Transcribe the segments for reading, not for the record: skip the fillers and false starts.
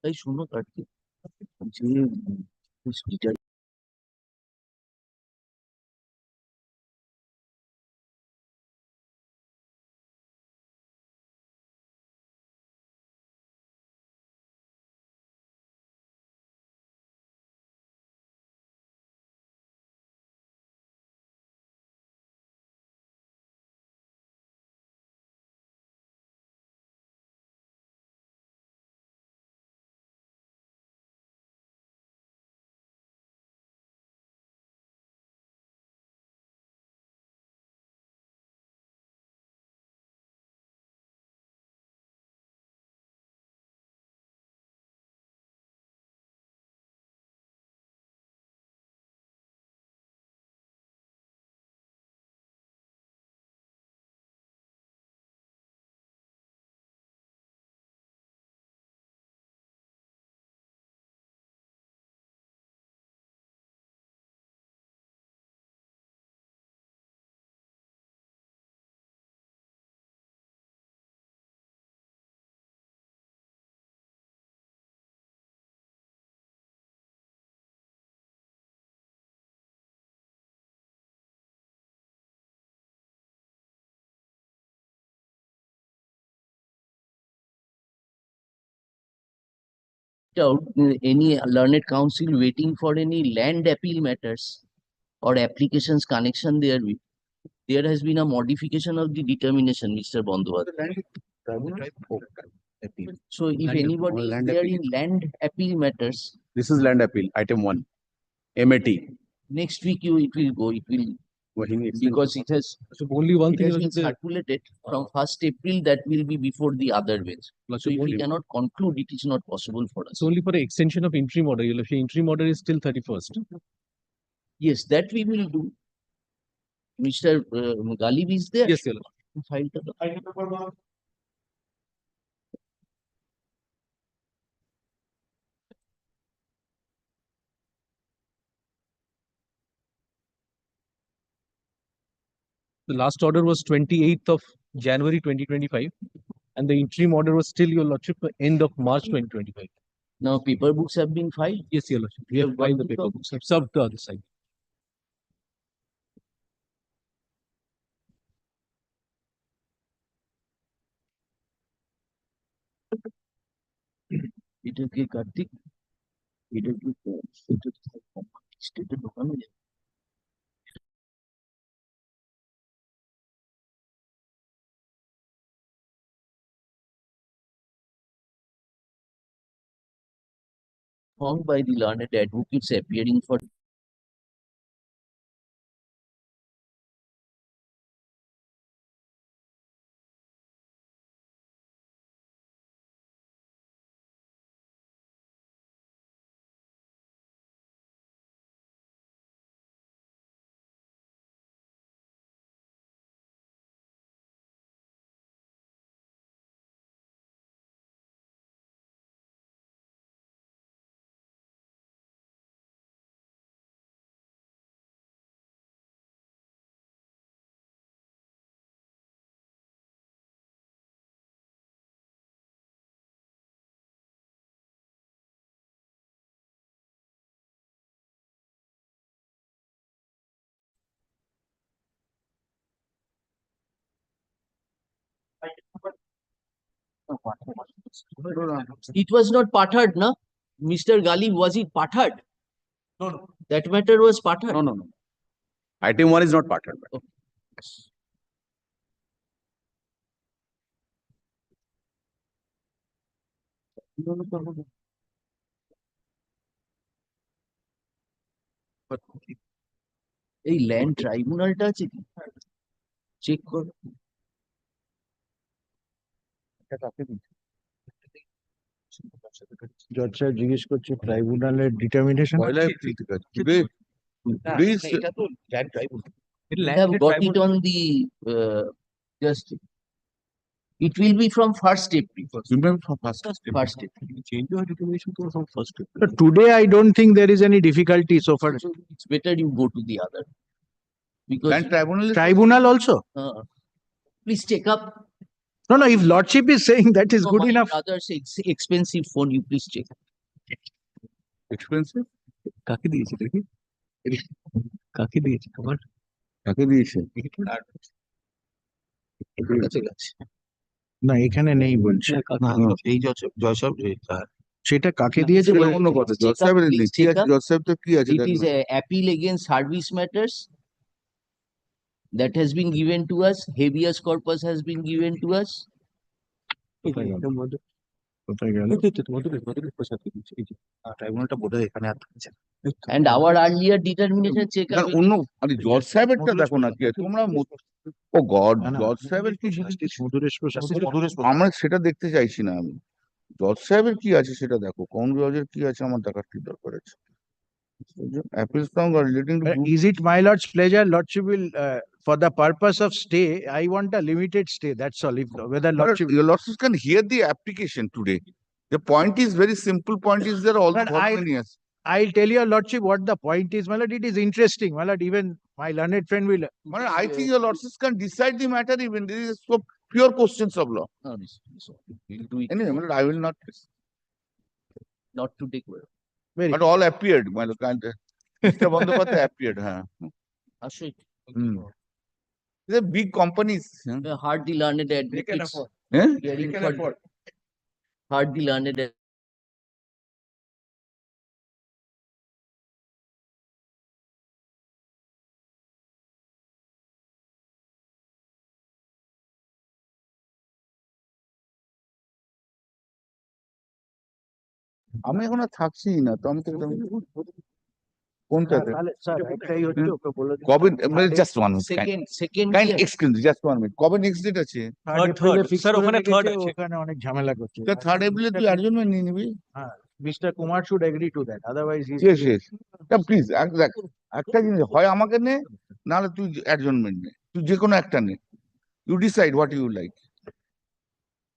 তাই শুনো কার্তিক, যে detail out any learned counsel waiting for any land appeal matters or applications connection therewith. There has been a modification of the determination, Mr. Bandyopadhyay. So if Land anybody is land there appeal. in land appeal matters, This is land appeal, item 1. MAT. next week it will go. It will, because it has So only one it thing has is been circulated from 1st April, that will be before the other bench. So if we cannot conclude, it is not possible for us. it's only for the extension of interim order. You'll see interim order is till 31st. Yes, that we will do. Mr. Galib is there. Yes, Your Lordship. File the- The last order was 28th of January 2025, and the interim order was still, Your Lordship, end of March 2025. Now paper books have been filed. Yes, Your Lordship. We have Have filed gone the to paper the- books. Have served the other side. এটা কি কার্তিক? এটা কি স্টেটের দোকানে? Formed by the learned advocates appearing for it was not pattered, na? Mr. Galib, was it pattered? No. That matter was pattered. No. Item 1 is not part of it. এই land ট্রাইব্যুনালটা আছে কি? Check কর। জজ সাহেব জিজ্ঞেস করছে ট্রাইব্যুনালের determination Please. এটা তো land tribunal. It We have got it on the just it will be from 1st April. From first. 1st April. Change your determination to from first. Today I don't think there is any difficulty so far So it's better you go to the other. Because Land tribunal is tribunal also please check up. No, no, if lordship is saying that is No, good my enough. brother's expensive phone, you please check. Expensive? কাকে দিয়েছে দেখি কাকে দিয়েছে তোমার কাকে দিয়েছে? না, এখানে নেই বলছে। না, এই জয়সব সেটা কাকে না, দিয়েছে সেটা বলে- অন্য কথা। Check জজ up, সাহেবের please কি check আছে? up. জজ সাহেব তো কি আছে? It is a appeal against service matters that has been given to us. Habeas corpus has been given to us. কোথায় গেল? ট্রাইব্যুনালটা বোধহয় এখানে আর থাকছে না। And our earlier determination check না, up. অন্য আরে জজ সাহেবেরটা দেখো না কি আছে। তোমরা ও গড, না, না, জজ সাহেবের কি Justice মধুরেশ প্রসাদ। আমরা সেটা দেখতে চাইছি না আমি। জজ সাহেবের কি আছে সেটা দেখো। কোন জজের কি আছে আমার দেখার কি দরকার আছে? Appeals from relating to group- Is it my lord's pleasure, lordship will, for the purpose of stay, I want a limited stay, that's all, if whether But lordship. your lordship can hear the application today. The point is very simple. Point is there all But for I- many years. I'll tell your lordship what the point is, my lord, it is interesting, my lord, even my learned friend will. Man, I think your lordship can decide the matter even. This is so pure questions of law. No, we'll do it. Anyway, my lord, I will not. Not to take away. Very But all appeared. My lord, Mr. Bandyopadhyay appeared. Huh? Ashwin, They're big companies. Huh? hardly learned advocates. Eh? Hearing for hardly learned. আমি এখন আর থাকছি না তো আমি তো কোনটাতে তাহলে sir একটাই হচ্ছে, ওকে বলে দিন। কবে just one Second kind year. Excuse just 1 minute কবে নেক্সট ডেট আছে? Third, ফিক্স স্যার, করে ওখানে রেখেছে, third আছে। ওখানে অনেক ঝামেলা করছে। 3rd এপ্রিলে তুই অ্যাডজমেন্ট নিয়ে নিবি। Mr. Kumar should agree to that, otherwise he. শেষ শেষ প্লিজ দেখ একটা জিনিস হয় আমাকে নে নাহলে তুই অ্যাডজমেন্ট নে, তুই যে কোনো একটা নে, you decide what you like.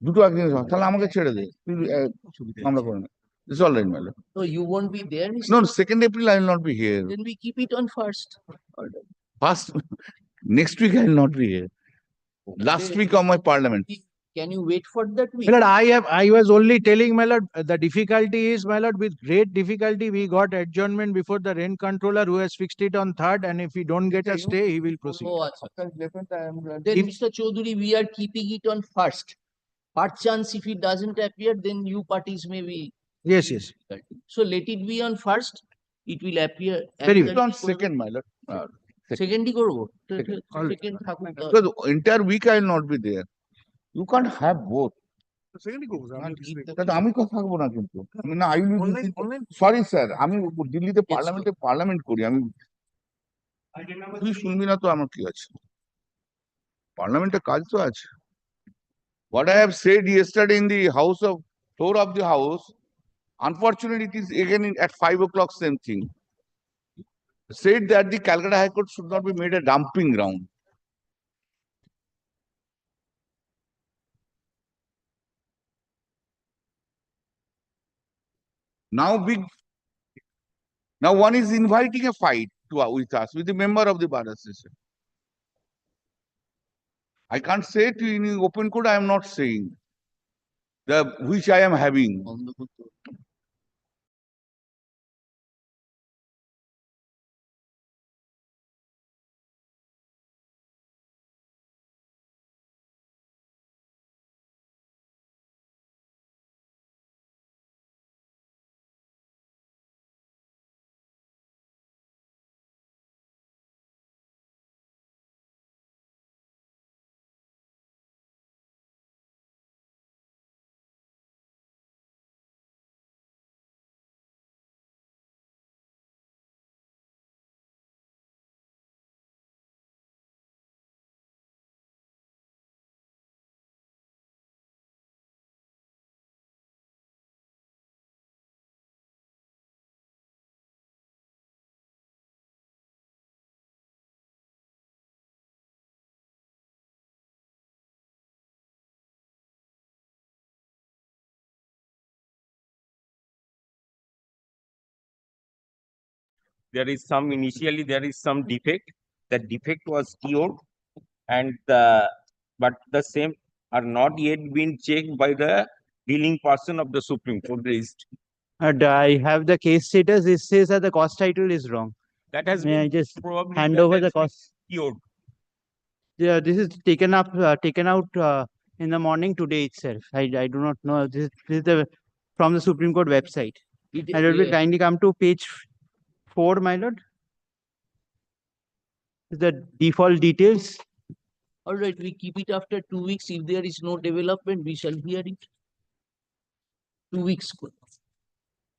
দুটো এক জিনিস হয়, তাহলে আমাকে ছেড়ে দে, তুই আমরা করে না। It's all right madam. So you won't be there, Mr. No, 2nd April I will not be here. Then we keep it on first. First, next week I will not be here. Last week of my parliament. Can you wait for that week? My lord, I was only telling, my lord, the difficulty is, my lord, with great difficulty, we got adjournment before the rent controller who has fixed it on 3rd, and if we don't get a stay, he will proceed. Oh, acha. Then If- Mr. Chaudhary, we are keeping it on first. Per chance, if it doesn't appear, then you parties may be. Yes, yes. So let it be on first. It will appear. Very It's on 2nd, my lord. Second ই করবো। Second. Second থাকুক। Because the entire week I will not be there. You can't have both. তাতে আমি তো থাকবো না কিন্তু। না, I will be sorry sir, আমি দিল্লিতে পার্লামেন্ট করি আমি। তুই শুনবি না তো আমার কি আছে? পার্লামেন্টে কাজ তো আছে। What I have said yesterday in the floor of the house, unfortunately it is again at 5 o'clock same thing. Said that the Calcutta High Court should not be made a dumping ground. Now one is inviting a fight with us, with the member of the bar association. I can't say to you in open court, I am not saying which I am having. There is initially there is some defect. That defect was cured, and but the same are not yet been checked by the dealing person of the Supreme Court registry. I have the case status. It says that the cost title is wrong. That has May I been just probably hand that over has the been cost? cured. Yeah, this is taken out in the morning today itself. I do not know. This is the from the Supreme Court website. It, My lord, will uh, kindly come to page 4, my lord. The default details. all right, we keep it after 2 weeks. If there is no development, we shall hear it. 2 weeks.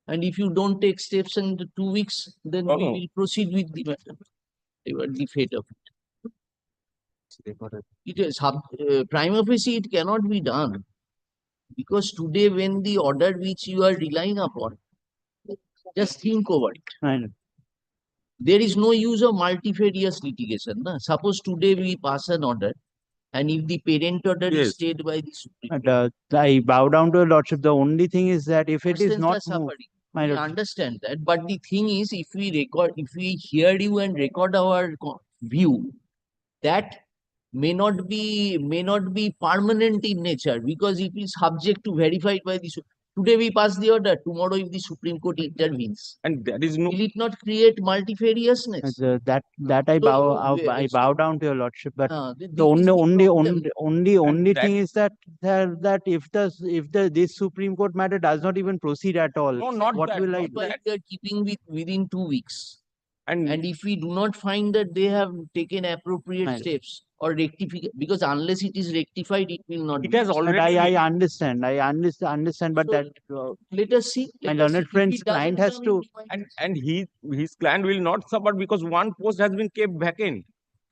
And if you don't take steps in the 2 weeks, then No, we no. will proceed with the matter. The fate of it. It is prima facie, it cannot be done. Because today, when the order which you are relying upon, just think over it. My lord. There is no use of multifarious litigation. Na? Suppose today we pass an order, and if the parent order is Yes. stayed by the Supreme And, Court, I bow down to your lordship. The only thing is that if it is persons not are moved, suffering. my We lord, understand that, but the thing is, if we hear you and record our view, that may not be permanent in nature because it is subject to verified by the today we pass the order, tomorrow if the Supreme Court intervenes, And there is no, will it not create multifariousness? that I bow down to your lordship. But This the is only problem. that- thing is that if this Supreme Court matter does not even proceed at all, no, not what that. will I not do? Why that. they are keeping within 2 weeks. And And if we do not find that they have taken appropriate Right. steps or rectification, because unless it is rectified, it will not it be. has But already I been- understand. I understand. But So, that Let us see. my Let us see. learned If friend's it doesn't client has come, to. and his client will not suffer because one post has been kept vacant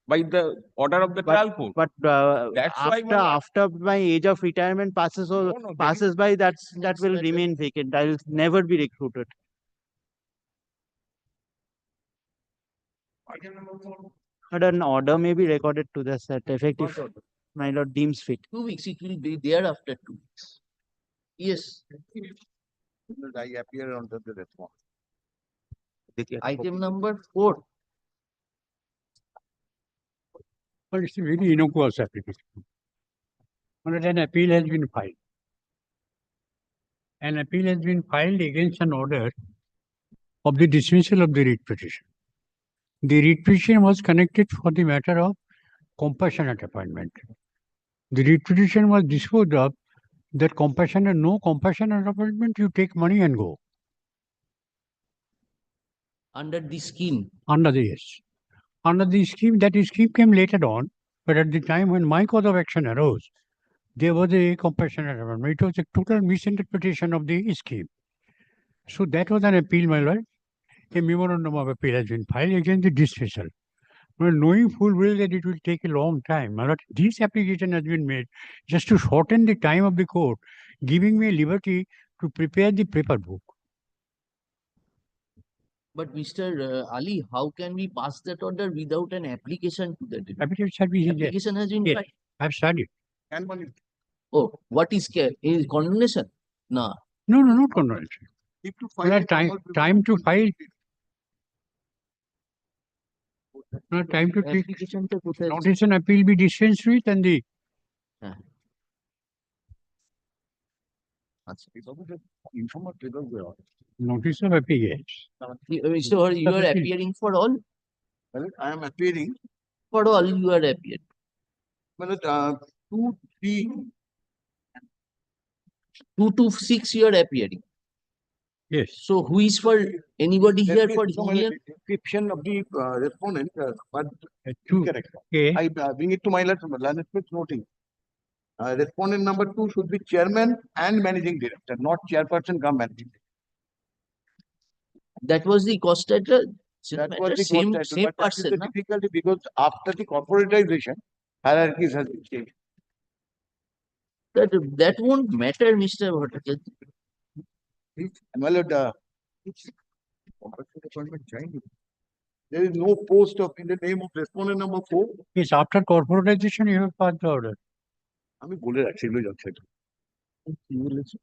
by the order of the But- trial court. But That's why, my lord. after my age of retirement passes No, no, there passes by, that Next will matter. remain vacant. I will never be recruited. But an order may be recorded to the set effect if my lord deems fit. 2 weeks, it will be there after 2 weeks. Yes, I appear on the response. item number 4. But it's a very innocuous application. But an appeal has been filed. An appeal has been filed against an order of the dismissal of the writ petition. The writ petition was connected for the matter of compassionate appointment. The writ petition was disposed of that no compassionate appointment, you take money and go Under the scheme. under the yes. Under the scheme, that scheme came later on, but at the time when my cause of action arose, there was a compassionate appointment. It was a total misinterpretation of the scheme. So that was an appeal, my lord. A memorandum of appeal has been filed against the dismissal. Well, knowing full well that it will take a long time, my lord, this application has been made just to shorten the time of the court, giving me liberty to prepare the paper book. But Mr. Ali, how can we pass that order without an application to the Application service is there. application has been Yes. filed? I've studied. Oh, what is condemnation? No. No, not condemnation. If to Well, time to file. No, time to take Application টা কোথায় আছে? notice and appeal be dispensed with and the আচ্ছা। notice of appeal, yes. Mr. Hori, you are appearing for all? Well, I am appearing, For all you are appearing. well, 2, 3, 2 to 6 you are appearing. Yes. So who is for anybody here for union? description of the respondent, but Two. correct. Okay. I bring it to my learned friend's noting. Respondent number 2 should be chairman and managing director, not chairperson come managing director. That was the cost title. That was the Same cost title, same but that is person. the Na? difficulty because after the corporatization, hierarchies has been changed. That won't matter, Mr. Bhattacharya. Well, there is no post of in the name of respondent number 4. Yes, after corporatization, you have passed the order. আমি বলে রাখছি এগুলো যাচ্ছে কি বলেছে?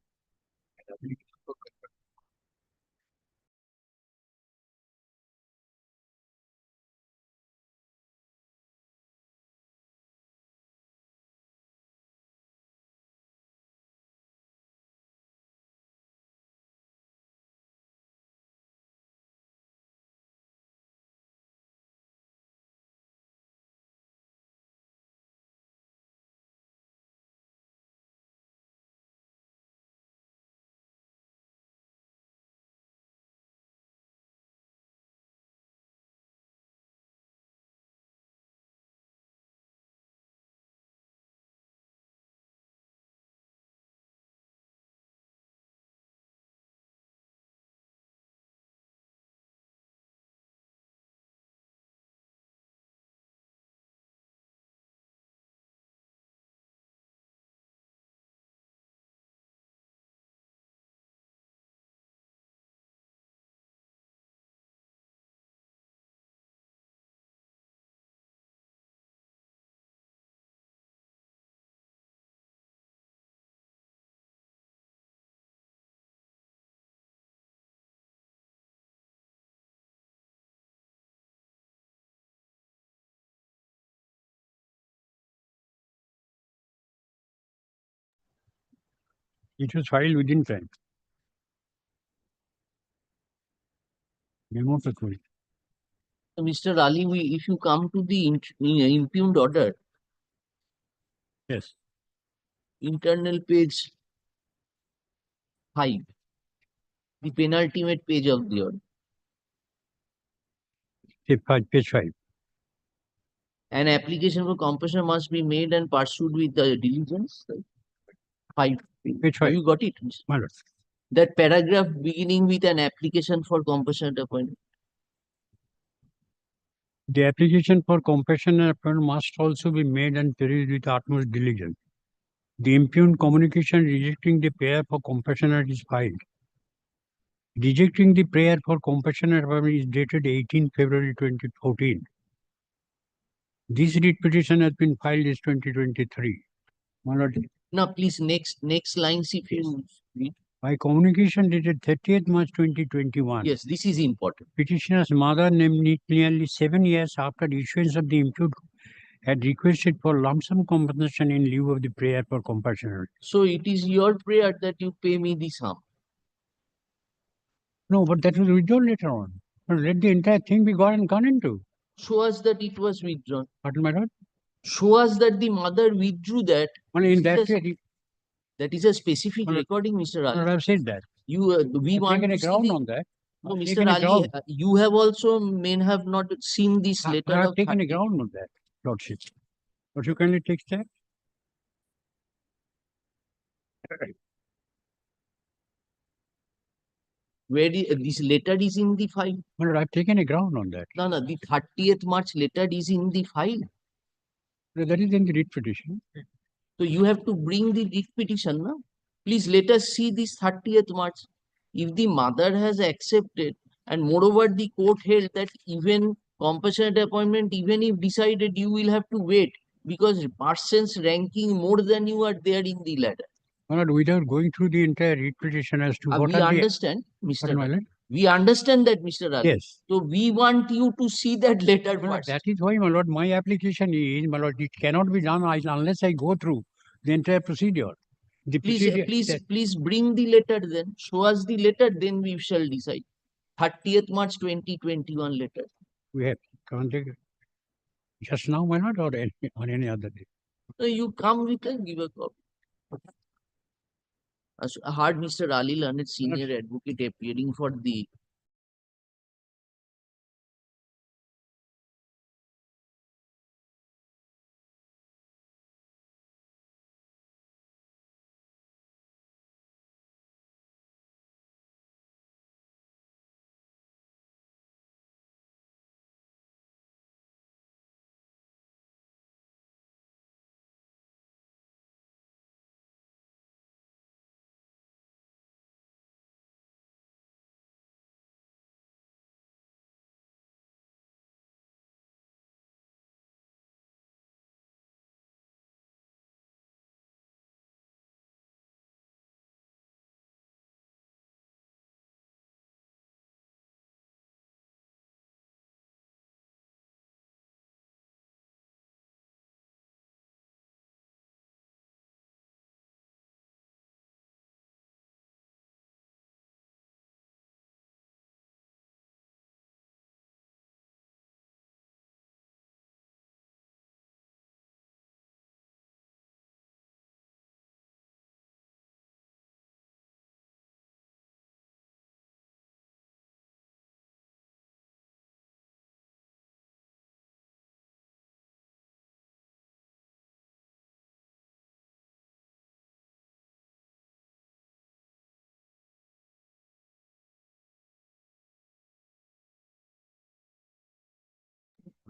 It was filed within time. Memo of authority. So, Mr. Ali, if you come to the impugned order, Yes. internal page 5, the penultimate page of the order. Page 5. An application for compensation must be made and pursued with the diligence. 5. Page Have 5. you got it? My lord. That paragraph beginning with an application for compensation appointment. The application for compassionate appointment must also be made and perused with utmost diligence. The impugned communication rejecting the prayer for compassionate is filed. Rejecting the prayer for compassionate appointment is dated 18 February 2014. This writ petition has been filed is 2023. My lord, Now, please, next lines, if you read. by communication dated 30th March 2021. Yes, this is important. Petitioner's mother, named nearly 7 years after the issuance of the impugned, had requested for lump sum compensation in lieu of the prayer for compassionate. So it is your prayer that you pay me the sum. No, but that was withdrawn later on. Now let the entire thing be gone into. Show us that it was withdrawn. Pardon, my lord? Show us that the mother withdrew that. Well, in This that is a- case, That is a specific Well, recording, Mr. Ali. I've said that. We I've want taken to a see ground the. on that. No, I've Mr. taken a Ali, ground. you have also may have not seen this letter I've of taken a 30. ground on that, lordship. But you kindly take that. Where this letter is in the file. Well, I've taken a ground on that. No, the 30th March letter is in the file. That is in the writ petition. So you have to bring the writ petition now. Please let us see this 30th March. If the mother has accepted, and moreover the court held that even compassionate appointment, even if decided, you will have to wait because persons ranking more than you are there in the ladder. Well, without going through the entire writ petition as to what We are the. understand, Pardon, Mr. my Ali. lord? We understand that, Mr. Ali. Yes. So we want you to see that letter Well, first. that is why, my lord, my application is, my lord, it cannot be done unless I go through the entire procedure. The procedure. Please bring the letter then. Show us the letter, then we shall decide. 30th March 2021 letter. We have contacted just now, my lord, or on any other day. So you come, we can give a copy. I heard Mr. Ali Learned, senior advocate, appearing for the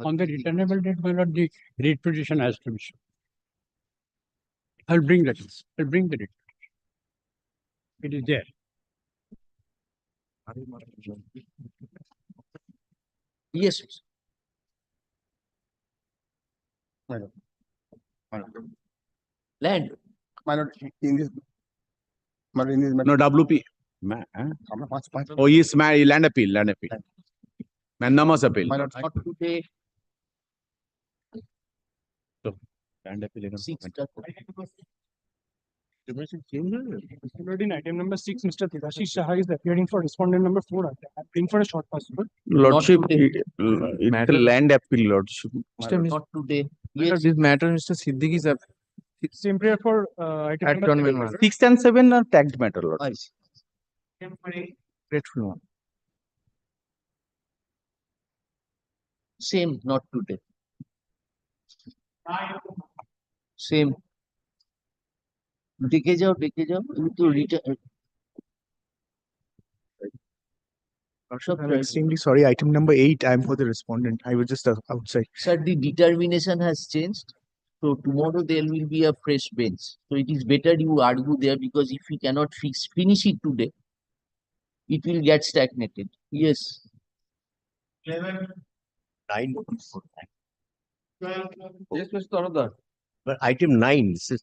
On the returnable date, my lord, the writ petition has to be shown. I'll bring that. I'll bring the writ. It is there. yes. Land. My lord, in this, my lord, in this No, matter, WP. Oh, yes, land appeal. Mandamus appeal. my lord, Not today, Land appeal. 6. In item number 6, Mr. Devashish Saha is appearing for respondent number 4. I'm praying for a short possible. Lordship, today. it's a land appeal, Lordship. Not today. Yes, This matter, Mr. Siddiqui is Same prayer for item number 3. 6 and 7 are tagged matter, Lordship. grateful one. same, not today. Same. দেখে যাও কিন্তু I'm extremely sorry. Item number 8, I'm for the respondent. I was just outside. Sir, the determination has changed. So tomorrow there will be a fresh bench. So it is better you argue there, because if we cannot finish it today, it will get stagnated. Yes. 9. Yes, Mr. Taradar. But item 9, this is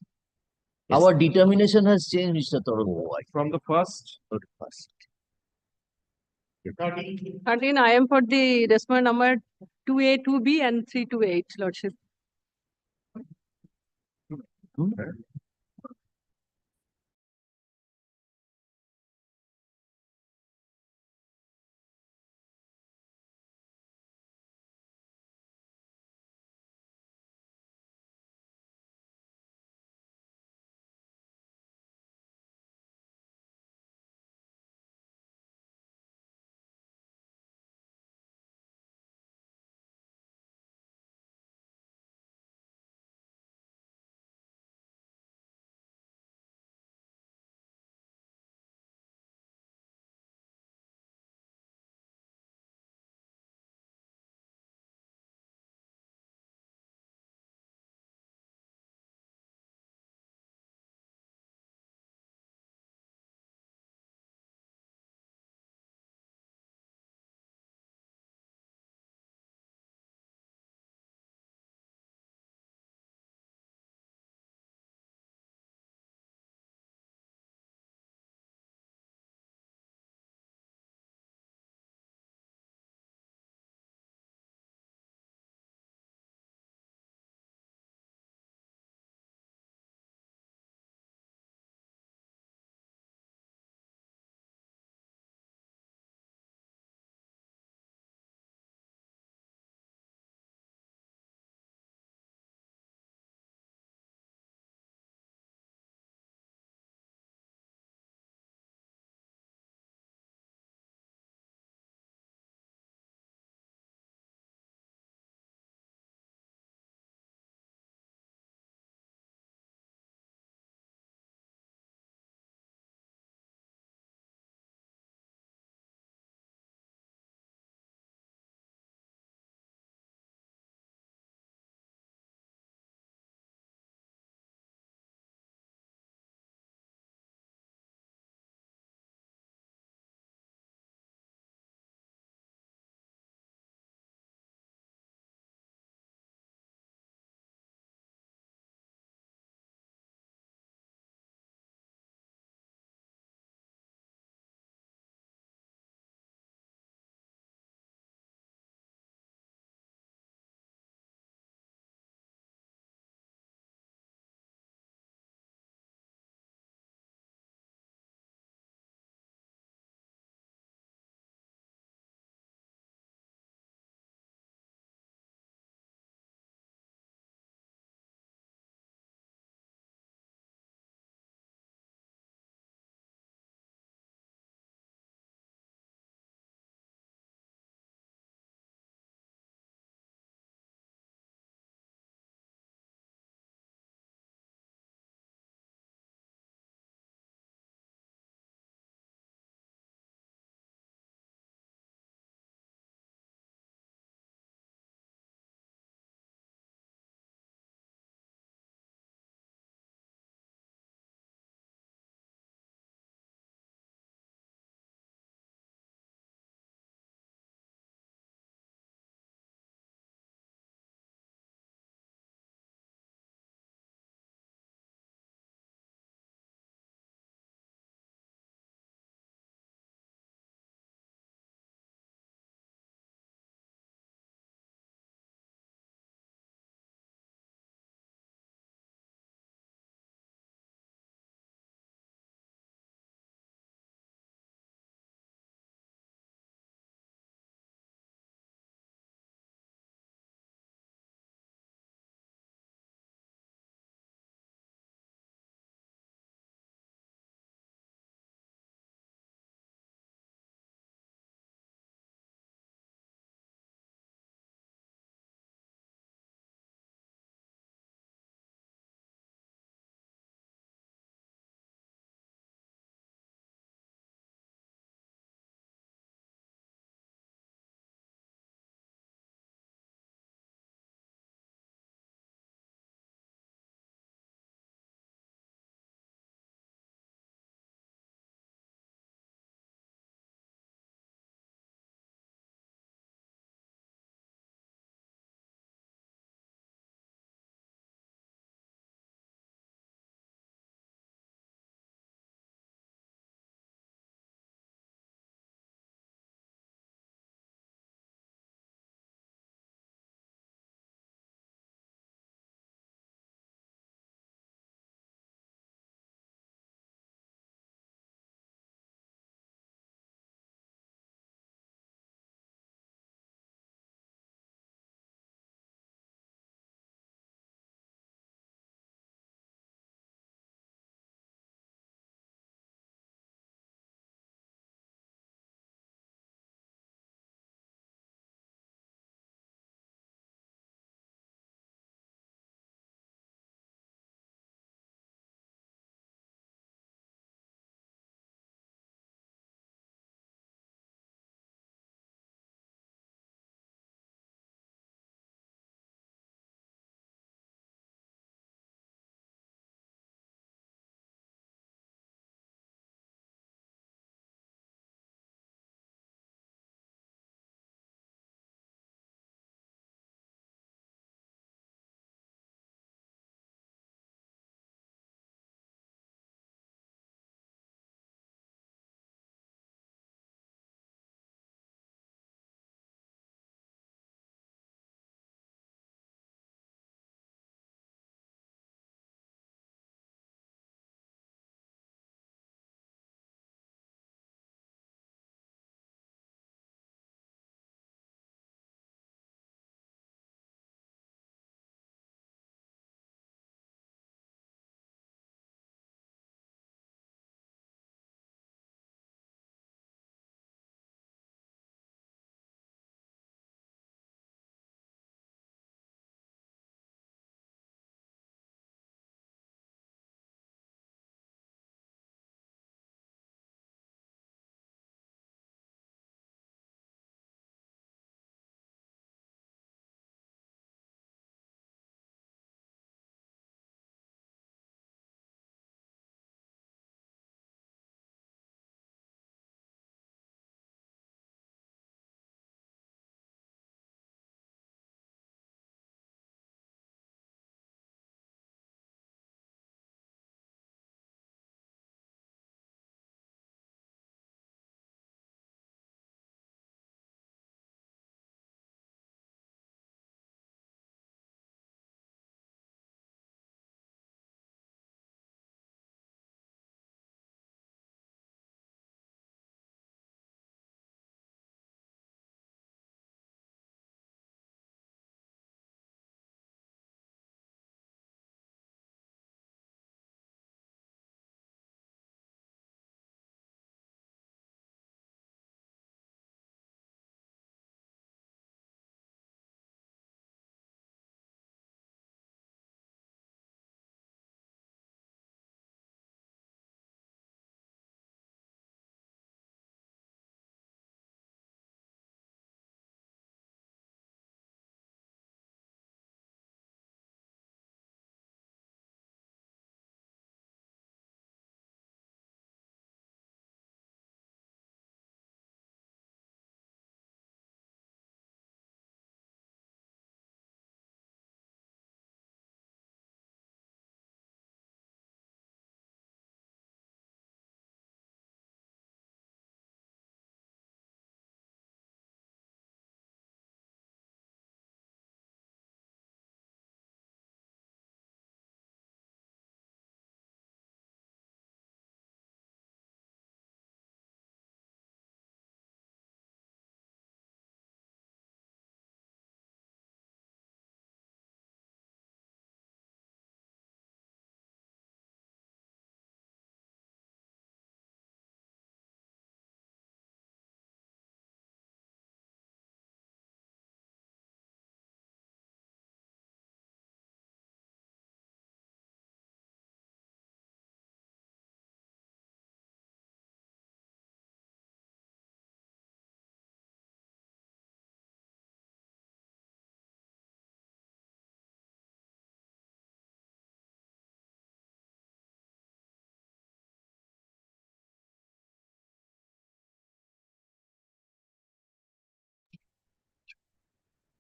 Our determination has changed, Mr. Torok. From the first. first. 13, I am for the respondent number 2A, 2B and 3 to 8, Lordship.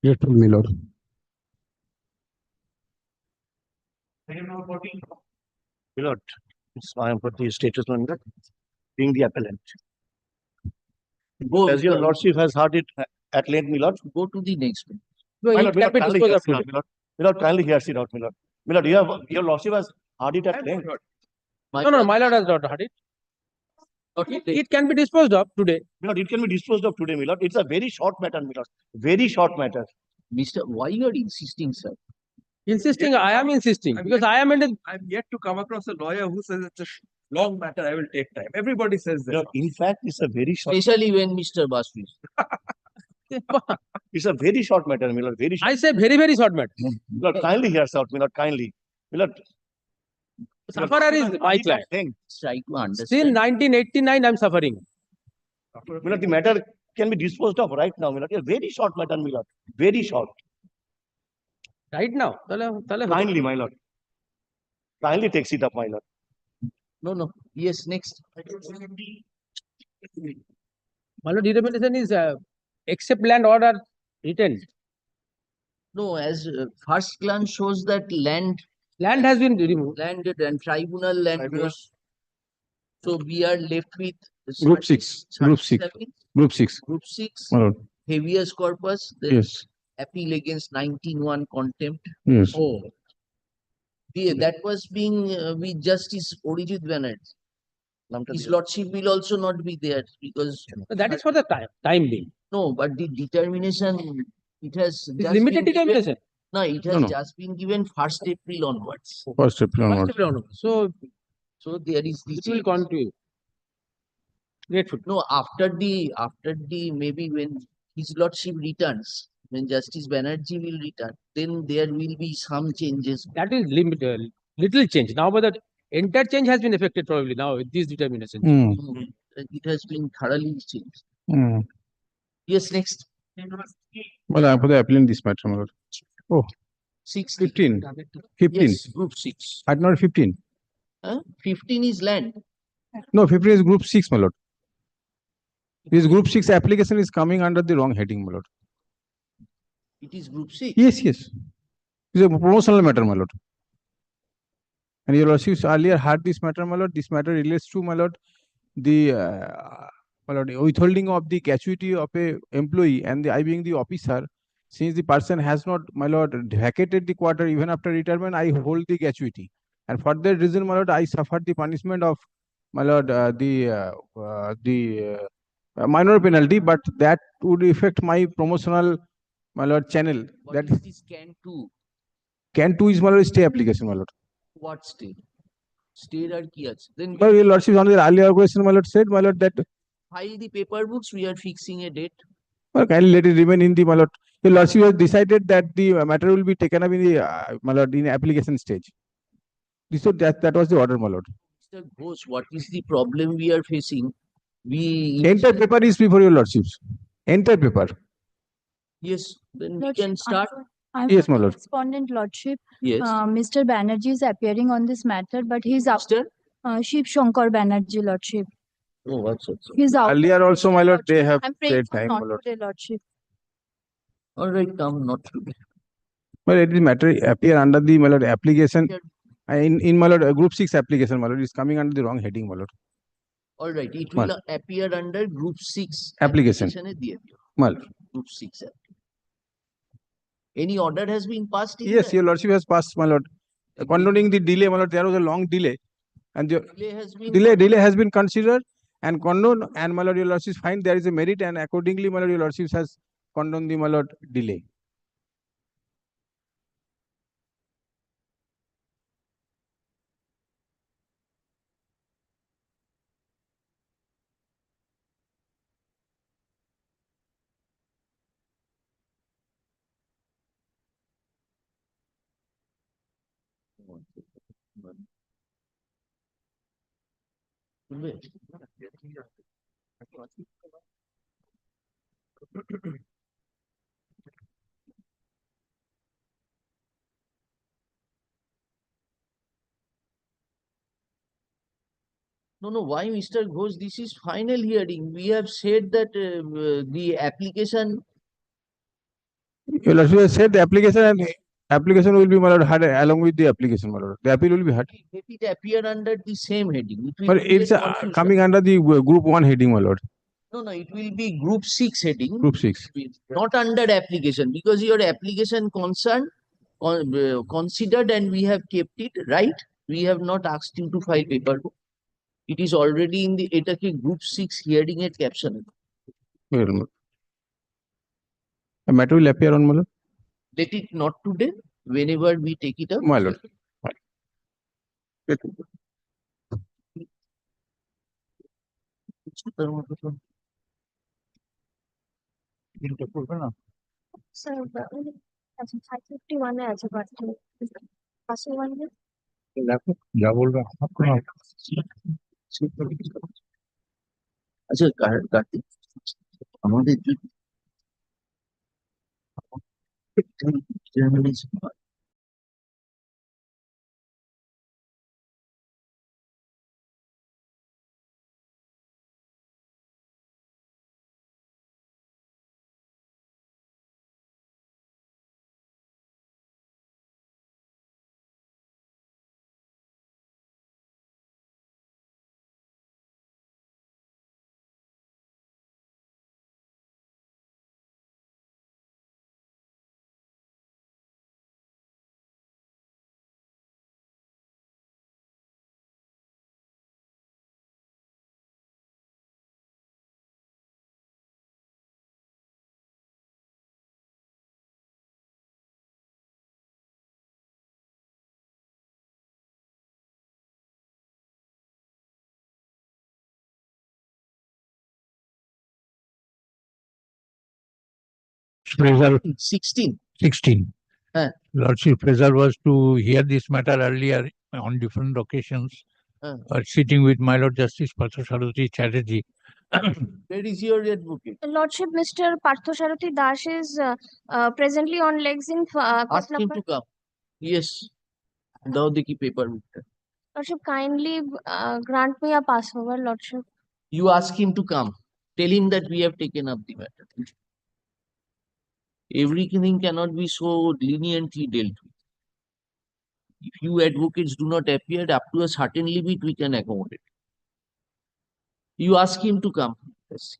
Grateful, my lord. Milord, I am for the status member, being the appellant. Go, As your lordship has heard it at length, Milord. go to the next one. No, My it lord, can be kindly disposed hear of it out, today. Milord. Milord, kindly hear it out, Milord. Milord, your lordship has heard it at length. No, my lord has not heard it. It can be disposed of today. Milord, it can be disposed of today, Milord. It's a very short matter, Milord. Very short matter. Mr. Why you are insisting, sir? Insisting, I am insisting because I am in the. I'm yet to come across a lawyer who says it's a long matter. I will take time. Everybody says that. Milord, in fact, it's a very short. Especially when Mr. Basu is. It's a very short matter, Milord. Very short. I say very short matter. Milord, kindly hear us out, Milord. Kindly, Milord. Sufferer is my client. Try to understand. Since 1989, I'm suffering. Milord, the matter can be disposed of right now, Milord. It's a very short matter, Milord. Very short. Right now. Kindly, my lord. Kindly takes it up, my lord. No. Yes, next. My lord, determination is except land order written. No, as first glance shows that land has been removed. Landed and tribunal land goes. So we are left with Group 6. Group 6. 37, Group 6. Group 6, My lord. habeas corpus, then Yes. appeal against 19(1) contempt. Yes. Oh, that was being with Justice Orijit Banerjee. His lordship will also not be there because That is for the time being. no, but the determination it has It's just limited been given, determination. no, it has No. just been given 1st April onwards. First April onwards. First April onwards. So there is the it will change. continue. Grateful. No, after the maybe when his lordship returns, when Justice Banerjee will return, then there will be some changes. That is limited, little change. Now, but the entire change has been affected probably now with this determination. It has been thoroughly changed. Mm. Yes, next. Well, I'm for the appellant this matter, my lord. Oh, 16. 15. 15. Yes, group 6. At not 15. 15 is land. No, 15 is group 6, my lord. This group 6 application is coming under the wrong heading, my lord. It is group 6. Yes. It's a promotional matter, my lord. And your lordship earlier had this matter, my lord. This matter relates to, my lord, the my lord, withholding of the gratuity of a employee, and I being the officer, since the person has not, my lord, vacated the quarter even after retirement, I hold the gratuity. And for that reason, my lord, I suffered the punishment of, my lord, the minor penalty, but that would affect my promotional, my lord, channel. What is this can 2? Can 2 is, my lord, stay application, my lord. What stay? Stay or key আছে? Then Well, your lordship on the earlier question, my lord, said, my lord, that file the paper books. We are fixing a date. well, kindly let it remain in the, my lord. Your lordship has decided that the matter will be taken up in the, my lord, in application stage. So that was the order, my lord. Mr. Ghosh, what is the problem we are facing? Entire paper is before your lordships. Entire paper. Yes, then we Lordship, can start. Yes, my lord. Respondent Lordship. Yes. Mr. Banerjee is appearing on this matter, but he's out. Shiv Shankar Banerjee, Lordship. Oh, what's it? He's out. Earlier also, my lord, they have I'm praying said for time, not my lord. today, Lordship. All right, come, not today. Well, it is matter appear under the, my lord, application. In my lord, group 6 application, my lord, is coming under the wrong heading, my lord. All right, it will appear under group 6 Application. My lord. Group 6. Any order has been passed? Yes, your lordship has passed, my lord. Condoning the delay, my lord, there was a long delay. And the delay has been considered and condoned, and my lord, your lordship find there is a merit, and accordingly, my lord, your lordship has condoned the, my lord, delay. No, why, Mr. Ghosh? This is final hearing. We have said that the application. Your Lordship said the application will be, my lord, had along with the application, my lord. The appeal will be had. Let it appear under the same heading. It will But create it's confusion. coming under the group 1 heading, my lord. No, no, it will be group 6 heading. Group 6. Not under application, because your application considered and we have kept it, right? We have not asked you to file paperwork. It is already in the group 6 hearing at caption. A matter will appear on, my lord. Let it not today, whenever we take it up. My lord. Sir, अच्छा 551 है अच्छा बात है पास one है क्या बोल रहा हूँ आपको আচ্ছা কার্তিক আমাদের Fraser 16. 16. Huh. Lordship Fraser was to hear this matter earlier on different occasions, sitting with my Lord Justice Parthasarathi Chatterjee. Where is your advocate? Lordship, Mr. Parthasarathi Das is presently on legs in Ask him to come. Yes. Now the paper. Lordship, kindly grant me a passover, Lordship. You ask him to come. Tell him that we have taken up the matter. Everything cannot be so leniently dealt with. If you advocates do not appear up to a certain limit, we can accommodate. You ask him to come. Yes.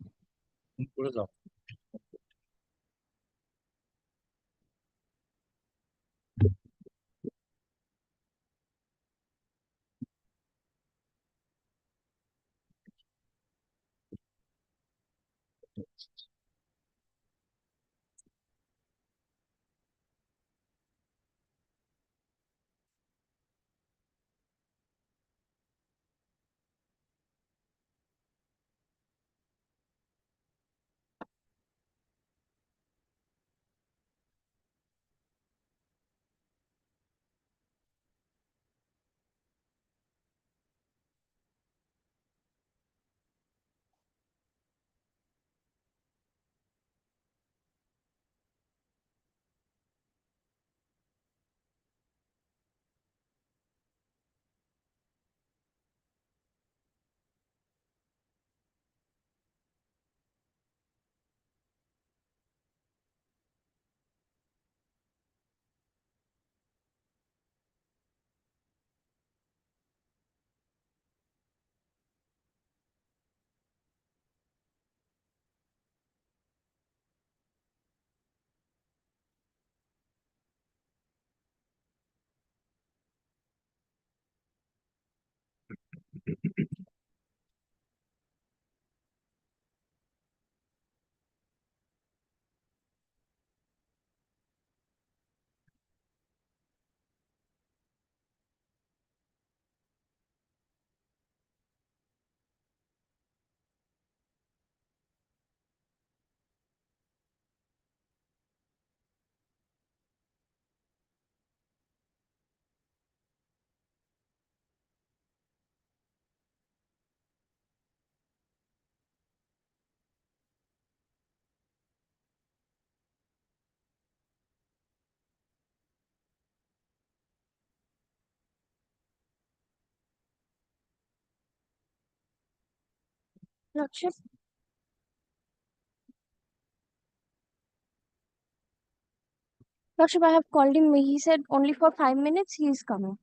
Lordship. Lordship, I have called him. He said only for 5 minutes he is coming.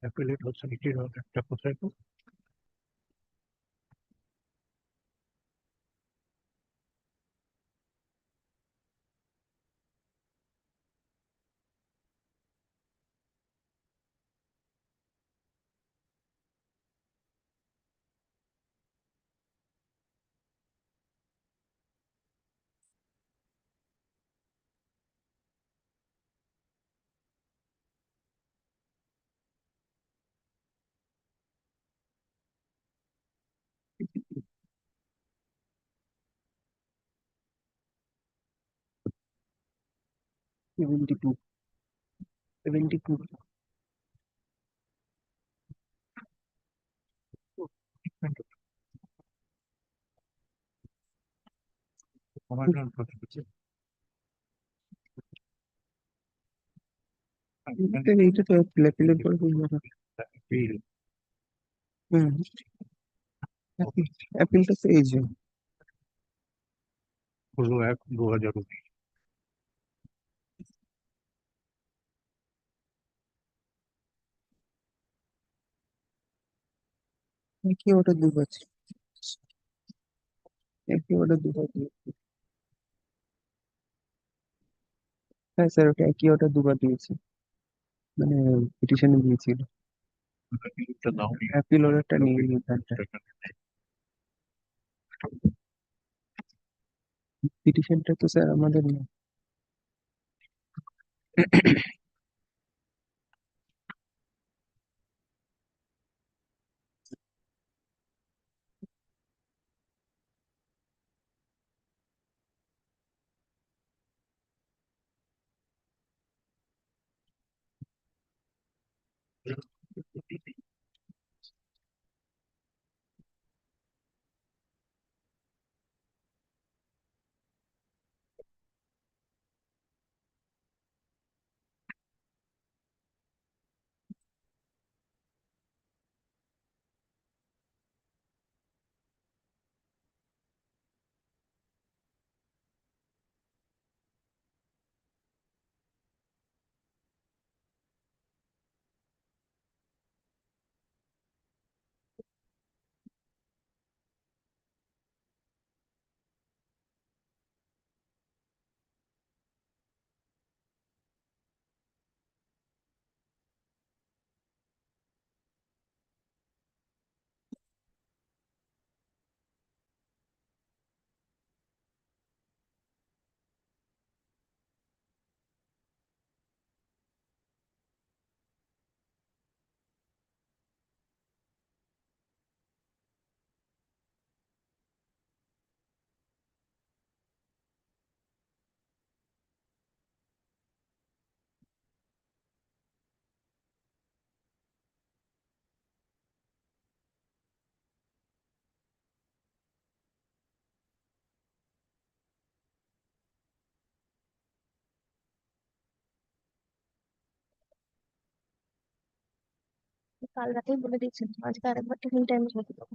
Appellate also needed on that procedural. Seventy-two. 72. এইটা তো appellate করে বলবো না। অ্যাপিলটা তো এই যে 16/1/2019 একই order দুবার একই অর্ডার দুবার হ্যাঁ স্যার ওটা একই অর্ডার দুবার দিয়েছি মানে পিটিশনে দিয়েছিল অ্যাপিল অর্ডারটা নিয়ে নিই পিটিশনটা তো স্যার আমাদের না কাল রাতেই বলে দিয়েছেন আজকে আরেকবার টিফিন টাইম রেখে দেবো।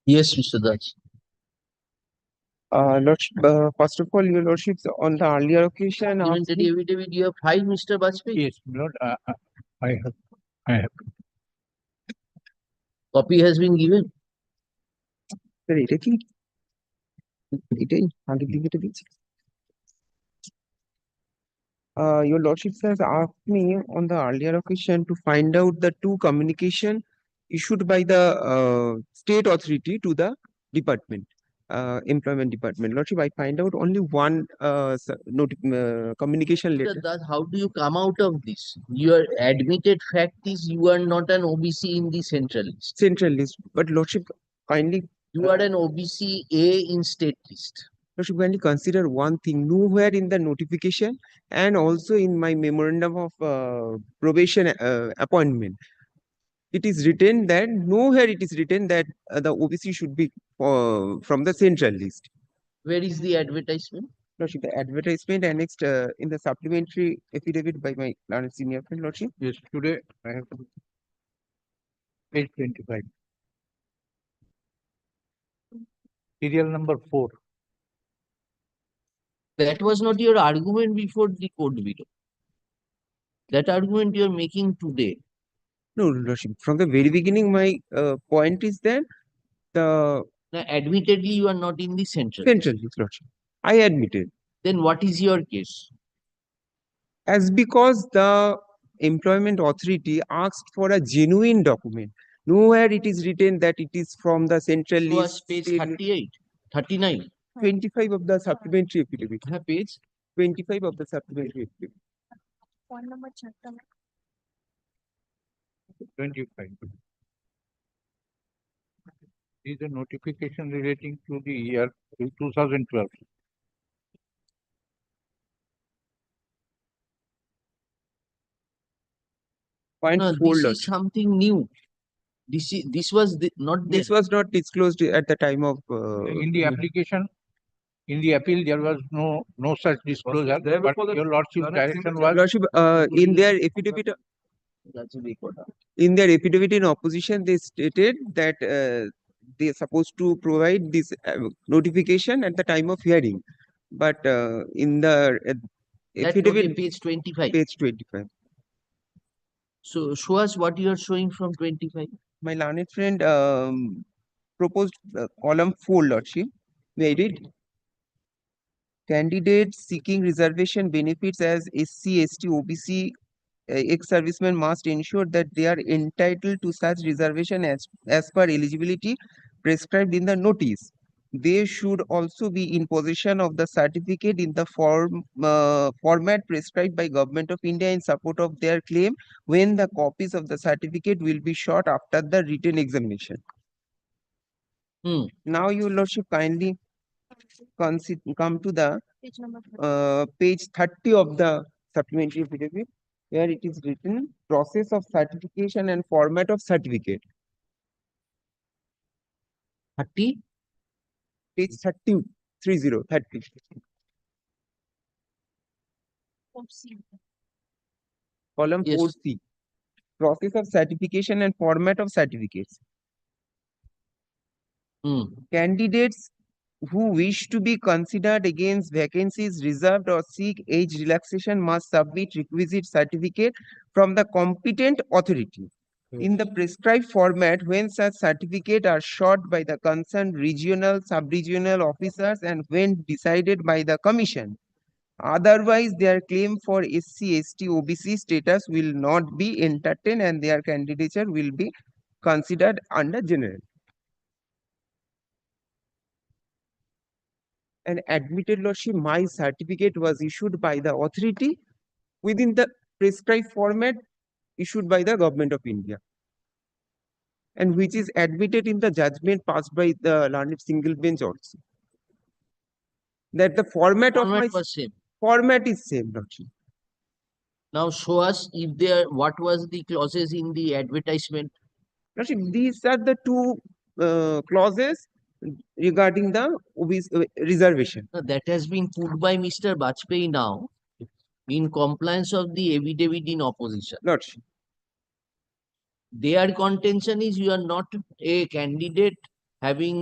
Yes, Mr. Das. Lordship, first of all, your lordships, on the earlier occasion, asked Documentary me, affidavit, you have filed, Mr. Bajpayee? Yes, Lord, I have. Copy has been given. sir, এটা কি এটাই আগের দিকে এটা দিচ্ছি your lordship has asked me on the earlier occasion to find out the two communication issued by the state authority to the department, employment department. Lordship, I find out only one communication Mr. letter. Das, how do you come out of this? Your admitted fact is you are not an OBC in the central list. Central list, but lordship kindly You are an OBC A in state list. lordship kindly consider one thing. Nowhere in the notification and also in my memorandum of probation appointment, it is written that nowhere it is written that the OBC should be from the central list. Where is the advertisement? Lordship, the advertisement annexed in the supplementary affidavit by my learned senior friend, lordship. Yes, today I have to page 25. Serial number 4. That was not your argument before the court below. That argument you are making today. No, lordship, from the very beginning, my point is that the Now, admittedly, you are not in the central. central list, lordship. I admitted. Then what is your case? As because the employment authority asked for a genuine document. Nowhere it is written that it is from the central Show us list. page 38, 39. 25 of the supplementary affidavit. Page 25 of the supplementary affidavit. 25. Is a notification relating to the year 2012. Point No, four, this lordship. is something new. This was not there. This was not disclosed at the time of In the application, in the appeal, there was no such disclosure, but your lordship's direction was. lordship, in their affidavit in opposition, they stated that they are supposed to provide this notification at the time of hearing, but in the That affidavit note, page 25. page 25. So show us what you are showing from 25. My learned friend proposed column 4, lordship. May I read? Candidates seeking reservation benefits as SC, ST, OBC, ex-servicemen must ensure that they are entitled to such reservation as per eligibility prescribed in the notice. They should also be in possession of the certificate in the format prescribed by Government of India in support of their claim, when the copies of the certificate will be sought after the written examination. Now, your lordship, kindly come to the page 30 of the supplementary affidavit, where it is written process of certification and format of certificate. 30? Page 30, 30. Column Yes. 4C. Process of certification and format of certificates. Candidates who wish to be considered against vacancies reserved or seek age relaxation must submit requisite certificate from the competent authority in the prescribed format when such certificate are sought by the concerned regional, sub-regional officers and when decided by the commission. Otherwise, their claim for SC, ST, OBC status will not be entertained and their candidature will be considered under general. And admitted lordship, my certificate was issued by the authority within the prescribed format issued by the Government of India, and which is admitted in the judgment passed by the learned single bench also. That the format of my was same. Format is same, lordship. Now show us if there what was the clauses in the advertisement. Lordship, these are the two clauses regarding the reservation. That has been put by Mr. Bajpayee now in compliance of the affidavit in opposition. Lordship. Their contention is you are not a candidate having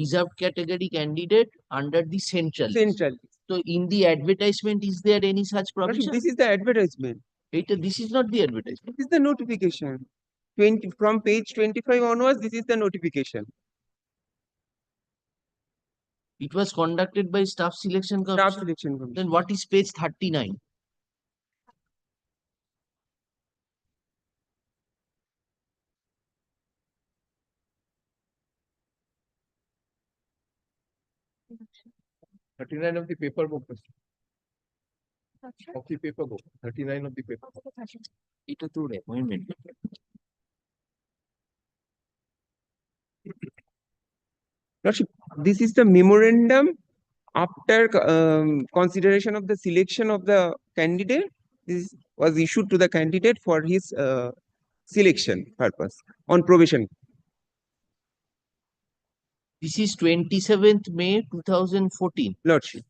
reserved category candidate under the central. Central. So in the advertisement, is there any such Lordship, provision? this is the advertisement. This is not the advertisement. This is the notification. 20 from page 25 onwards, this is the notification. It was conducted by Staff Selection Commission. Staff Selection Commission. Then what is page 39? Of the paper book. Of the paper book. 39 of the paper. It is through appointment. Lordship, this is the memorandum after consideration of the selection of the candidate. This was issued to the candidate for his selection purpose on probation. This is 27th May 2014. Lordship.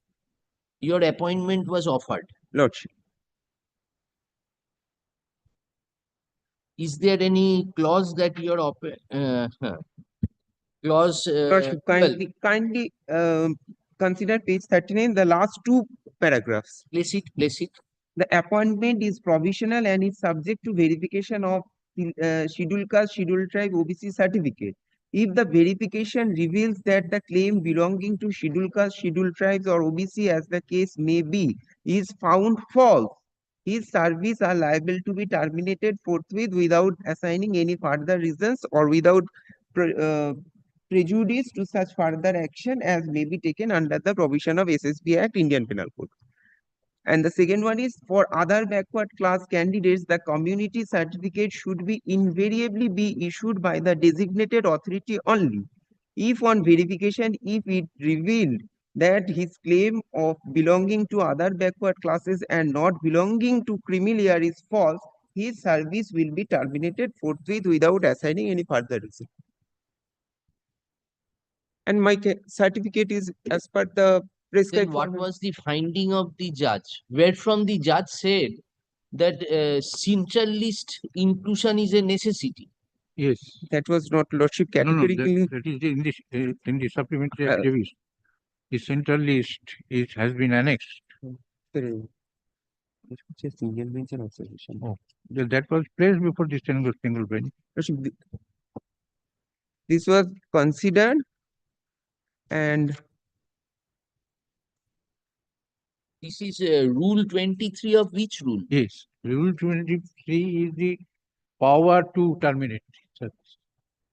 Your appointment was offered. Lordship. Is there any clause that your clause? Lordship, kindly consider page 39, the last two paragraphs. Place it, place it. The appointment is provisional and is subject to verification of scheduled caste, scheduled tribe, OBC certificate. If the verification reveals that the claim belonging to scheduled caste, scheduled tribes, or OBC, as the case may be, is found false, his service are liable to be terminated forthwith without assigning any further reasons or without prejudice to such further action as may be taken under the provision of SSB Act, Indian Penal Code. And the second one is, for other backward class candidates, the community certificate should be invariably be issued by the designated authority only. If on verification, if it revealed that his claim of belonging to other backward classes and not belonging to creamier is false, his service will be terminated forthwith without assigning any further reason. And my certificate is as per the prescribed. Then what was the finding of the judge? Where from the judge said that central list inclusion is a necessity. Yes. That was not, Lordship, categorically. That is in the supplementary affidavit. The central list has been annexed. Just single bench and observation. Oh, that was placed before the single bench. This was considered, and this is rule 23 of which rule? Yes, rule 23 is the power to terminate service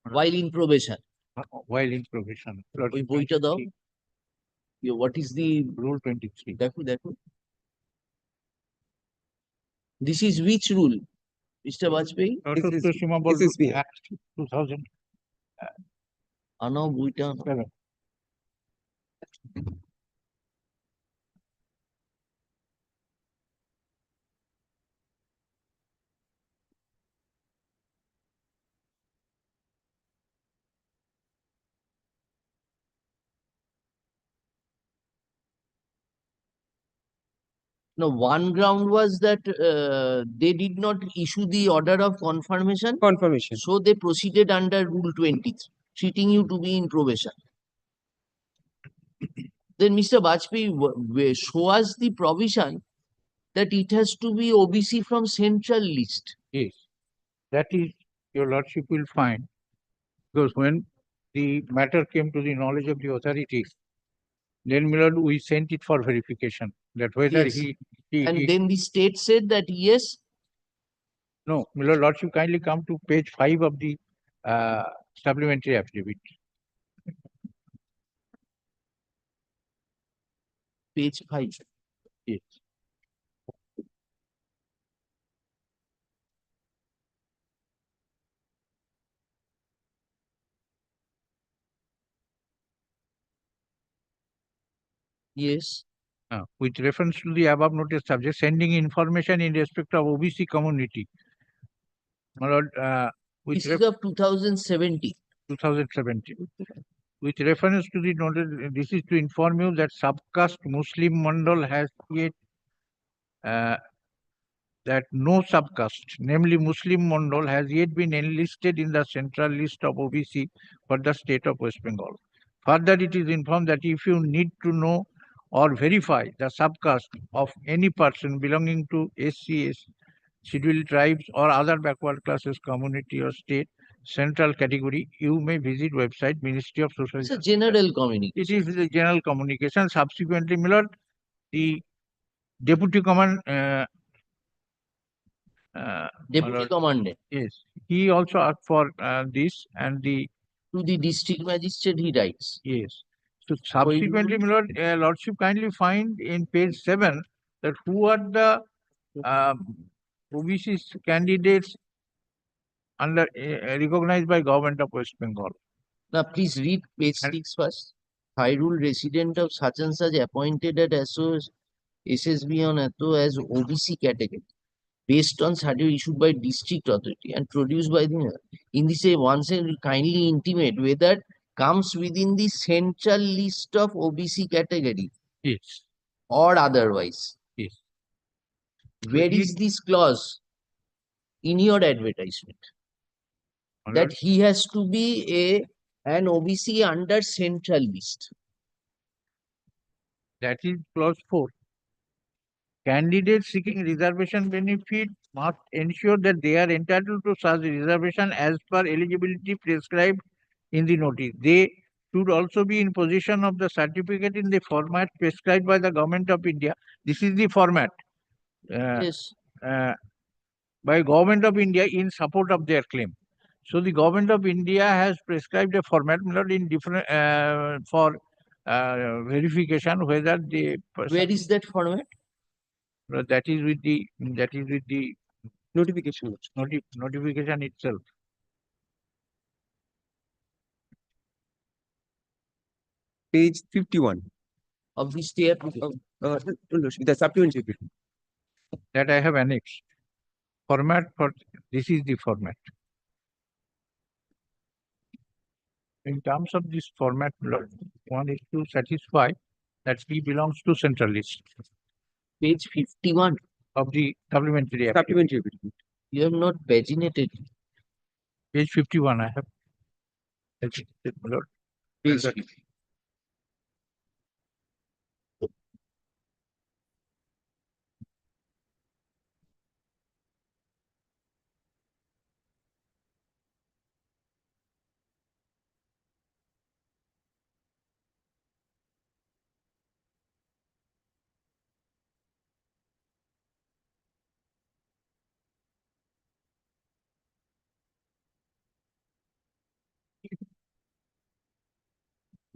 while in probation. While in probation. বইটা দাও। What is the rule 23? দেখো। This is which rule, Mr. Bajpayee? This is Act 2000. আনাও বইটা। No, one ground was that they did not issue the order of confirmation. So they proceeded under Rule 23, treating you to be in probation. Then Mr. Bajpayee, show us the provision that it has to be OBC from central list. Yes, that is, your lordship will find, because when the matter came to the knowledge of the authorities, then Milord, we sent it for verification that whether Yes. Then the state said that yes. No, Milord Lordship, kindly come to page 5 of the supplementary affidavit. Page 5. Yes. Yes. With reference to the above noted subject, sending information in respect of OBC community. My lord, this is of 2017. 2017. With reference to the noted, this is to inform you that subcaste Muslim Mandal has yet that no subcaste, namely Muslim Mondal, has yet been enlisted in the central list of OBC for the state of West Bengal. Further, it is informed that if you need to know or verify the subcaste of any person belonging to SCS, scheduled tribes or other backward classes community or state central category, you may visit website Ministry of Social. It's a general communication. It is the general communication. Subsequently, my lord, the deputy command Deputy Commandant. yes, he also asked for this and the to the district magistrate he writes. Yes. So subsequently, my lord, lordship kindly find in page 7 that who are the OBC candidates under recognized by government of West Bengal. Now please read page 6 first. Hyrule resident of such and such appointed at SSB on Atto as OBC category based on certificate issued by district authority and produced by the in this way once and kindly intimate whether comes within the central list of OBC category. Yes. Or otherwise. Yes. Where is this clause in your advertisement? That he has to be an OBC under central list. That is clause 4. Candidates seeking reservation benefit must ensure that they are entitled to such reservation as per eligibility prescribed in the notice. They should also be in possession of the certificate in the format prescribed by the Government of India. This is the format. Yes. By Government of India in support of their claim. So the Government of India has prescribed a format in different for verification whether the person. Where is that format? That is with the notification. Notification itself. Page 51 of the state. The supplementary bill that I have annexed. Format for this is the format. In terms of this format, one is to satisfy that he belongs to central list. Page 51 of the supplementary. You have not paginated. Page 51 I have. Page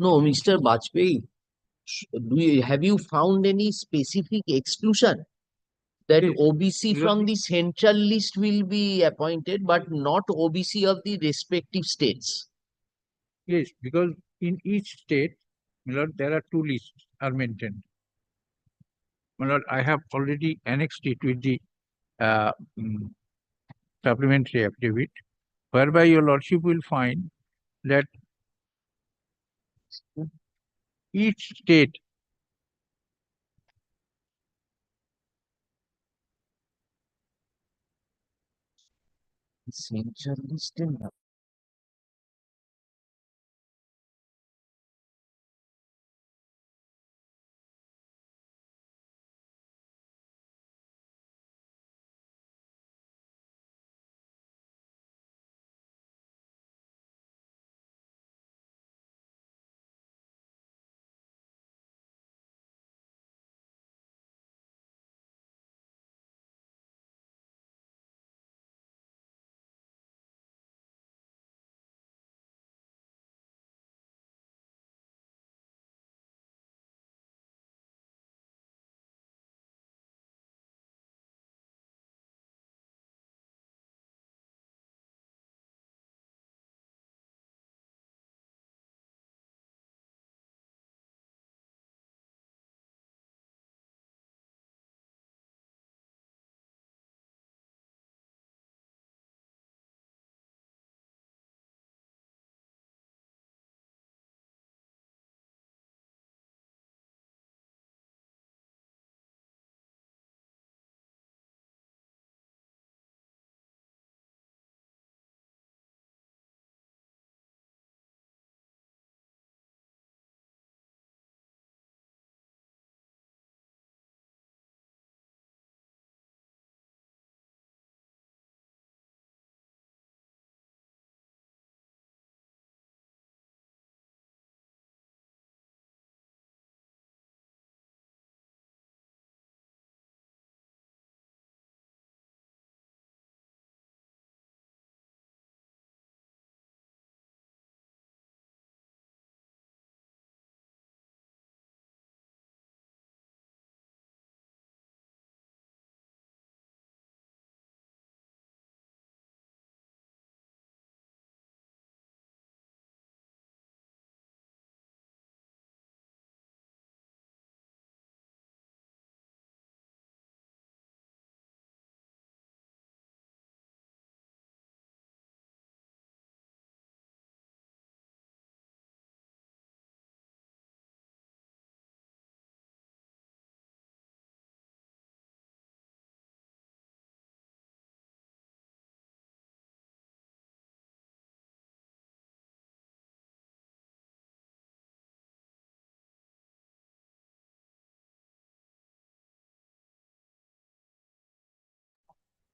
No, Mr. Bajpayee, have you found any specific exclusion that OBC from the central list will be appointed, but not OBC of the respective states? Yes, because in each state, my lord, there are two lists are maintained. My lord, I have already annexed it with the supplementary affidavit, whereby your lordship will find that each state Central list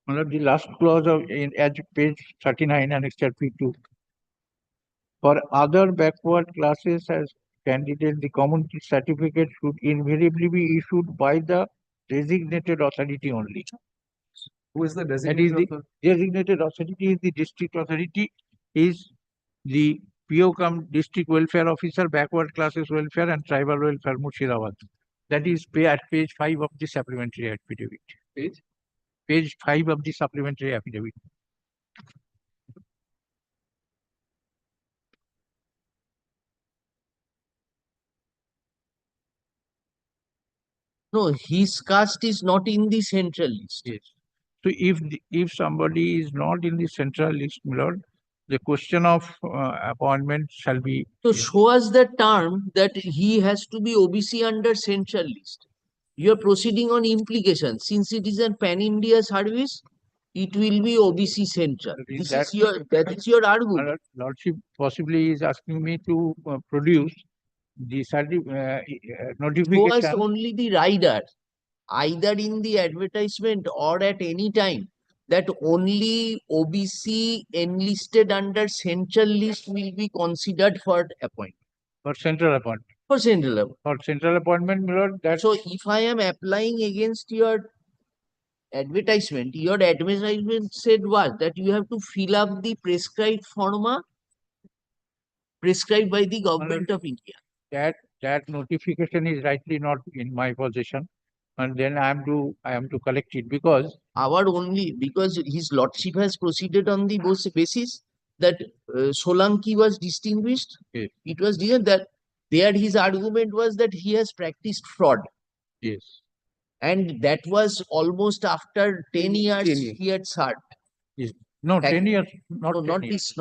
The last clause of in as page 39 annexure P2. For other backward classes as candidate, the community certificate should invariably be issued by the designated authority only. Who is the That is designated the designated authority is the district authority, is the PO cum district welfare officer, backward classes welfare and tribal welfare Murshidabad. That is at page 5 of the supplementary affidavit. Page 5 of the supplementary affidavit. No, his caste is not in the central list. Yes. So if somebody is not in the central list, my lord, the question of appointment shall be. So show us the term that he has to be OBC under central list. You are proceeding on implication. Since it is an pan-India service, it will be OBC central. That is your argument. Lordship possibly is asking me to produce the notification. Show us only the rider, either in the advertisement or at any time, that only OBC enlisted under central list will be considered for appointment. For central appointment. For central appointment. For central appointment, my lord, that. So if I am applying against your advertisement said what? That you have to fill up the prescribed forma prescribed by the government of India. That notification is rightly not in my possession, and then I am to collect it because because his lordship has proceeded on the basis that Solanki was distinguished. Yes. It was that there his argument was that he has practiced fraud. Yes. And that was almost after 10 years he had served. Yes. No, 10 years. Not this.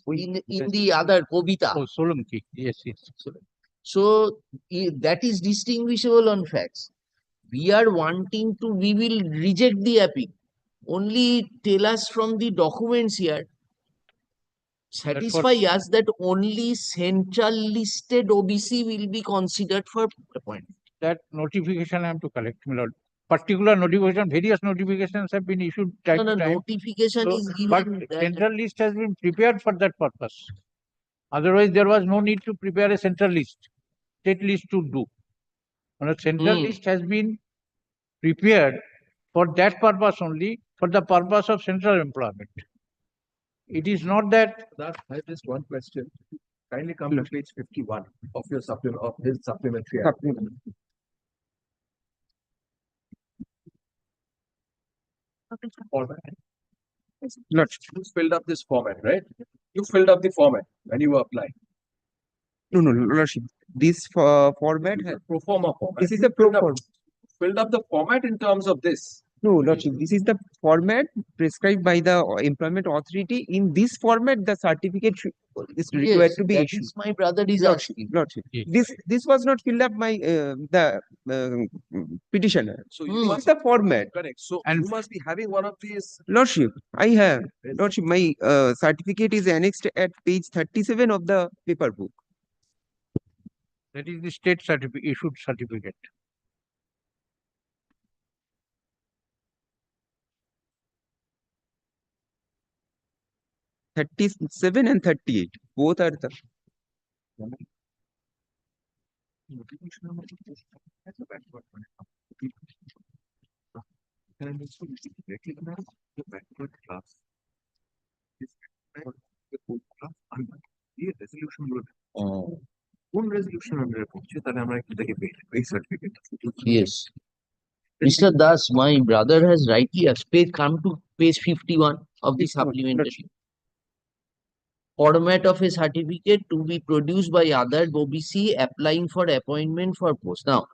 In the other Kobita. Oh, Solanki. Yes, yes. So that is distinguishable on facts. We will reject the appeal. Only tell us from the documents here, satisfy us that only central listed OBC will be considered for appointment. That notification I am to collect, my lord. Particular notification, various notifications have been issued time to time. Notification is given. But central list has been prepared for that purpose. Otherwise, there was no need to prepare a central list. State list to do. And a central list has been prepared for that purpose only, for the purpose of central employment. It is not that. I have just one question. Kindly come to page 51 of your supplement of his supplementary. Format. You filled up this format, right? You filled up the format when you were applying. No, Lordship. This format has pro forma format. This is the pro forma. Filled up the format in terms of this. No, Lordship. This is the format prescribed by the employment authority. In this format, the certificate is required to be issued. Is my brother is asking. Lordship. This was not filled up by the petitioner. So you must the format. Correct. So you must be having one of these. Lordship, I have. Lordship, my certificate is annexed at page 37 of the paper book. That is the state issued certificate. (37) and 38, both are the. Yes. Mr. Das, my brother has rightly come to page 51 of the supplementary. Format of a certificate to be produced by other OBC applying for appointment for post. Now,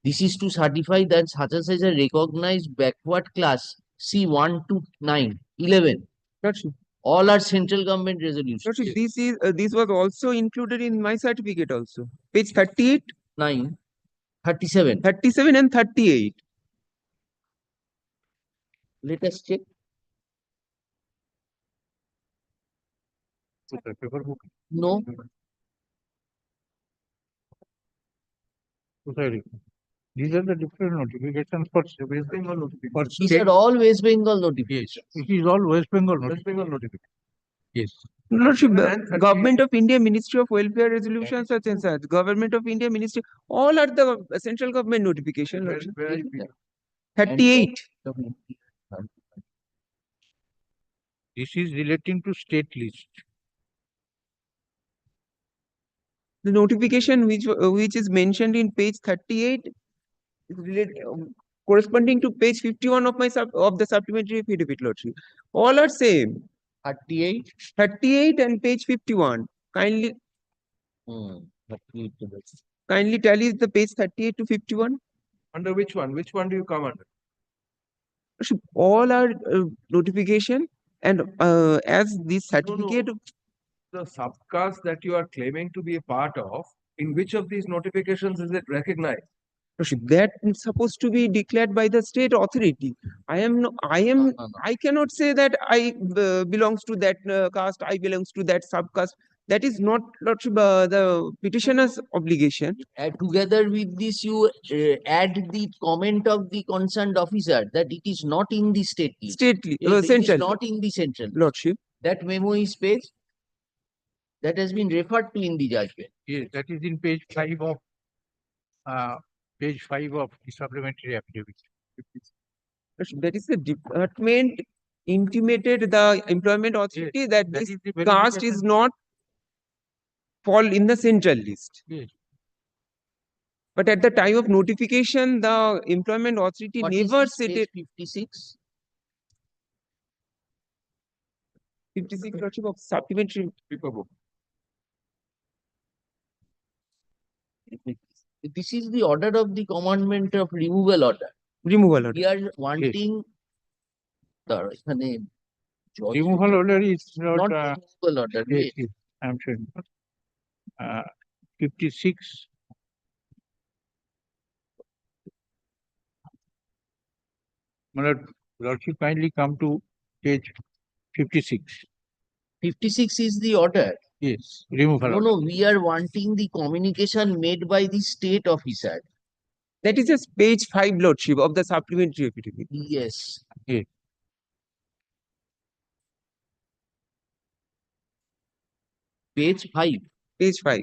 this is to certify that such as a recognized backward class C1 to 9, 11. All are central government resolutions. This was also included in my certificate also. Page 38, 9, 37. 37 and 38. Let us check. Paper book. No. Sorry. These are the different notifications for West Bengal notification. For These state, are all West Bengal notifications. it is all West Bengal West notification. Bengal notification. Yes. Lordship, And 38. Government of India, Ministry of Welfare Resolution such and such, Government of India, Ministry, all are the central government notification. Where, Lordship. where are you reading? 38. This is relating to state list. The notification which is mentioned in page 38 is corresponding to page 51 of of the supplementary affidavit, Lordship. All are same. 38. 38 and page 51. Kindly tally the page 38 to 51. Under which one? Which one do you come under? Lordship, all are notification, and as this certificate. The subcaste that you are claiming to be a part of, in which of these notifications is it recognized? That is supposed to be declared by the state authority. I cannot say that I belongs to that caste, I belongs to that subcaste. That is not, Lordship, the petitioner's obligation. Together with this, you add the comment of the concerned officer that it is not in the state list. Stately, It is central. not in the central list. Lordship. That memo is page that has been referred to in the judgment. Yes, that is in page 5 of the supplementary affidavit. That is the department intimated the employment authority that that this is the caste verification. is not fall in the central list. Yes. But at the time of notification, the employment authority What is never this stated. page 56? 56, Lordship, of supplementary Paperbook. This is the order of the commandment of removal order. Removal order. We are wanting এখানে Removal order is not not. removal order. Yes, Wait. yes, I'm sure. 56. Lordship, kindly come to page 56. 56 is the order. Yes, removal No, order. no, we are wanting the communication made by the state officer. That is just page 5, Lordship, of the supplementary affidavit. Yes. Yes. Page 5. Page 5.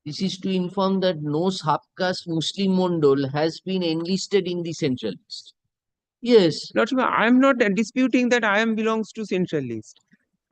This is to inform that no subcaste Muslim Mondal has been enlisted in the central list. Yes. Lordship, I am not disputing that I am belongs to central list.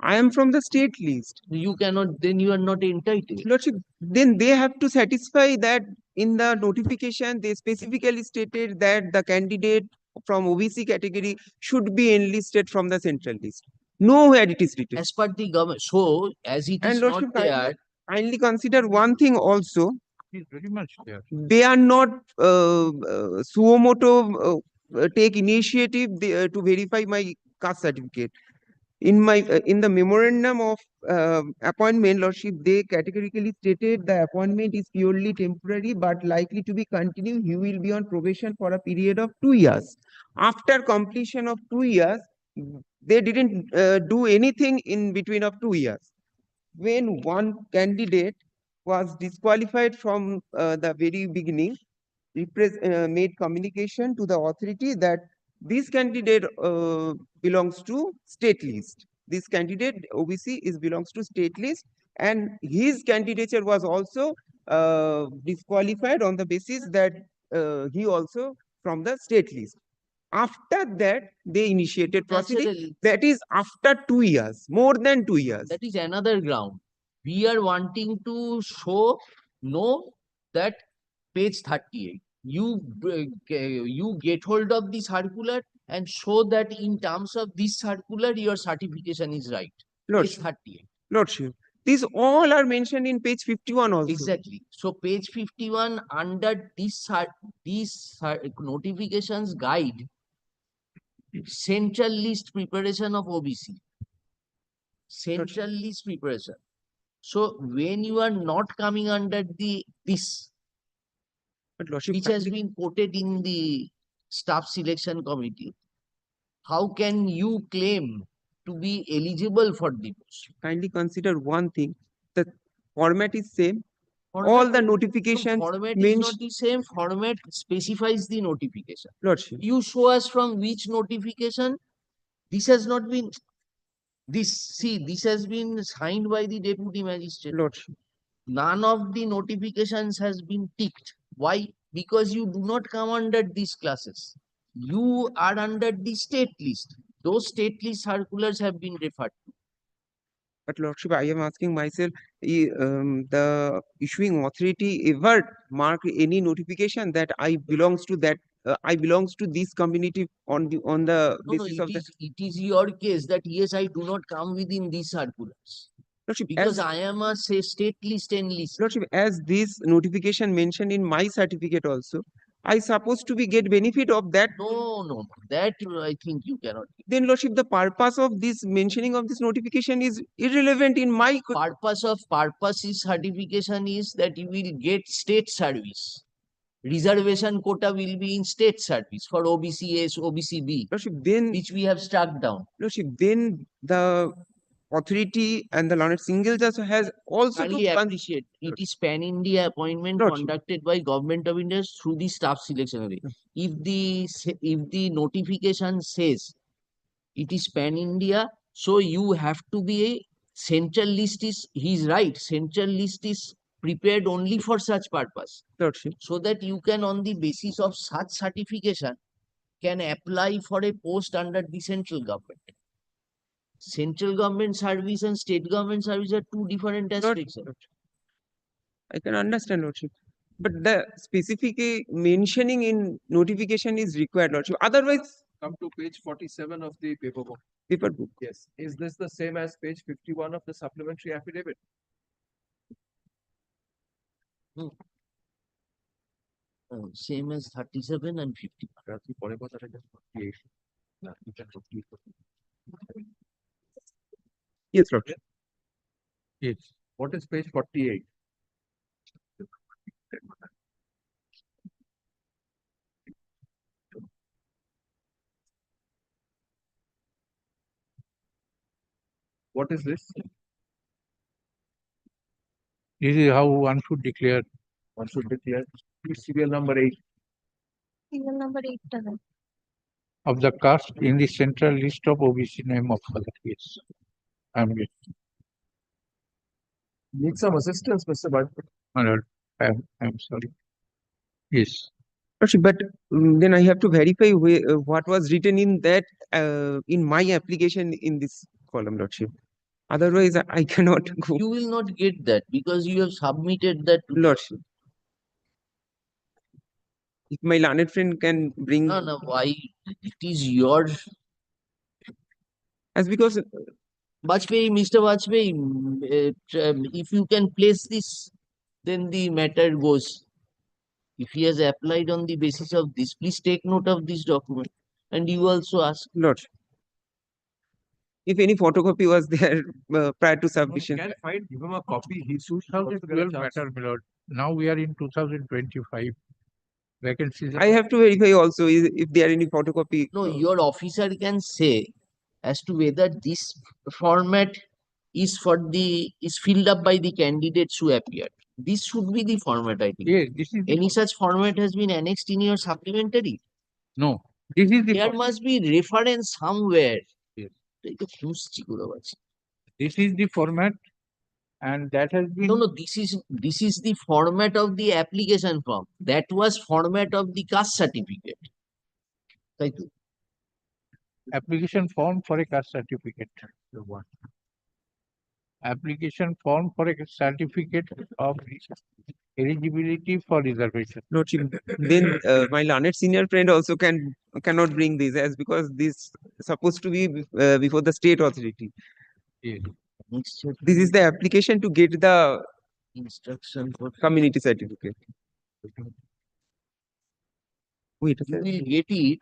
I am from the state list. You cannot, then you are not entitled. Lordship, then they have to satisfy that in the notification, they specifically stated that the candidate from OBC category should be enlisted from the central list. Nowhere it is written. As per the government. So, as it is And not Lordship, there, kindly consider one thing also. It is very much there. They are not suo moto take initiative to verify my caste certificate. In the memorandum of appointment, Lordship, they categorically stated the appointment is purely temporary but likely to be continued. He will be on probation for a period of 2 years. After completion of 2 years, they didn't do anything in between of 2 years. When one candidate was disqualified from the very beginning, made communication to the authority that this candidate belongs to state list. This candidate OBC belongs to state list, and his candidature was also disqualified on the basis that he also from the state list. After that, they initiated proceeding. Naturally. That is after 2 years, more than 2 years. that is another ground. We are wanting to know that page 38. You get hold of the circular and show that in terms of this circular, your certification is right. Page Lordship, 38. Lordship, these all are mentioned in page 51 also. Exactly. So page 51 under this notifications guide, central list preparation of OBC. Central list preparation. So when you are not coming under this, But Lordship, which has been quoted in the staff selection committee, how can you claim to be eligible for the post? kindly consider one thing. The format is same. All Format- the no, notifications format is mentioned. not the same. Format specifies the notification. Lordship. You show us from which notification. This has not been. This has been signed by the deputy magistrate. Lordship. None of the notifications has been ticked. Why? Because you do not come under these classes. You are under the state list. Those state list circulars have been referred to. But Lordship, I am asking myself, the issuing authority ever mark any notification that I belongs to that I belongs to this community on the No, basis it of the it is your case that yes, I do not come within these circulars. Lordship, Because as I am a state list and list. Lordship, as this notification mentioned in my certificate also, I supposed to be get benefit of that. No, that I think you cannot. Then Lordship, the purpose of this mentioning of this notification is irrelevant in my Purpose is certification is that you will get state service. Reservation quota will be in state service for OBC S, OBC B, then which we have struck down. Lordship, then the authority and the learned single judge has also Kindly to appreciate it is pan-India appointment conducted by Government of India through the staff selection array. If the notification says it is pan-India, so you have to be a central list is, he's right, central list is prepared only for such purpose. Lordship. So that you can on the basis of such certification can apply for a post under the central government. Central government service and state government service are two different aspects. I can understand, Lordship. But the specific mentioning in notification is required, Lordship. Otherwise, Come to page 47 of the paper book. Paper book. Yes. Is this the same as page 51 of the supplementary affidavit? Same as 37 and 50. Yes, Lordship. Yes. What is page 48? What is this? This is how one should declare. One should declare serial number 8. Serial number 8 Of the caste in the central list of OBC name of father. Yes. I'm good. Need some assistance, Mr. Bhatt. My lord, I'm sorry. Yes. Lordship, but then I have to verify what was written in that in my application in this column, Lordship. Otherwise, I cannot go. You will not get that because you have submitted that to Lordship. If my learned friend can bring. No, why? It is yours. As because Vajpayee, Mr. Vajpayee, if you can place this, then the matter goes. If he has applied on the basis of this, please take note of this document. And you also ask. Lordship. If any photocopy was there prior to submission. Can find, give him a copy. He should 2012 matter, my lord. Now we are in 2025. Vacancies. I have to verify also if there are any photocopy. No, your officer can say as to whether this format is filled up by the candidates who appeared. This should be the format, I think. Yes, this is any such format has been annexed in your supplementary. No, this is the there must be reference somewhere. Yes. This is the format, and that has been no. This is the format of the application form. That was format of the caste certificate. Thank you. Application form for a caste certificate. Application form for a certificate of eligibility for reservation. Lordship, then my learned senior friend also cannot bring this as because this supposed to be before the state authority. Yes. This is the application to get the instruction for community certificate. Wait, you will get it.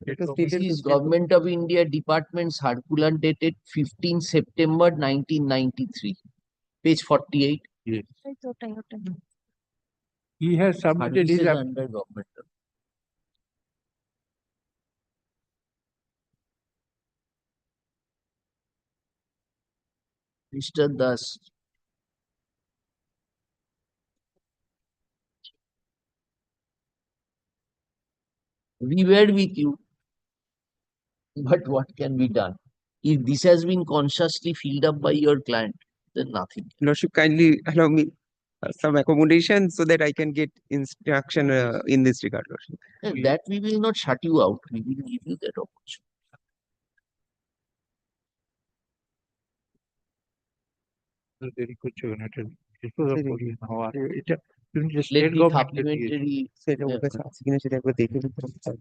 This is Government of India Department Circular dated 15 September 1993, page 48. Yes. He has submitted his Services under government. Mr. Das. We were with you, but what can be done? If this has been consciously filled up by your client, then nothing. Lordship, kindly allow me some accommodation so that I can get instruction in this regard, Lordship. And that we will not shut you out. We will give you that opportunity. দেরি করছে কেন? এটা করিয়ে নেওয়া এটা তুমি যে Let state the গভর্নমেন্টকে supplementary. সেটা ওর কাছে আছে কিনা সেটা একবার দেখে নিতে হবে।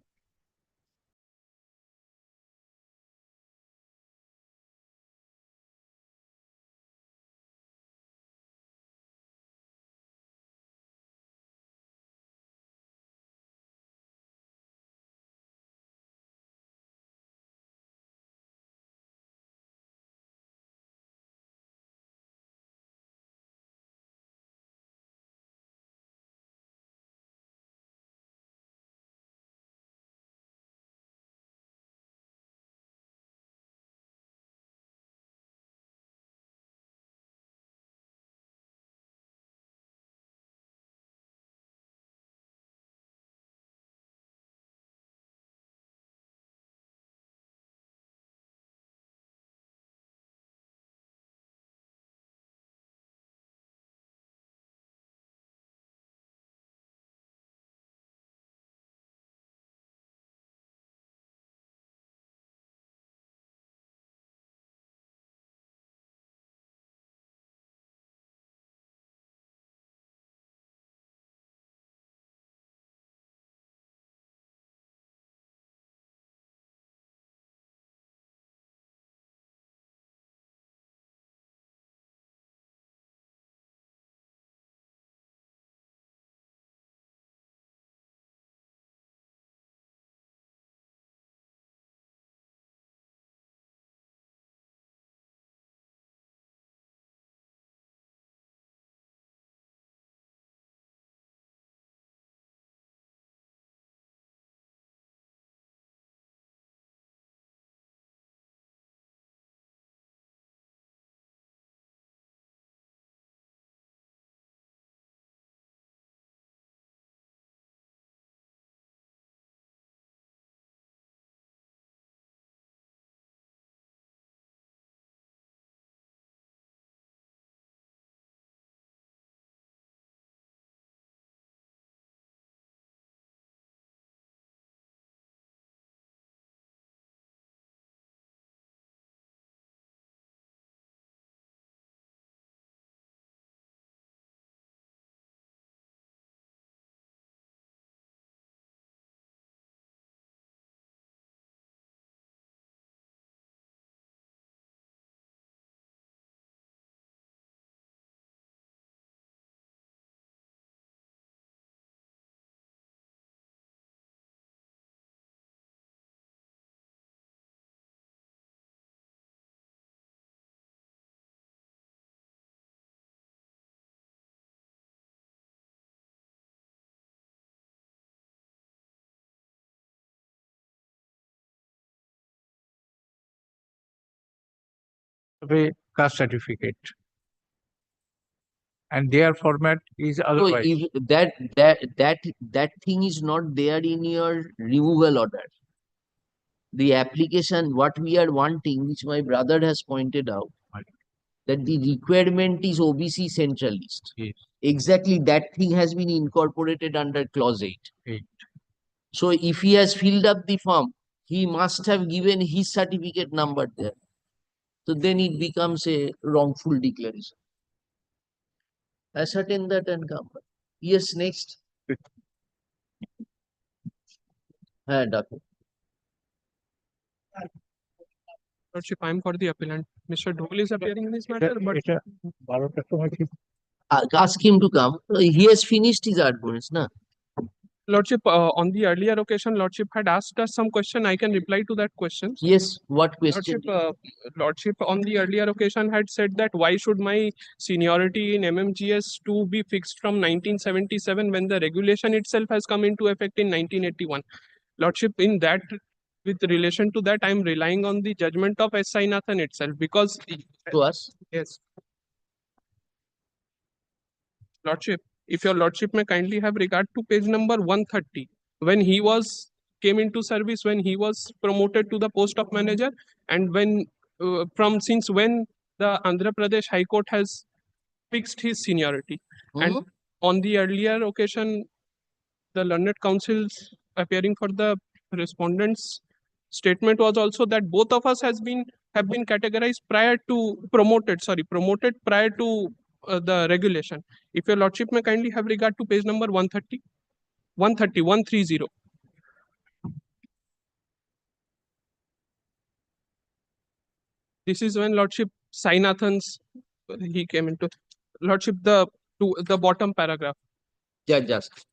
caste certificate. And their format is So otherwise. if that thing is not there in your removal order. The application, what we are wanting, which my brother has pointed out, that the requirement is OBC central list. Yes. Exactly that thing has been incorporated under clause 8. 8. So if he has filled up the form, he must have given his certificate number there. So then it becomes a wrongful declaration. Ascertain that and come back. Yes, next. Doctor. Lordship, I'm for the appellant. Mr. Dhol is appearing in this matter, but Ask him to come. He has finished his arguments, na? Lordship, on the earlier occasion, Lordship had asked us some question. I can reply to that question. Yes, what question? Lordship, on the earlier occasion had said that why should my seniority in MMGS 2 be fixed from 1977 when the regulation itself has come into effect in 1981? Lordship, in that, with relation to that, I am relying on the judgment of S. Sainathan itself because. To us? Yes. Lordship, if your Lordship may kindly have regard to page number 130, when he came into service, when he was promoted to the post of manager, and when since when the Andhra Pradesh High Court has fixed his seniority. And on the earlier occasion, the learned counsels appearing for the respondents' statement was also that both of us have been categorized promoted prior to the regulation. If your Lordship may kindly have regard to page number 130. This is when Lordship Sainathan's he came into Lordship the bottom paragraph. Yeah, just.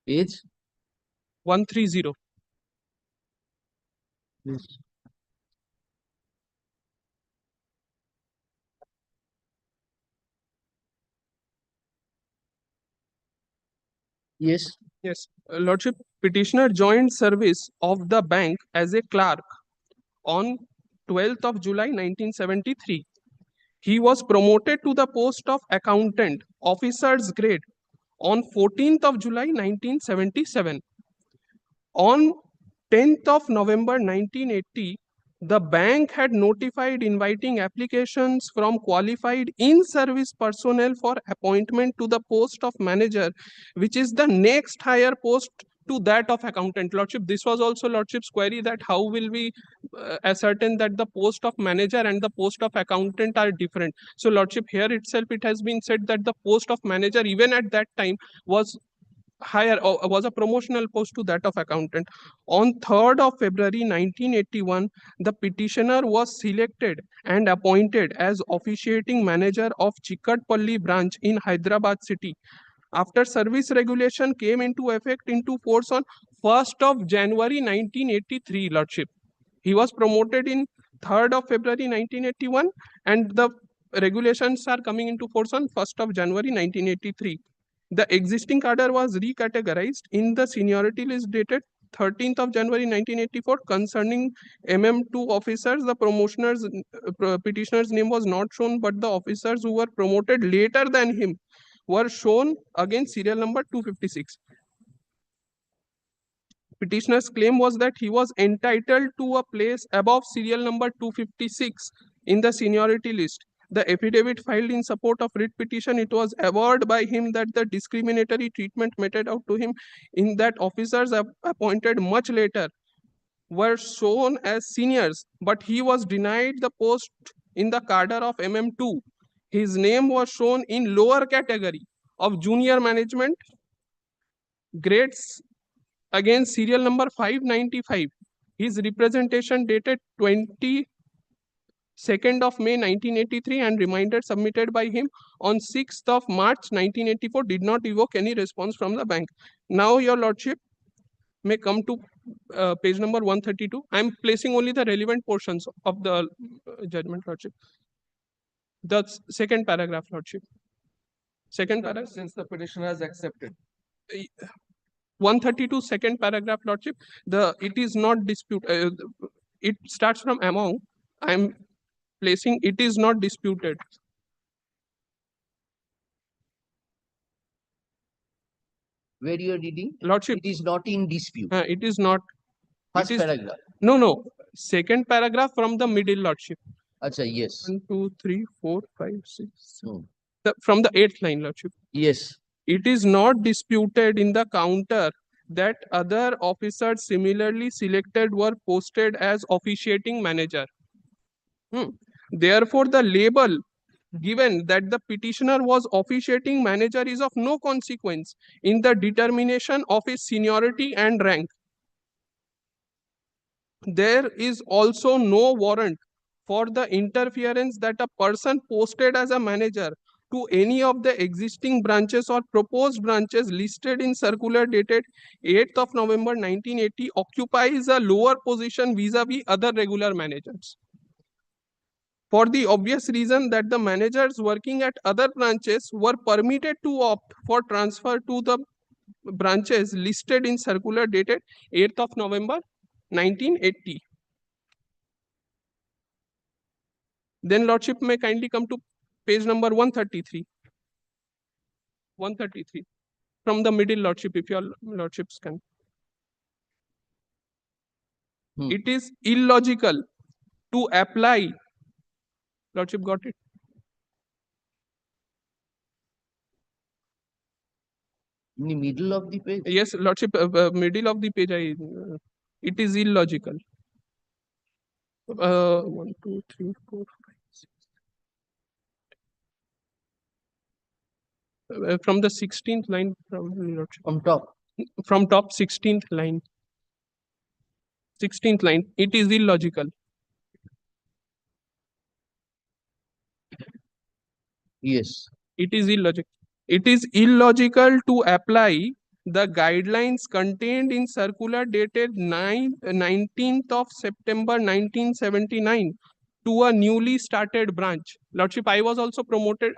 Page 130. Yes. Yes, Lordship, petitioner joined service of the bank as a clerk on 12th of July 1973. He was promoted to the post of accountant, officer's grade, on 14th of July 1977. On 10th of November 1980, the bank had notified inviting applications from qualified in-service personnel for appointment to the post of manager, which is the next higher post to that of accountant. Lordship, this was also Lordship's query that how will we ascertain that the post of manager and the post of accountant are different. So Lordship, here itself it has been said that the post of manager even at that time was higher or was a promotional post to that of accountant. On 3rd of February 1981, the petitioner was selected and appointed as officiating manager of Chikatpalli branch in Hyderabad city. After service regulation came into effect into force on 1st of January 1983, Lordship. He was promoted in 3rd of February 1981 and the regulations are coming into force on 1st of January 1983. The existing cadre was recategorized in the seniority list dated 13th of January 1984 concerning MM2 officers. The petitioner's name was not shown, but the officers who were promoted later than him were shown again serial number 256. Petitioner's claim was that he was entitled to a place above serial number 256 in the seniority list. The affidavit filed in support of writ petition, it was averred by him that the discriminatory treatment meted out to him in that officers appointed much later were shown as seniors, but he was denied the post in the cadre of MM2. His name was shown in lower category of junior management grades, again serial number 595. His representation dated 22nd of May 1983 and reminder submitted by him on 6th of March 1984 did not evoke any response from the bank. Now your Lordship may come to page number 132. I am placing only the relevant portions of the judgment, Lordship. The second paragraph, Lordship. Second paragraph. Since the petitioner has accepted. 132 second paragraph, Lordship. It is not disputed. It starts from among. I am placing it is not disputed. Where you are reading? Lordship. It is not in dispute. It is not. First paragraph. No. Second paragraph from the middle, Lordship. Acha, yes. 1, 2, 3, 4, 5, 6. From the 8th line, Lordship. Yes. It is not disputed in the counter that other officers similarly selected were posted as officiating manager. Therefore, the label given that the petitioner was officiating manager is of no consequence in the determination of his seniority and rank. there is also no warrant for the interference that a person posted as a manager to any of the existing branches or proposed branches listed in circular dated 8th of November 1980 occupies a lower position vis-a-vis other regular managers. For the obvious reason that the managers working at other branches were permitted to opt for transfer to the branches listed in circular dated 8th of November 1980. Then Lordship may kindly come to page number 133. 133. From the middle, Lordship, if your Lordships can. It is illogical to apply. Lordship got it? In the middle of the page? Yes, Lordship, middle of the page, it is illogical. 1, 2, 3, 4, 5, 6. From the 16th line, from top. From top 16th line. 16th line. It is illogical. Yes. It is illogical. It is illogical to apply the guidelines contained in circular dated 19th of September 1979 to a newly started branch. Lordship, I was also posted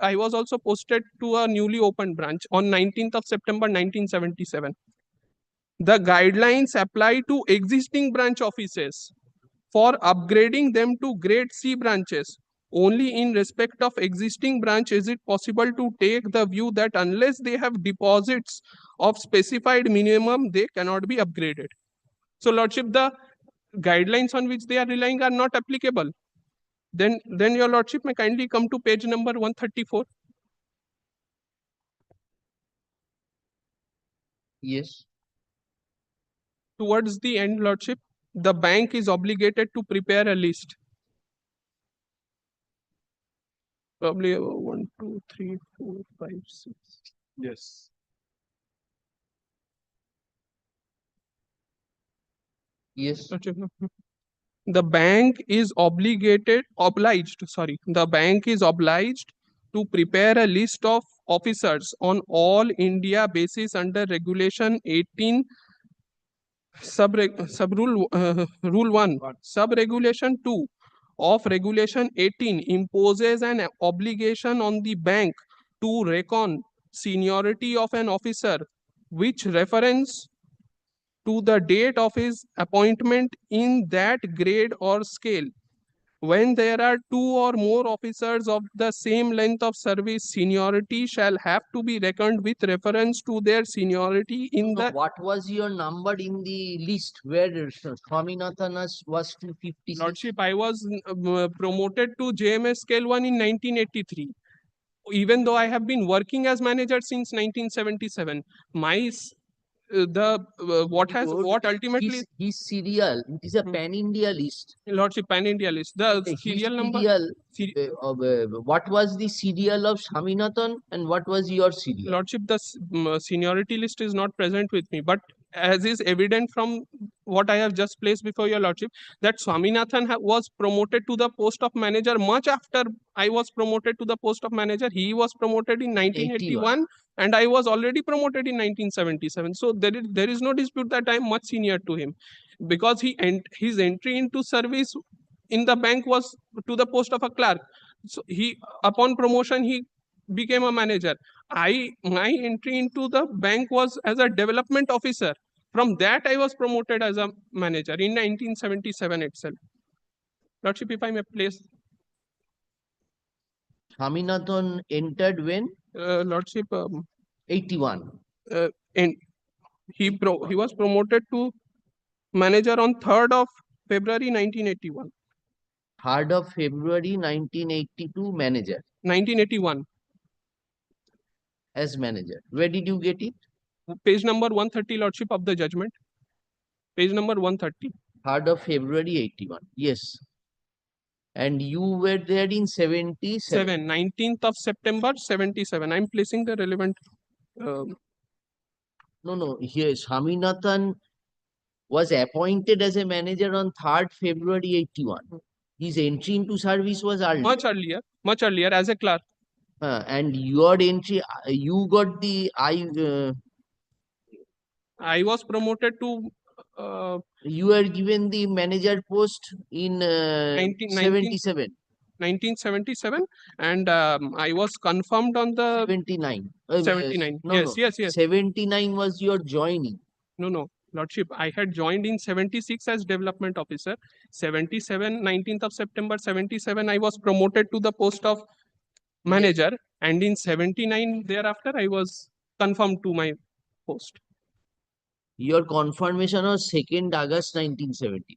to a newly opened branch on 19th of September 1977. The guidelines apply to existing branch offices for upgrading them to grade C branches. Only in respect of existing branch is it possible to take the view that unless they have deposits of specified minimum, they cannot be upgraded. So, Lordship, the guidelines on which they are relying are not applicable. Then your Lordship may kindly come to page number 134. Yes. Towards the end, Lordship, the bank is obligated to prepare a list. Probably 1, 2, 3, 4, 5, 6. Yes. Yes. The bank is obliged to prepare a list of officers on all India basis under regulation 18 rule 1. Sub-regulation 2 of regulation 18 imposes an obligation on the bank to reckon seniority of an officer which reference to the date of his appointment in that grade or scale. When there are 2 or more officers of the same length of service, seniority shall have to be reckoned with reference to their seniority in the... What was your number in the list where Swaminathan was 256? Lordship, I was promoted to JMS scale 1 in 1983. Even though I have been working as manager since 1977, my what ultimately his serial, it is a pan-India list. Lordship, pan-India list. The serial number. What was the serial of Swaminathan and what was your serial? Lordship, the seniority list is not present with me, but as is evident from what I have just placed before your Lordship, that Swaminathan was promoted to the post of manager much after I was promoted to the post of manager. He was promoted in 1981 and I was already promoted in 1977. So there is no dispute that I am much senior to him, because his entry into service in the bank was to the post of a clerk. So upon promotion he became a manager. My entry into the bank was as a development officer. From that I was promoted as a manager in 1977 itself. Lordship, if I may place. Swaminathan entered when? Lordship, 81. And he was promoted to manager on 3rd of February 1981. 3rd of February 1982, manager. 1981. As manager. Where did you get it? Page number 130, Lordship, of the judgment. Page number 130. 3rd of February 81. Yes. And you were there in 77. 19th of September 77. I'm placing the relevant. No, here Swaminathan was appointed as a manager on 3rd February 81. His entry into service was early. Much earlier as a clerk. And your entry, you got the I was promoted to you were given the manager post in 77. 1977, and I was confirmed on the 79. 79. No, Yes, no. yes, yes. 79 was your joining. No, Lordship. I had joined in 76 as development officer. 77, 19th of September 77, I was promoted to the post of manager, and in 79 thereafter, I was confirmed to my post. Your confirmation was 2nd August 1970.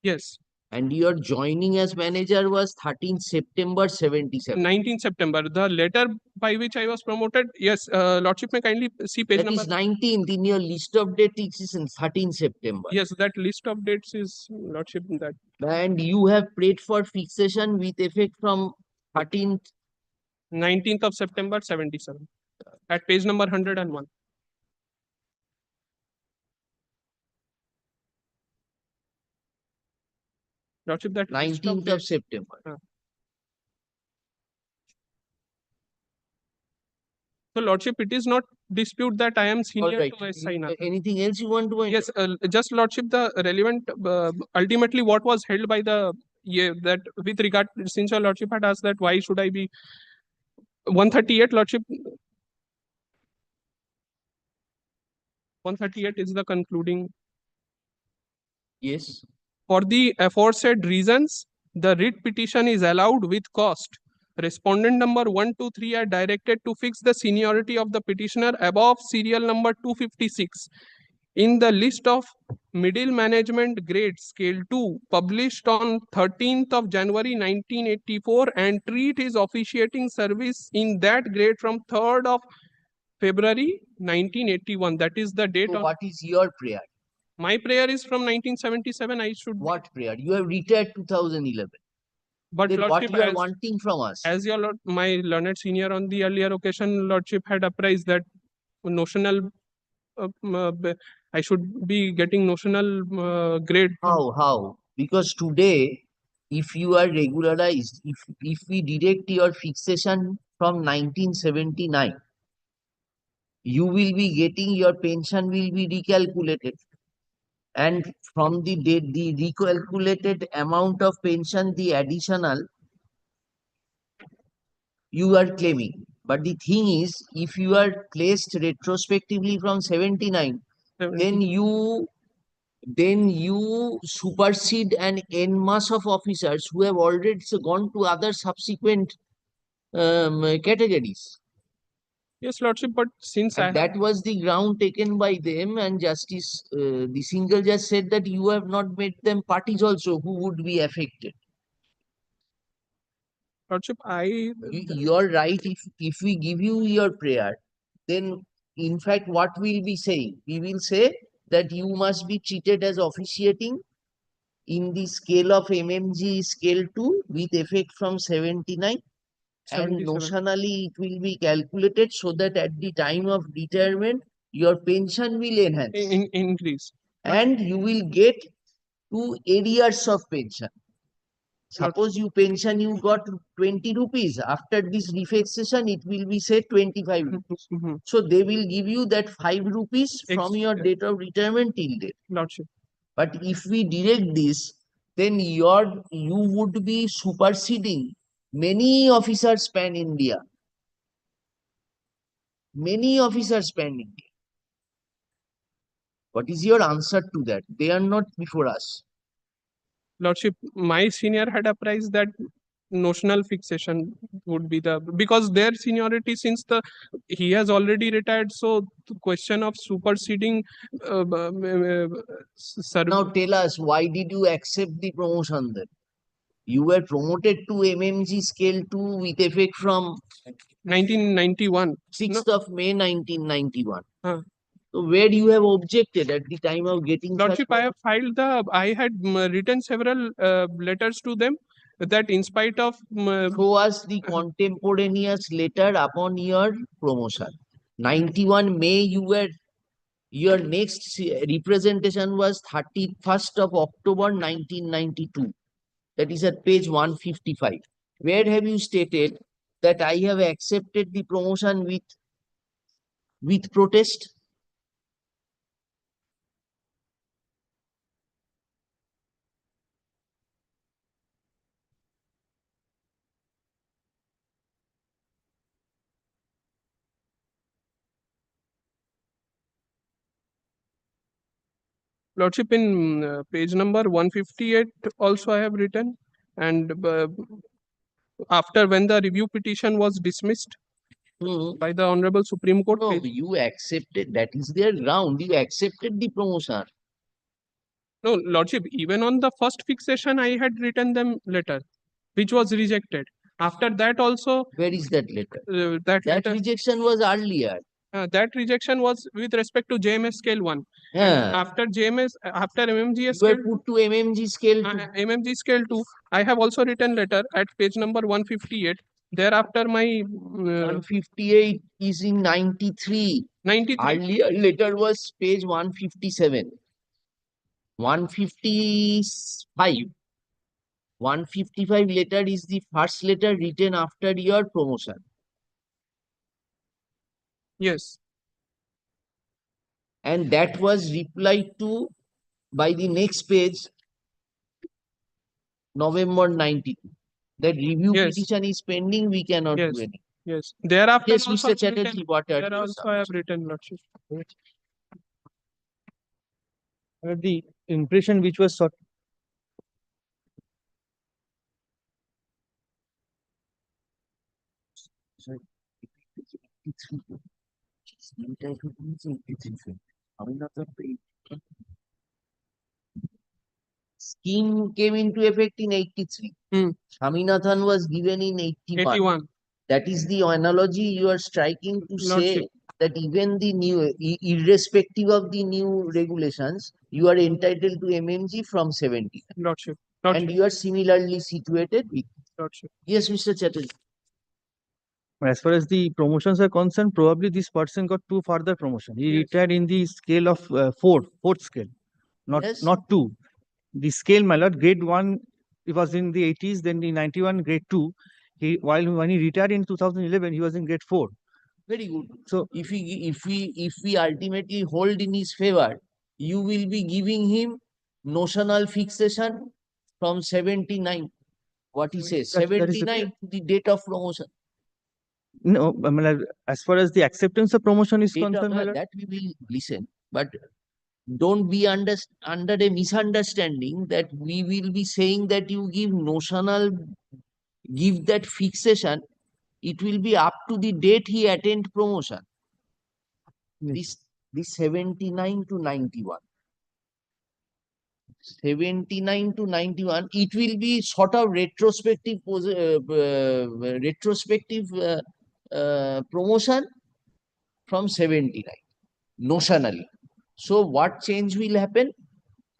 Yes. And your joining as manager was 13th September 77. 19th September. The letter by which I was promoted, yes, Lordship may kindly see page That number. is 19th in your list of dates, it is in 13th September. Yes, that list of dates is, Lordship, that. And you have prayed for fixation with effect from 13th. 19th of September 77. At page number 101. Lordship, that 19th of September. So, Lordship, it is not dispute that I am senior Right. to SI. Anything else you want to? Yes, just Lordship, the relevant, ultimately what was held by the, that with regard, since your Lordship had asked that why should I be 138, Lordship. 138 is the concluding. Yes. For the aforesaid reasons, the writ petition is allowed with cost. Respondent number 1, 2, 3 are directed to fix the seniority of the petitioner above serial number 256 in the list of middle management grade scale 2 published on 13th of January 1984 and treat his officiating service in that grade from 3rd of February 1981. That is the date of. What is your prayer? My prayer is from 1977. I should. What prayer? You have retired 2011. But then Lordship, what you are wanting from us? As your Lord, my learned senior on the earlier occasion, Lordship had apprised that notional, I should be getting notional grade. How? Because today, if you are regularized, if we deduct your fixation from 1979, you will be getting your pension will be recalculated. And from the recalculated amount of pension, the additional you are claiming. But the thing is, if you are placed retrospectively from 79, then you supersede an en mass of officers who have already gone to other subsequent categories. Yes, Lordship, but since that was the ground taken by them, and Justice, the single judge said that you have not made them parties also who would be affected. Lordship, you're right. If we give you your prayer, then in fact, what we'll be saying? We will say that you must be treated as officiating in the scale of MMG scale 2 with effect from 79. And notionally it will be calculated so that at the time of retirement, your pension will enhance. Increase. And you will get 2 arrears of pension. Suppose you pension, you got 20 rupees. After this refixation, it will be say 25 rupees. So they will give you that 5 rupees from your date of retirement till date. Lordship. But if we direct this, then you would be superseding many officers pan India. Many officers pan India. What is your answer to that? They are not before us. Lordship, my senior had apprised that notional fixation would be because their seniority, since he has already retired, so the question of superseding now tell us, why did you accept the promotion then? You were promoted to MMG scale 2 with effect from 1991. 6th of May 1991. So where you have objected at the time of getting? Lordship, I have filed I had written several letters to them that in spite of. Show us the contemporaneous letter upon your promotion. 91 May you were Your next representation was 31st of October 1992. That is at page 155. Where have you stated that I have accepted the promotion with protest? Lordship, in page number 158 also I have written, and after when the review petition was dismissed by the Honorable Supreme Court. No, you accepted, that is their ground, you accepted the promotion. No, Lordship, even on the first fixation, I had written them letter, which was rejected. After that also. Where is that letter? That letter, rejection was earlier. That rejection was with respect to JMS scale 1. And after JMS, after MMGS You scale were put to MMG scale 2. MMG scale 2, I have also written letter at page number 158. Thereafter, my 158 is in 93. 93. Earlier letter was page 157. 155. 155 letter is the first letter written after your promotion. Yes. And that was replied to by the next page, November 92. That review petition is pending, we cannot do anything. Yes. Thereafter, yes, Mr. Chatterjee, what are there also I have written, Lordship. The impression which was sought. Scheme came into effect in 83. Swaminathan was given in 81. That is the analogy you are striking to say that even the new, irrespective of the new regulations, you are entitled to MMG from 70. Lordship. And you are similarly situated with. Lordship. Yes, Mr. Chatterjee. As far as the promotions are concerned, probably this person got two further promotion. He retired in the scale of fourth scale, not two. The scale, my lord, grade 1, it was in the 80s, then in 91, grade 2. When he retired in 2011, he was in grade 4. Very good. So if we ultimately hold in his favor, you will be giving him notional fixation from 79. What he says, 79 to the date of promotion. No, as far as the acceptance of promotion is concerned, that we will listen, but don't be under a misunderstanding that we will be saying that you give notional, give that fixation. It will be up to the date he attained promotion. This 79 to 91. 79 to 91, it will be sort of retrospective promotion from 79 notionally. So what change will happen?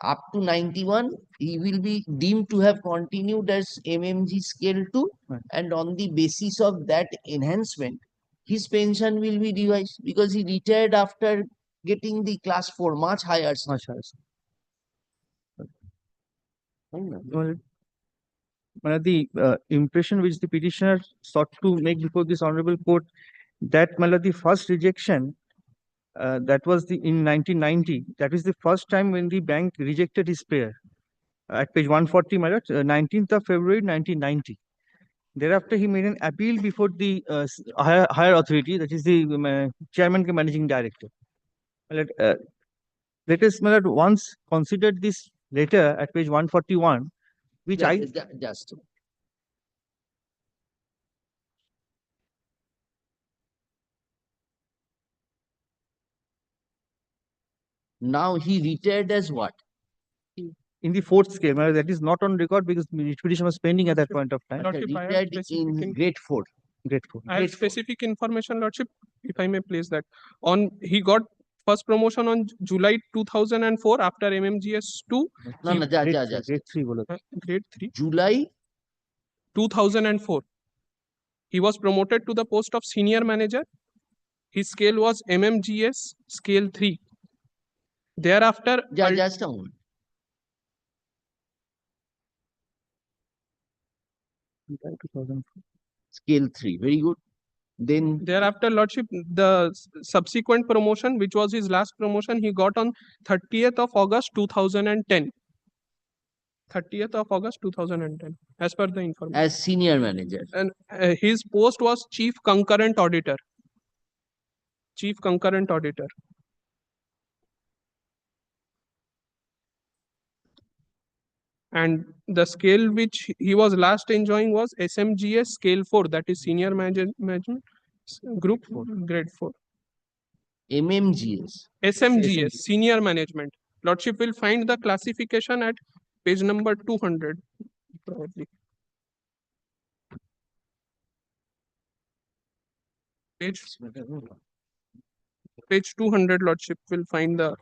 Up to 91, he will be deemed to have continued as MMG scale 2, and on the basis of that enhancement, his pension will be revised because he retired after getting the class 4 much higher. The impression which the petitioner sought to make before this honorable court, that the first rejection, that was in 1990. That is the first time when the bank rejected his prayer. At page 140, 19th of February 1990. Thereafter, he made an appeal before the higher authority, that is the chairman and managing director. Let us once consider this letter at page 141, which just now he retired as what? In the fourth scale, that is not on record because the petition was pending at that point of time. Retired in grade 4. Grade 4. I have specific information, Lordship, if I may place that. He got first promotion on July 2004 after MMGS 2. Grade 3. Grade 3. July 2004. He was promoted to the post of senior manager. His scale was MMGS scale 3. Thereafter, Just a moment. Scale 3, very good. Then thereafter, Lordship, the subsequent promotion, which was his last promotion, he got on 30th of August 2010. 30th of August 2010, as per the information. as senior manager. And his post was Chief Concurrent Auditor. Chief Concurrent Auditor. And the scale which he was last enjoying was SMGS Scale 4, that is Senior Management Group 4, Grade 4. MMGS. SMGS, Senior Management. Lordship will find the classification at page number 200, probably. Page 200, Lordship will find the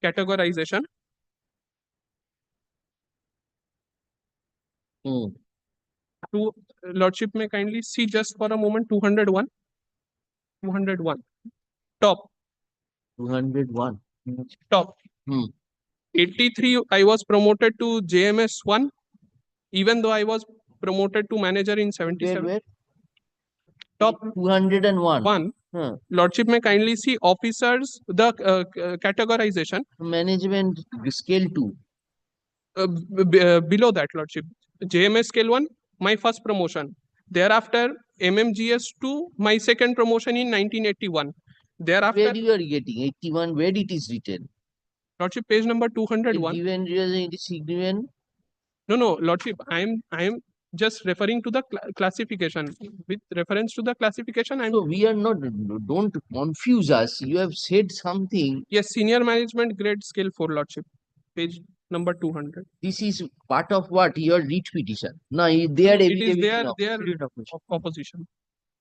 categorization. Lordship may kindly see just for a moment 201. 201. Top. 201. Top. 83, I was promoted to JMS 1, even though I was promoted to manager in 77. Where? Top 201. Lordship may kindly see officers, the categorization. Management scale 2. Below that, Lordship. JMS scale 1, my first promotion. Thereafter, MMGS 2, my second promotion in 1981. Thereafter, where you are getting 81? Where it is written? Lordship, page number 201. Given it is given. No, Lordship, I am just referring to the classification. With reference to the classification, So we are not. Don't confuse us. You have said something. Yes, Senior Management Grade Scale 4, Lordship. Page number 200. This is part of what? Your writ petition. No, they are it is their opposition.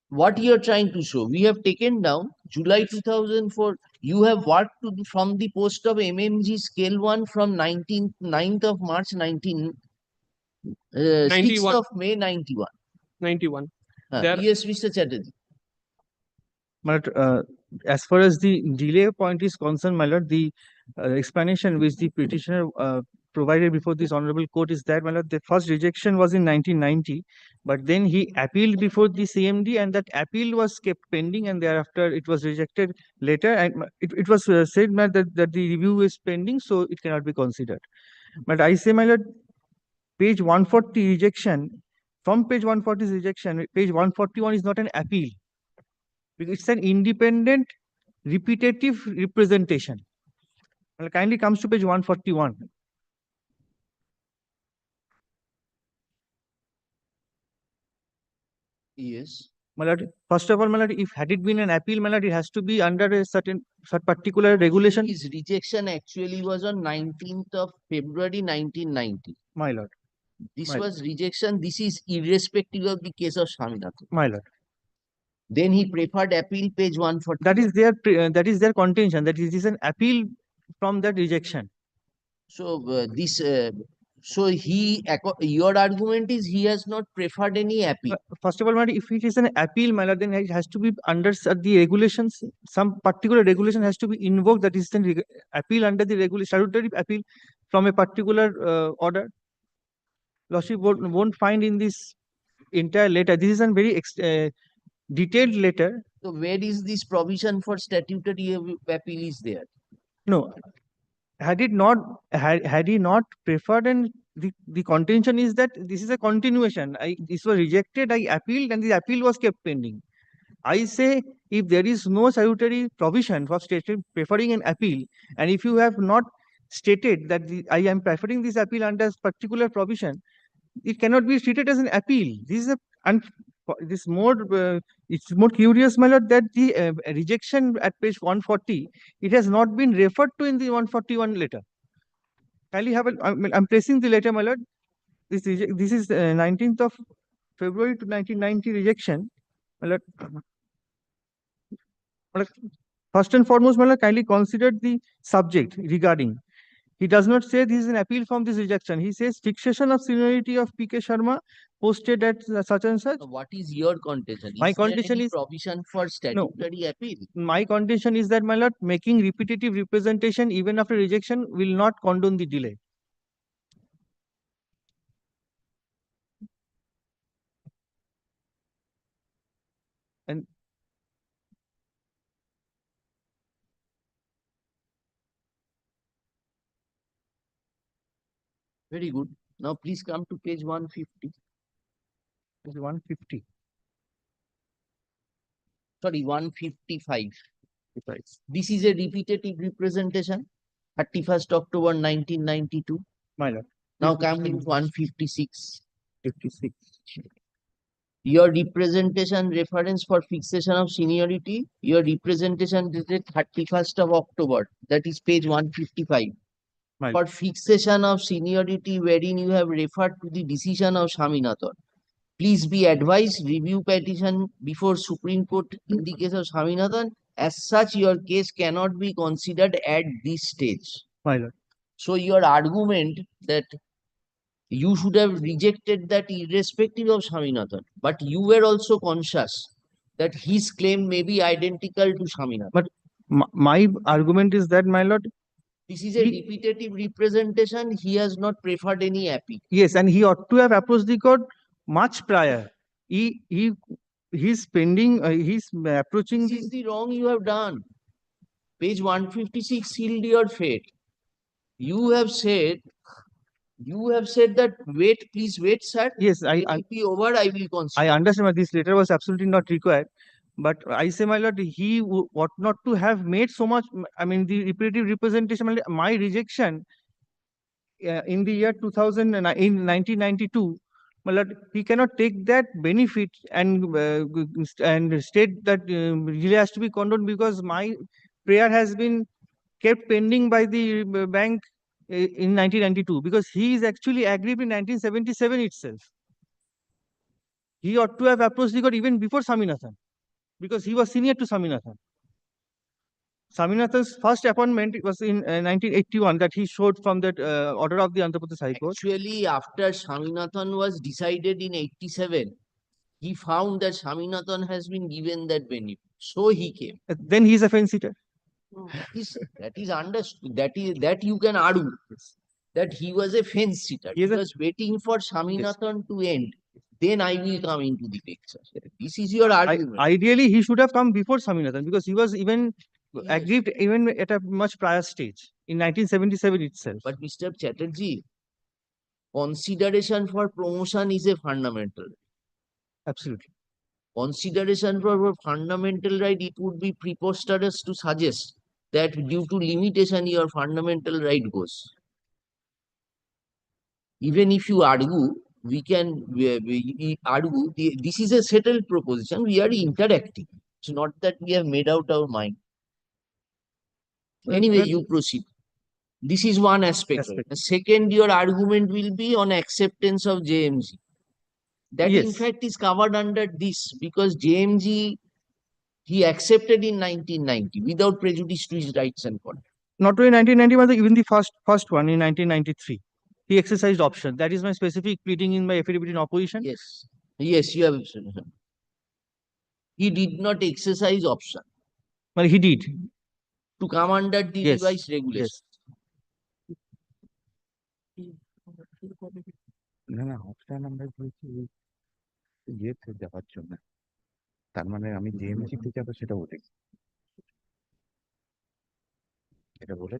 What you are trying to show? We have taken down July 2004. You have worked from the post of MMG Scale 1 from 9th of March 6th of May 91. 91. Yes, Mr. Chatterjee. But as far as the delay point is concerned, my lord, the explanation which the petitioner provided before this honorable court is that, my lord, the first rejection was in 1990, but then he appealed before the CMD, and that appeal was kept pending, and thereafter it was rejected later, and it was said that the review is pending, so it cannot be considered. But I say, my lord, page 140 rejection, from page 140's rejection, page 141 is not an appeal. Because it's an independent repetitive representation. Well, kindly comes to page 141. Yes. My lord, first of all, my lord, if had it been an appeal, my lord, it has to be under a certain particular regulation. His rejection actually was on 19th of February 1990. My lord. This was rejection. This is irrespective of the case of Swaminathan. My lord. Then he preferred appeal, page 140. That is their contention. That is an appeal from that rejection. So so your argument is he has not preferred any appeal. First of all, if it is an appeal, my lord, then it has to be under the regulations. Some particular regulation has to be invoked. That is an appeal under the regulation, statutory appeal from a particular order. Lordship won't find in this entire letter. This is a very detailed letter. So where is this provision for statutory appeal is there? No, had he not preferred, and the contention is that this is a continuation. This was rejected, I appealed, and the appeal was kept pending. I say, if there is no statutory provision for preferring an appeal, and if you have not stated that I am preferring this appeal under particular provision, it cannot be treated as an appeal. This is it's more curious, my lord, that the rejection at page 140, it has not been referred to in the 141 letter. Kindly have I'm placing the letter, my lord. This is 19th of February to 1990 rejection, my lord. First and foremost, my lord, kindly consider the subject regarding He does not say this is an appeal from this rejection. He says fixation of seniority of P.K. Sharma posted at such and such. What is your contention? My Is there contention any is provision for statutory appeal? my contention is that, my lord, making repetitive representation even after rejection will not condone the delay. And Very good. Now please come to page 150. 150. Sorry, 155. Right. This is a repetitive representation, 31st October 1992. My lord. Now come to 156. 56. Your representation reference for fixation of seniority, your representation dated 31st of October, that is page 155. My For fixation of seniority wherein you have referred to the decision of Swaminathan. Please be advised, review petition before Supreme Court in the case of Swaminathan. As such, your case cannot be considered at this stage. My lord. So your argument that you should have rejected that irrespective of Swaminathan, but you were also conscious that his claim may be identical to Swaminathan. But my argument is that, my lord, This is a repetitive representation. He has not preferred any appeal. yes, and he ought to have approached the court much prior. He's pending, he's approaching. This is the wrong you have done. Page 156 sealed your fate. You have said that wait, please wait, sir. Yes, It will be over. I will consider. I understand that this letter was absolutely not required, but I say, my lord, he ought not to have made so much. I mean, the repetitive representation, my rejection in the year 2000 and in 1992. My lord, he cannot take that benefit and state that really has to be condoned because my prayer has been kept pending by the bank in 1992 because he is actually aggrieved in 1977 itself. He ought to have approached the court even before Swaminathan because he was senior to Swaminathan. Swaminathan's first appointment was in 1981 that he showed from that order of the Andhra Pradesh High Court. Actually, after Swaminathan was decided in 87, he found that Swaminathan has been given that benefit. So he came. Then he is a fence sitter. That is understood. That you can argue that he was a fence sitter. He was waiting for Swaminathan to end. Then I will come into the picture. This is your argument. Ideally, he should have come before Swaminathan because he was even aggrieved even at a much prior stage in 1977 itself. But Mr. Chatterjee, consideration for promotion is a fundamental. Absolutely. Consideration for a fundamental right, it would be preposterous to suggest that due to limitation your fundamental right goes. Even if you argue, we can argue this is a settled proposition. We are interacting. It's not that we have made out our mind. Anyway, you proceed. This is one aspect. Right? The second, your argument will be on acceptance of JMG. That in fact is covered under this because JMG he accepted in 1990 without prejudice to his rights and conduct. Not only 1990, but even the first one in 1993. He exercised option. That is my specific pleading in my affidavit in opposition. Yes. Yes, you have. He did not exercise option. Well, he did. To come under the revised regulation. না না option আমরা বলছি ইয়েতে যাওয়ার জন্য তার মানে আমি জেএমসি তে যাবো সেটা বলে এটা বলে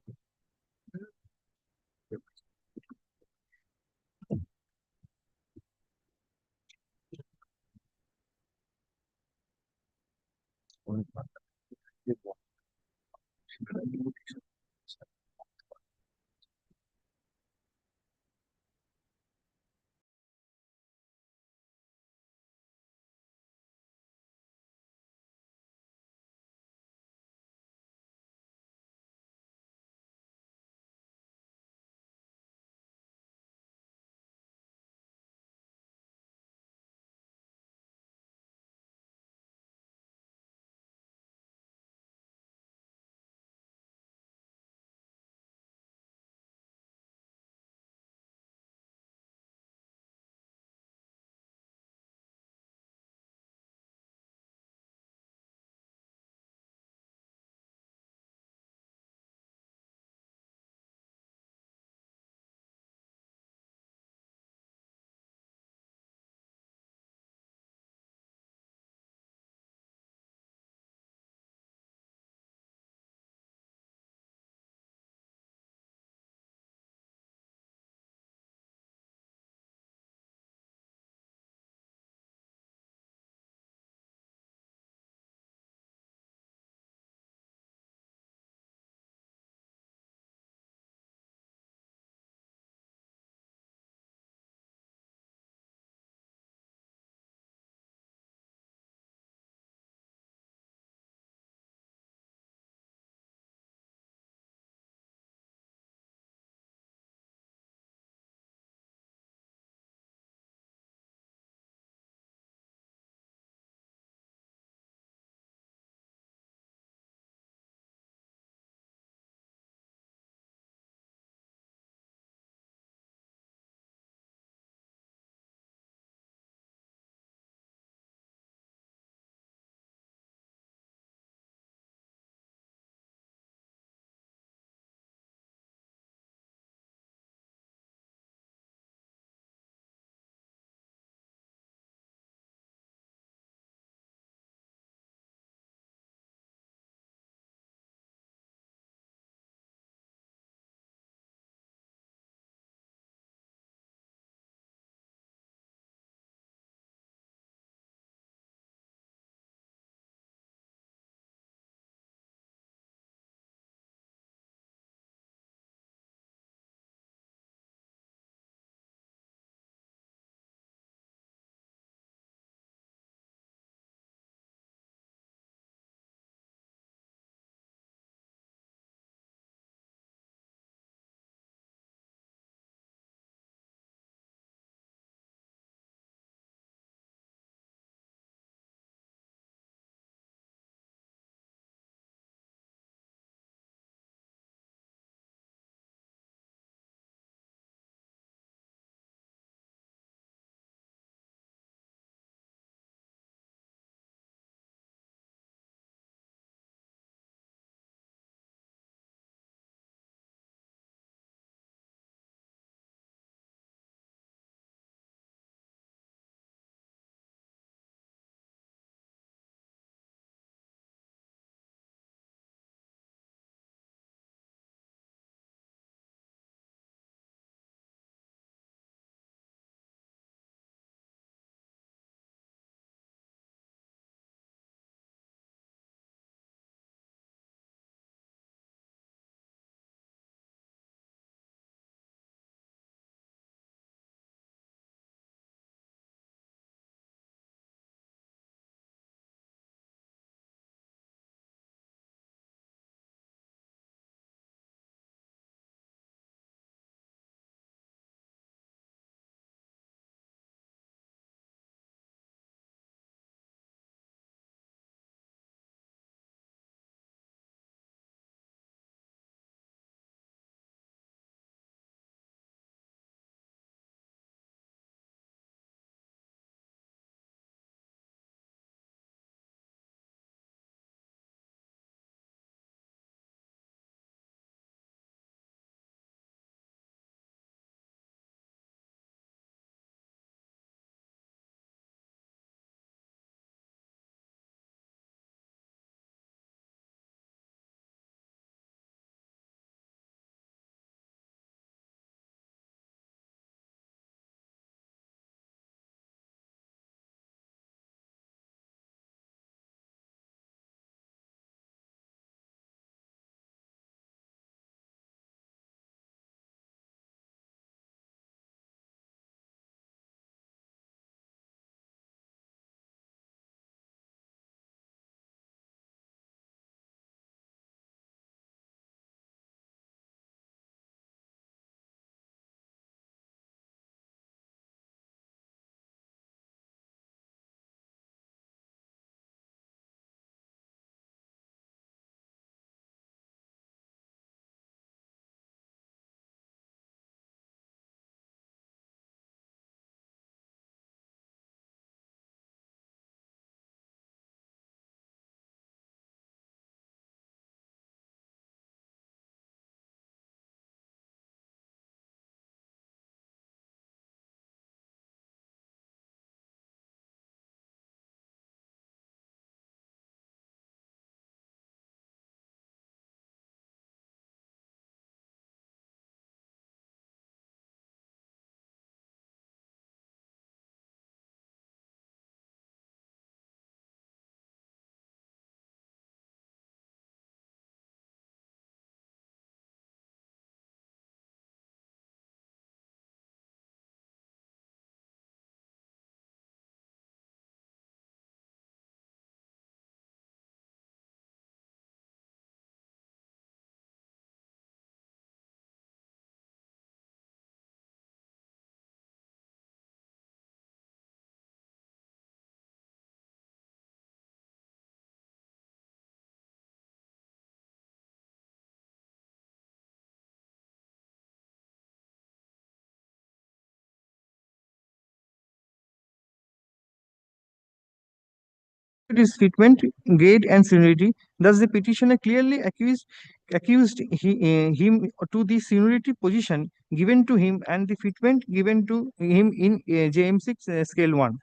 his fitment, grade, and seniority. Thus, the petitioner clearly accused him to the seniority position given to him and the fitment given to him in JM6 scale 1.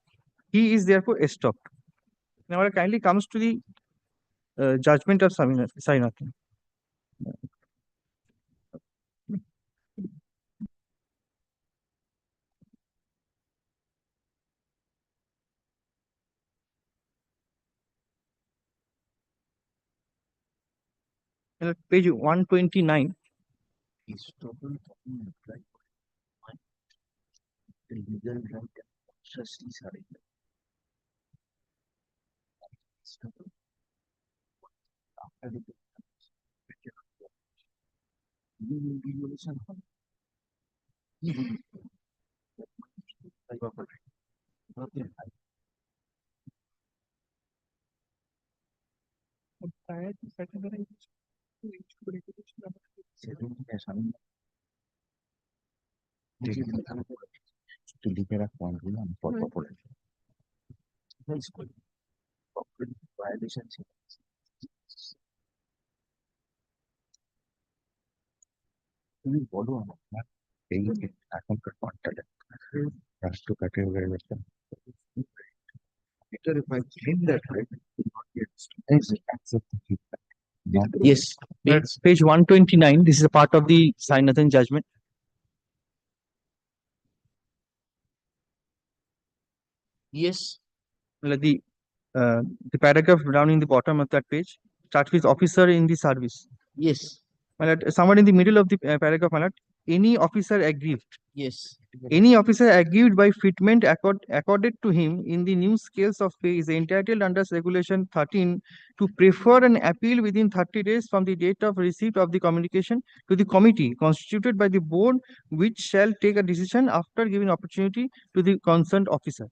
He is therefore stopped. Now, it kindly comes to the judgment of Sainathan. Page 129. The legal right and consciously surrender. After the individualization. লিখে রাখো অনেকগুলো আমি পরপর পড়ে Violation. তুমি বলো আমার এই এখনকার কন্ট্যাক্ট রাষ্ট্র category Peter, if I claim that right, not yet accept the feedback. Yes, page 129. This is a part of the Sainathan judgment. Yes. The paragraph down in the bottom of that page starts with officer in the service. Yes. Somewhere in the middle of the paragraph, any officer aggrieved. Yes. Any officer aggrieved by fitment accorded to him in the new scales of pay is entitled under Regulation 13 to prefer an appeal within 30 days from the date of receipt of the communication to the committee constituted by the board, which shall take a decision after giving opportunity to the concerned officer.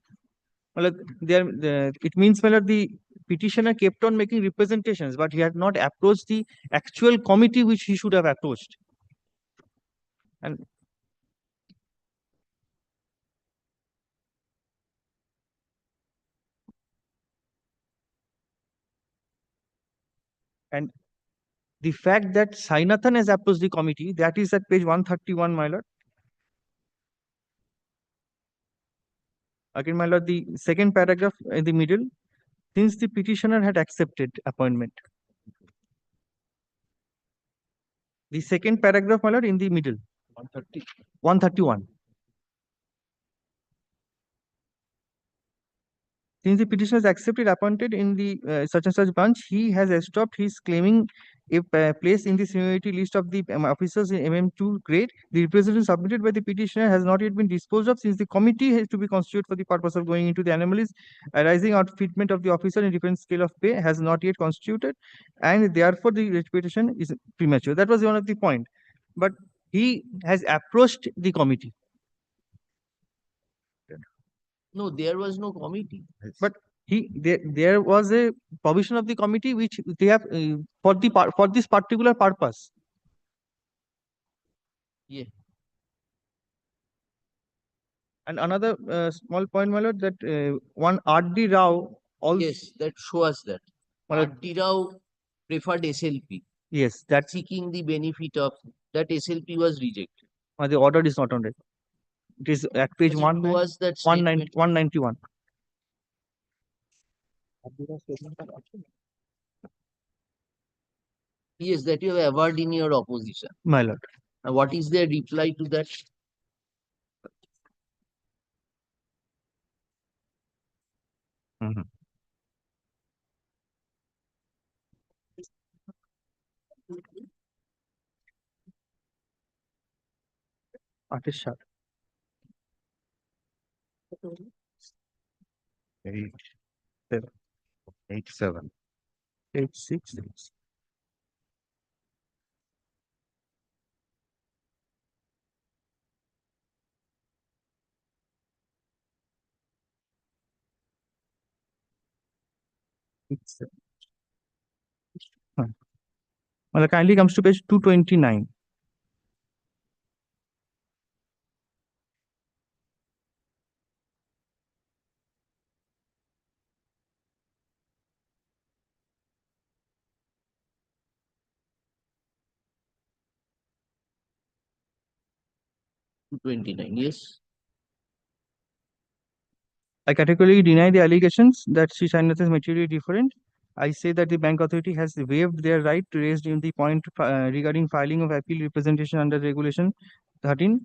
It means the petitioner kept on making representations, but he had not approached the actual committee which he should have approached. And the fact that Sainathan has approached the committee, that is at page 131, my lord. Again, my lord, the second paragraph in the middle, since the petitioner had accepted appointment. The second paragraph, my lord, in the middle. 131. Since the petitioner has accepted appointed in the such and such branch, he has stopped his claiming a place in the seniority list of the officers in MM2 grade. The representation submitted by the petitioner has not yet been disposed of, since the committee has to be constituted for the purpose of going into the anomalies arising out of fitment of the officer in different scale of pay has not yet constituted, and therefore the repetition is premature. That was one of the point. But he has approached the committee. No, there was no committee. But there was a provision of the committee which they have for this particular purpose. Yeah. And another small point, my lord, that one R.D. Rao also. Yes, that shows that. R.D. Rao preferred SLP. Yes, that seeking the benefit of that SLP was rejected. The order is not on it. It is at page 191. Yes, that you have averred in your opposition. My lord. And what is their reply to that? Artist shot. 8, 7, 8, 7, 8, 6, 6. Well, it kindly comes to page 229. 229, yes. I categorically deny the allegations that Sri Sainath is materially different. I say that the bank authority has waived their right to raise in the point regarding filing of appeal representation under regulation 13,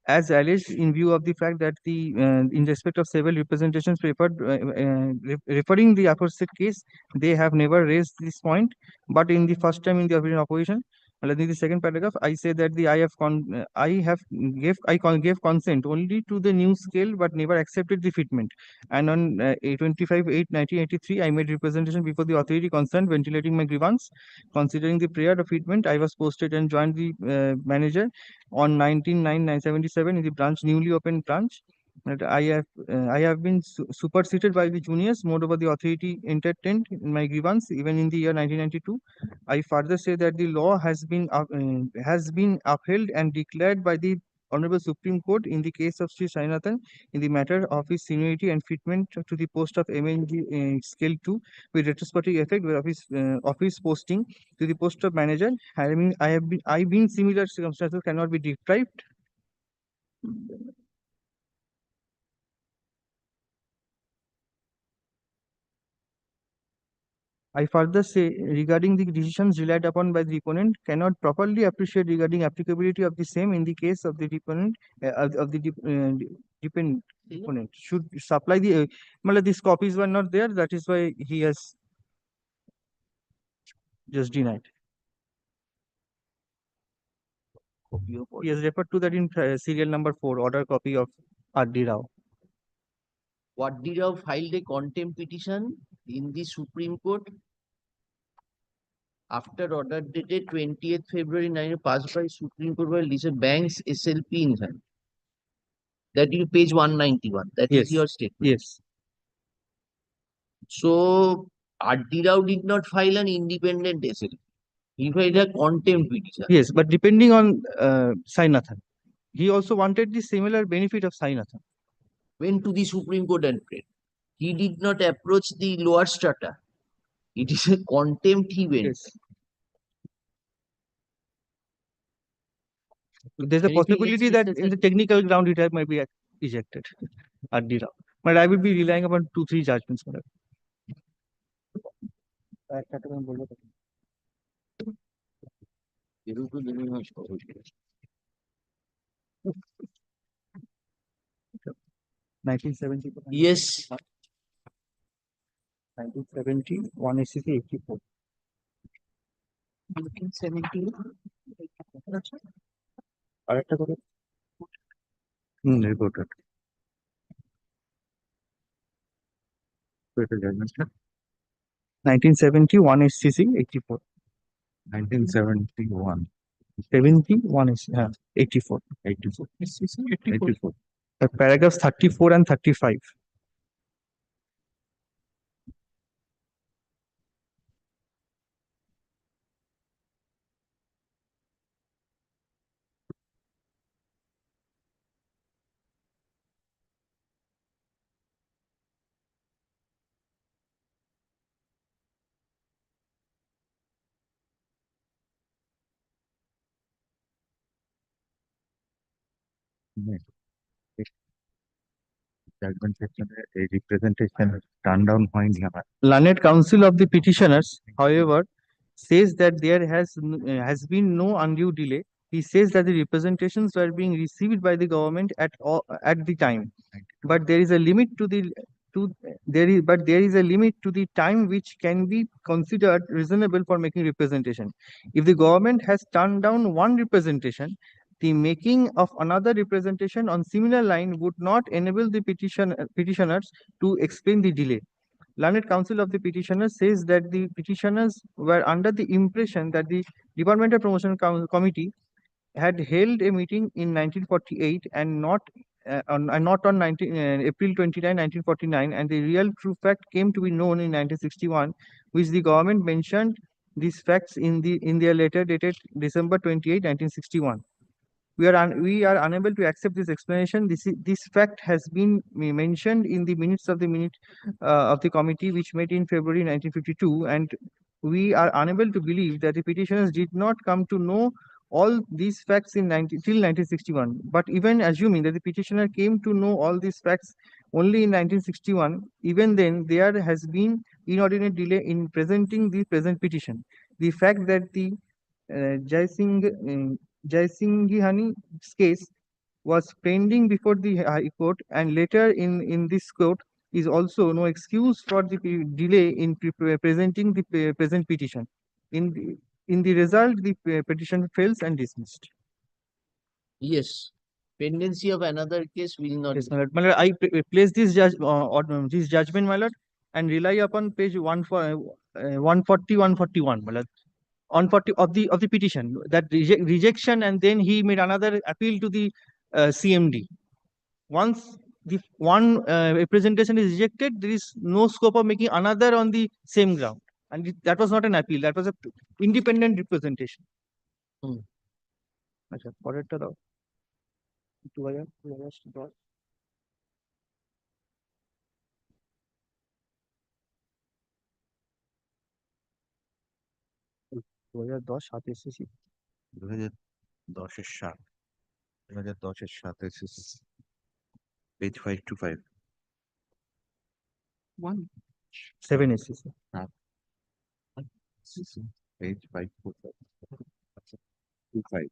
as alleged in view of the fact that the in respect of several representations referring the aforesaid case, they have never raised this point, but in the first time in the opposition. In the second paragraph, I say that the gave consent only to the new scale, but never accepted the fitment. And on 25/8/1983, I made representation before the authority concerned, ventilating my grievance. Considering the prayer of fitment, I was posted and joined the manager on 19/9/1977 in the newly opened branch. That I have been superseded by the juniors. Moreover, the authority entertained in my grievance even in the year 1992. I further say that the law has been upheld and declared by the Honorable Supreme Court in the case of Sri Sainathan in the matter of his seniority and fitment to the post of MNG Scale 2 with retrospective effect of his posting to the post of manager. I been similar circumstances cannot be deprived. I further say regarding the decisions relied upon by the opponent cannot properly appreciate regarding applicability of the same in the case of the deponent deponent should supply the these copies were not there, that is why he has just denied. He has referred to that in serial number 4, order copy of R.D. Rao. What Rao filed a contempt petition in the Supreme Court after order dated 20th February 9 passed by Supreme Court by Lisa Banks SLP in hand. That is page 191. That is your statement. Yes. So R.D. Rao did not file an independent SLP. He filed a contempt petition. Yes, but depending on Sainathan, he also wanted the similar benefit of Sainathan. Went to the Supreme Court and prayed. He did not approach the lower strata. It is a contempt he went. Yes. There's a possibility that in the technical ground it might be ejected at the round. But I will be relying upon 2-3 judgments. Yes. 1970, 1 ACC 84. 1970. আরেকটা করে reported judgment 1971 SCC 84 1971 71 is 84 SCC 84. Paragraphs 34 and 35. judgment section a representation turned down point here. Learned counsel of the petitioners, however, says that there has been no undue delay. He says that the representations were being received by the government at the time, but there is a limit to the time which can be considered reasonable for making representation. If the government has turned down one representation, the making of another representation on similar line would not enable the petitioners to explain the delay. Learned counsel of the petitioners says that the petitioners were under the impression that the Departmental Promotion Committee had held a meeting in 1948 and not on April 29, 1949, and the real true fact came to be known in 1961, which the government mentioned these facts in their letter dated December 28, 1961. We are unable to accept this explanation. This fact has been mentioned in the minutes of the committee which met in February 1952, and we are unable to believe that the petitioners did not come to know all these facts in till 1961. But even assuming that the petitioner came to know all these facts only in 1961, even then there has been inordinate delay in presenting the present petition. The fact that the Jaisinghani's case was pending before the High Court and later in this court is also no excuse for the delay in presenting the present petition. In the result, the petition fails and dismissed. Yes, pendency of another case will not. Yes, my lord. My lord, I place this this judgment, my lord, and rely upon page 140, 141, my lord. On 40 of the petition, that rejection, and then he made another appeal to the CMD. Once the one representation is rejected, there is no scope of making another on the same ground, and that was not an appeal, that was a independent representation. আচ্ছা পরেরটা দাও 2010 7 এসেছি 2010-এর 7 2010-এর 7 এসেছি page 525 7 এসেছি page 525 25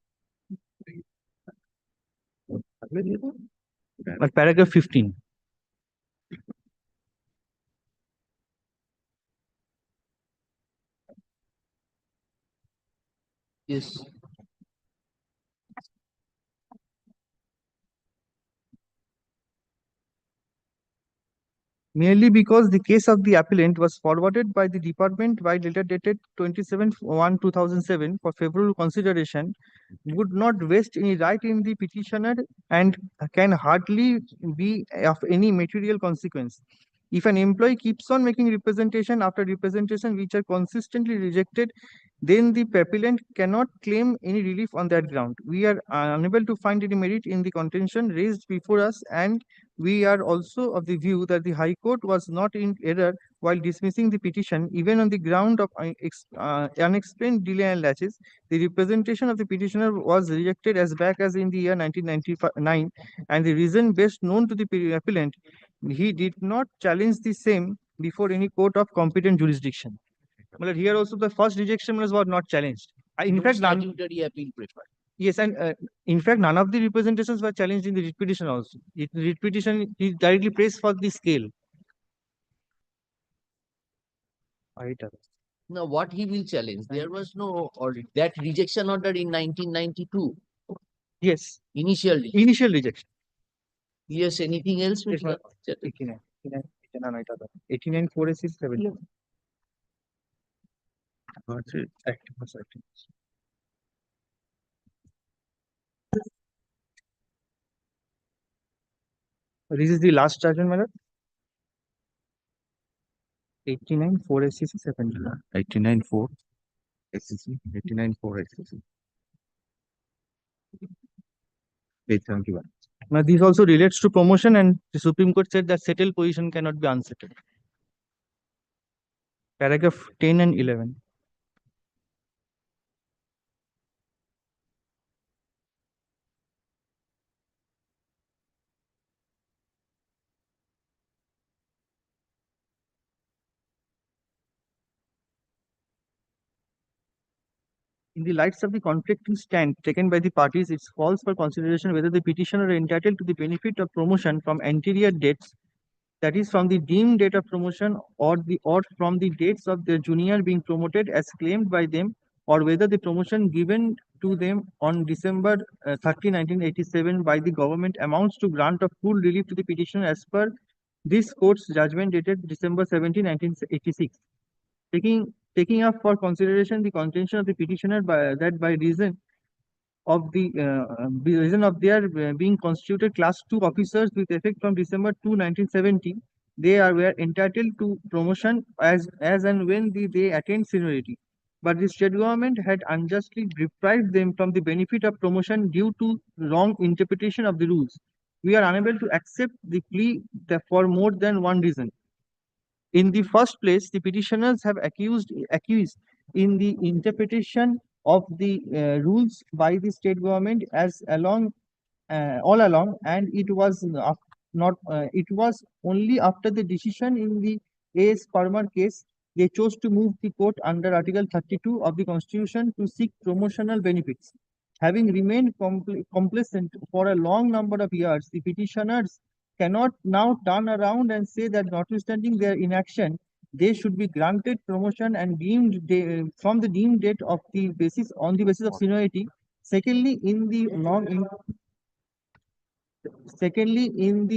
but paragraph 15. Yes. Merely because the case of the appellant was forwarded by the department by letter dated 27/1/2007 for favorable consideration would not vest any right in the petitioner and can hardly be of any material consequence. If an employee keeps on making representation after representation which are consistently rejected, then the appellant cannot claim any relief on that ground. We are unable to find any merit in the contention raised before us, and we are also of the view that the High Court was not in error while dismissing the petition, even on the ground of unexplained delay and latches. The representation of the petitioner was rejected as back as in the year 1999, and the reason best known to the appellant, he did not challenge the same before any court of competent jurisdiction. Well, here also the first rejection was not challenged. In fact, statutory appeal preferred. Yes, and in fact, none of the representations were challenged in the writ petition also. In the writ petition, he directly praised for the scale. Now, what he will challenge? There was no order. That rejection order in 1992. Yes. Initial rejection. Yes, anything else? Yes, 89 486 7. This is the last judgment, my lord. 89 4 SCC 7. 89 4 SCC 89 4 SCC page 71. Now, this also relates to promotion, and the Supreme Court said that settled position cannot be unsettled. Paragraph 10 and 11. In the lights of the conflicting stand taken by the parties, it calls for consideration whether the petitioner are entitled to the benefit of promotion from anterior dates, that is from the deemed date of promotion, or from the dates of their junior being promoted as claimed by them, or whether the promotion given to them on December 30, 1987 by the government amounts to grant of full relief to the petitioner as per this court's judgment dated December 17, 1986. Taking up for consideration the contention of the petitioner that by reason of their being constituted class 2 officers with effect from December 2, 1970, they were entitled to promotion as and when they attained seniority. But the state government had unjustly deprived them from the benefit of promotion due to wrong interpretation of the rules. We are unable to accept the plea for more than one reason. In the first place, the petitioners have accused in the interpretation of the rules by the state government as along all along, and it was not it was only after the decision in the A.S. Parmar case they chose to move the court under Article 32 of the Constitution to seek promotional benefits. Having remained complacent for a long number of years, the petitioners cannot now turn around and say that notwithstanding their inaction, they should be granted promotion and from the deemed date of the basis on the basis of seniority. Secondly, in the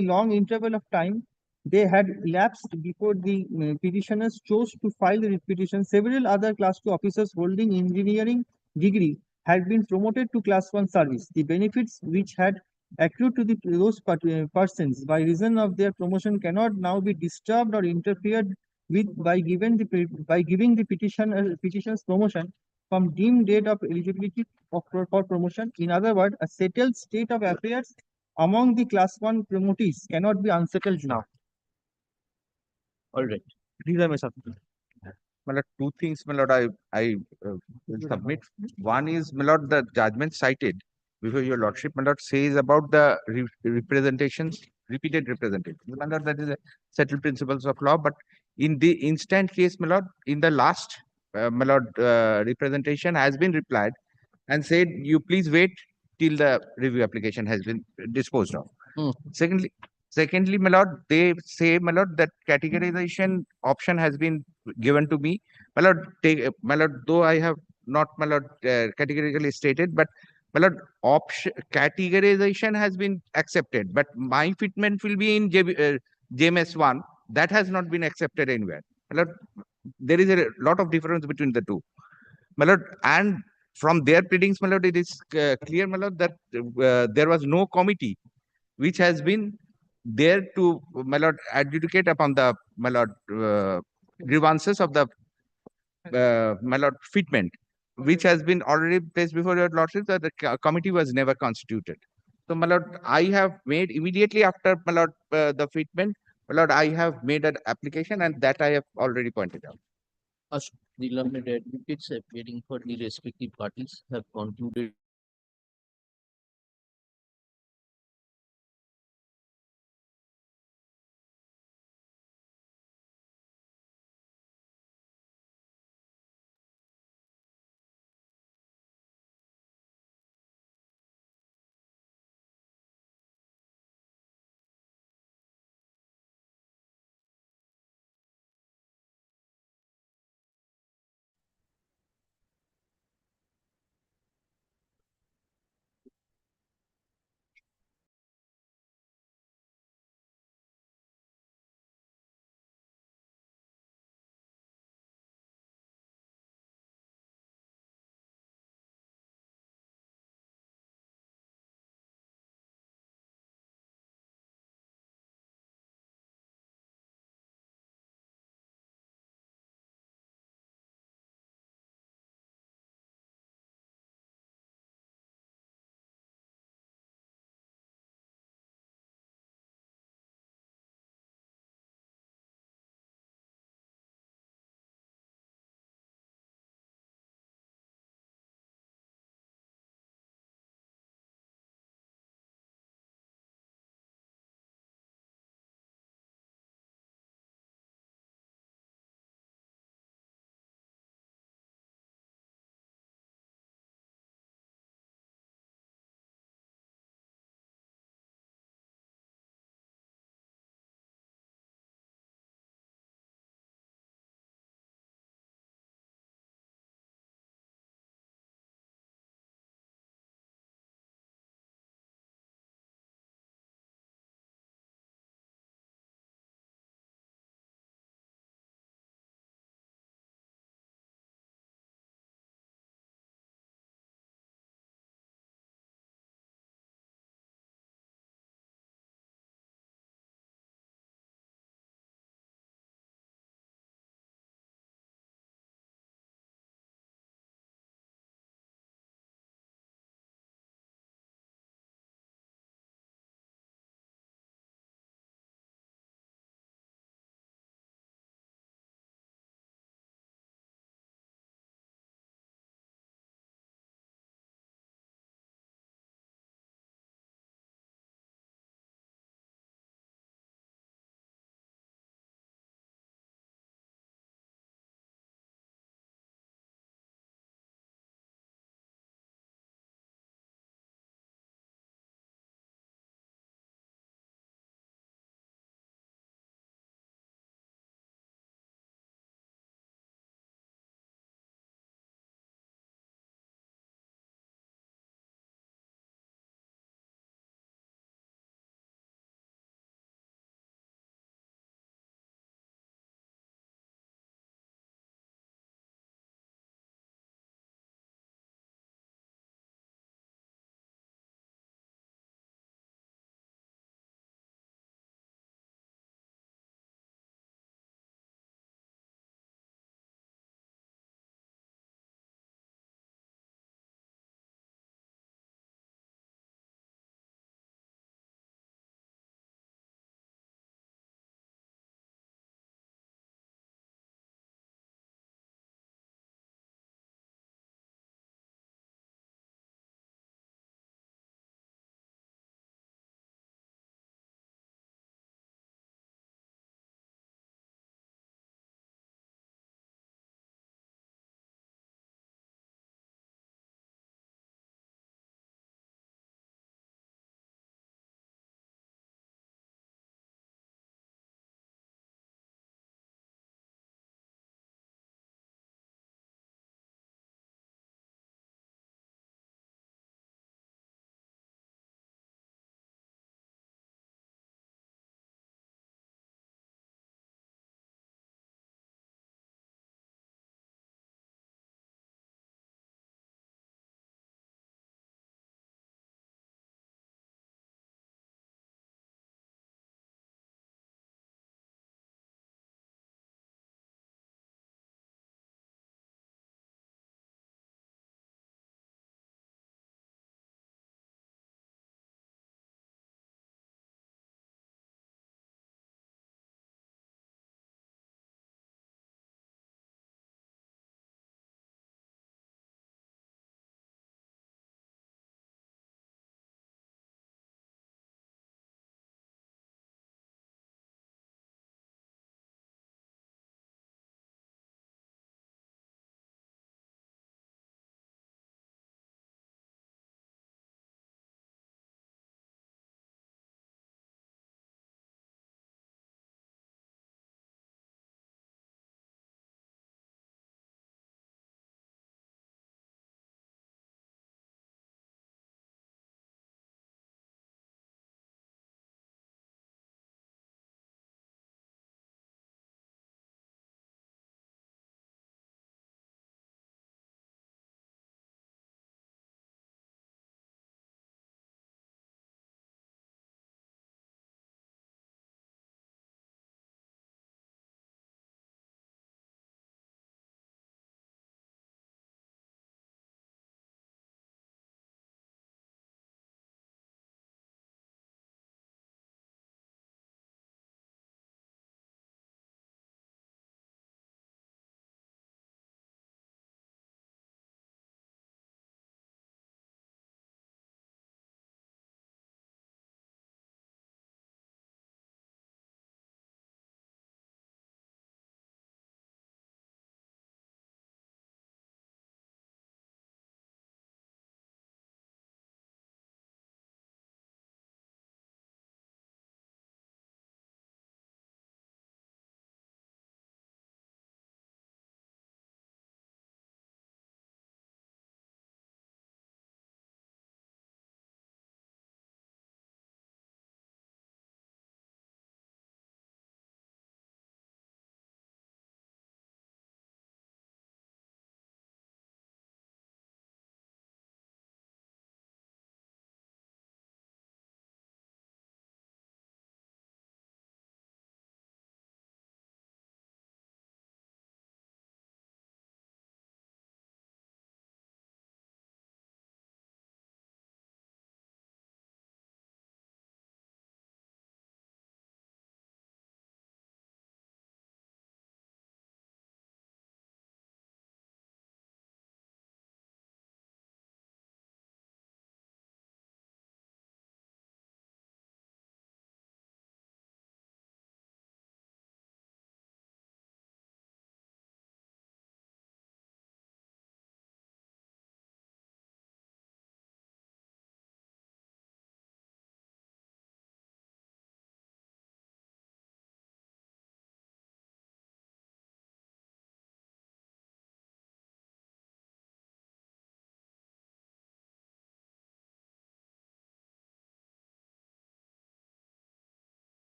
long interval of time they had elapsed before the petitioners chose to file the petition, several other class 2 officers holding engineering degree had been promoted to class 1 service. The benefits which had accrued to those persons by reason of their promotion cannot now be disturbed or interfered with by giving the petitioner's promotion from deemed date of eligibility for promotion. In other words, a settled state of affairs among the class 1 promotees cannot be unsettled now. All right. These are my submissions. My lord, two things, my lord, I will submit. One is, my lord, the judgment cited before your lordship, my lord, says about the representations, repeated representations. My lord, that is a settled principles of law, but in the instant case, my lord, in the last, my lord, representation has been replied and said, you please wait till the review application has been disposed of. Secondly, my lord, they say, my lord, that categorization option has been given to me. My lord, my lord, though I have not, my lord, categorically stated, but my lord, option categorization has been accepted, but my fitment will be in JMS 1. That has not been accepted anywhere. My lord, there is a lot of difference between the two. My lord, and from their pleadings, my lord, it is clear, my lord, that there was no committee which has been there to, my lord, adjudicate upon the, my lord, grievances of the, my lord, fitment, which has been already placed before your lordship, that the committee was never constituted. So, my lord, I have made immediately after, my lord, the fitment, my lord, I have made an application and that I have already pointed out. The learned advocates appearing for the respective parties have concluded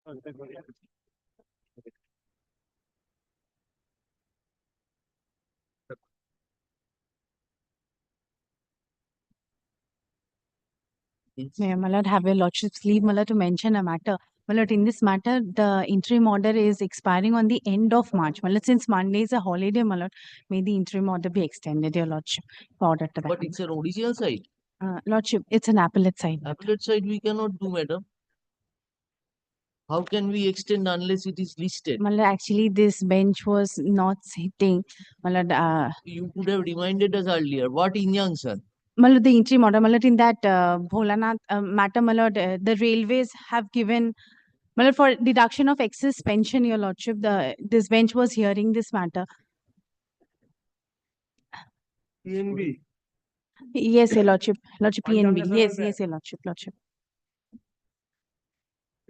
May I, my lord, have your lordship's leave, my lord, to mention a matter. My lord, in this matter, the interim order is expiring on the end of March. My lord, since Monday is a holiday, my lord, may the interim order be extended, your lordship. Order to that. But it's an original side. Lordship, it's an appellate side. Appellate side we cannot do, madam. How can we extend unless it is listed? My lord, actually, this bench was not sitting. My lord, You could have reminded us earlier. What injunction? my lord, the interim order, my lord, in that Bholanath matter, my lord, the railways have given, my lord, for deduction of excess pension, your lordship, this bench was hearing this matter. PNB. Yes, your lordship, PNB. Unjust Yes, amendment. yes, your lordship.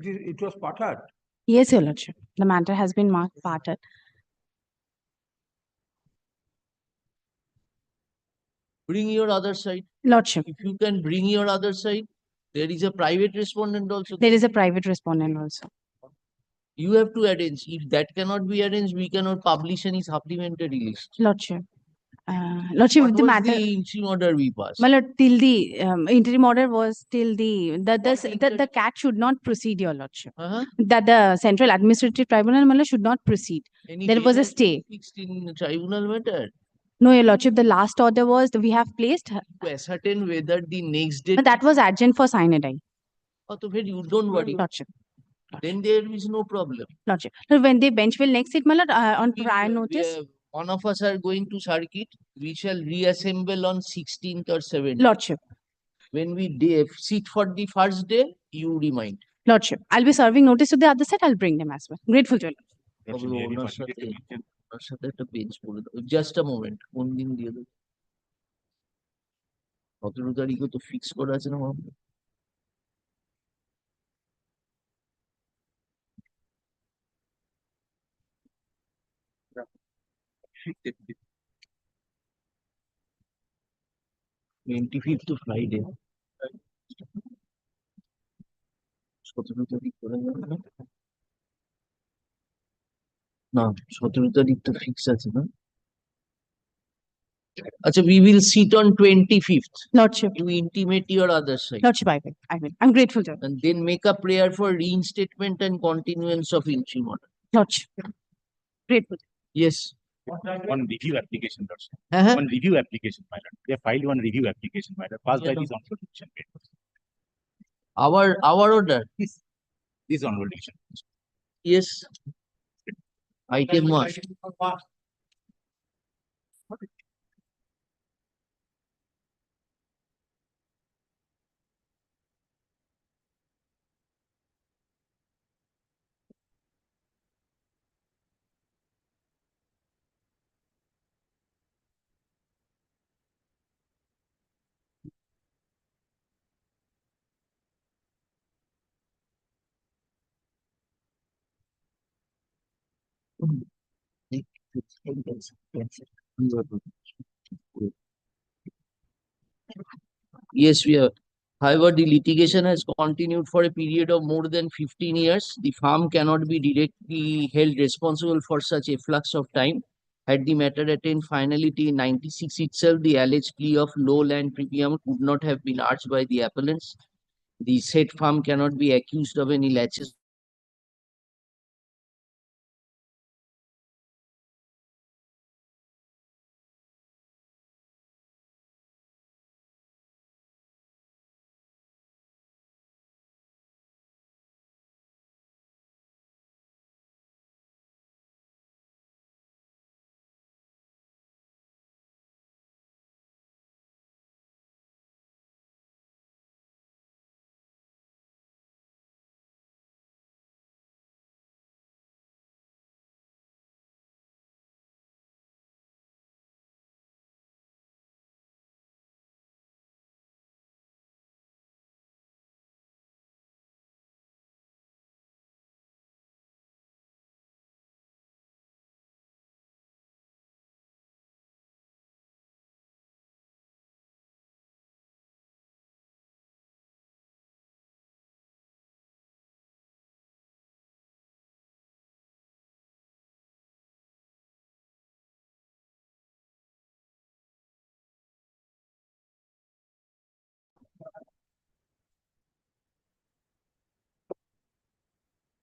It was parted. Yes, your lordship. The matter has been marked parted. Bring your other side. Lordship, If you can bring your other side, there is a private respondent also. there is a private respondent also. You have to arrange. If that cannot be arranged, we cannot publish any supplementary list. Lordship, lordship, What the was matter. the interim order we passed? My lord, till the interim order was till the cat should not proceed, your lordship. That the Central Administrative Tribunal, my lord, should not proceed. Any There date was a has been stay. fixed in tribunal matter No, your lordship, the last order was we have placed. to ascertain whether the next date. But that was adjourned for cyanide. Oh, so you don't worry. Lordship. Then there is no problem. Lordship. So when the bench will next sit, my lord, on prior notice. One of us are going to circuit. We shall reassemble on 16th or 17th. Lordship. When we sit for the first day, you remind. Lordship, I'll be serving notice to the other side. I'll bring them as well. Grateful to you. ওনার সাথে একটা bench করে দাও just a moment কোন দিন দিয়ে দেবো 17 তারিখে তো ফিক্স করা আছে না মামলা টোয়েন্টি তো ফ্রাইডে 17 তারিখ করে যাবে না না 17 তারিখ তো ফিক্স আছে না Acha, we will sit on 25th. Lordship. You intimate your other side. Lordship, I will. I'm grateful to you. And then make a prayer for reinstatement and continuance of interim order. Lordship. Grateful. Yes. One review application, Lordship. Uh-huh. One review application, my lord. They filed one review application, my lord, passed by this honorable division. Our order. This honorable division. Yes. Item 1. Yes, we are. However, the litigation has continued for a period of more than 15 years. The firm cannot be directly held responsible for such a flux of time. Had the matter attained finality in 96 itself, the alleged plea of low land premium could not have been urged by the appellants. The said firm cannot be accused of any laches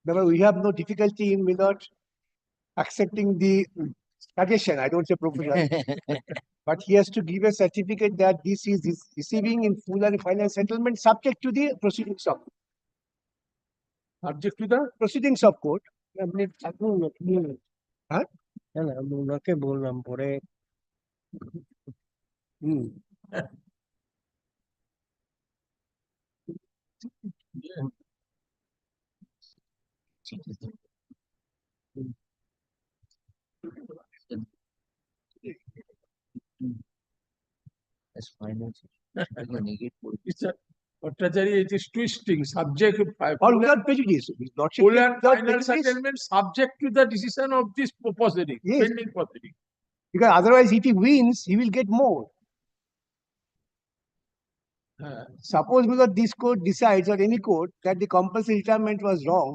Remember, we have no difficulty in without accepting the suggestion. I don't say proposal. But he has to give a certificate that this is receiving in full and final settlement subject to the proceedings of proceedings of court. Huh? ওনাকে বললাম পরে As finance, Bhattacharya, it is twisting, subject. Or without prejudice. Full and final settlement subject to the decision of this proceeding, Yes. pending proceeding. Because otherwise, if he wins, he will get more. Suppose because this court decides, or any court, that the compulsory retirement was wrong,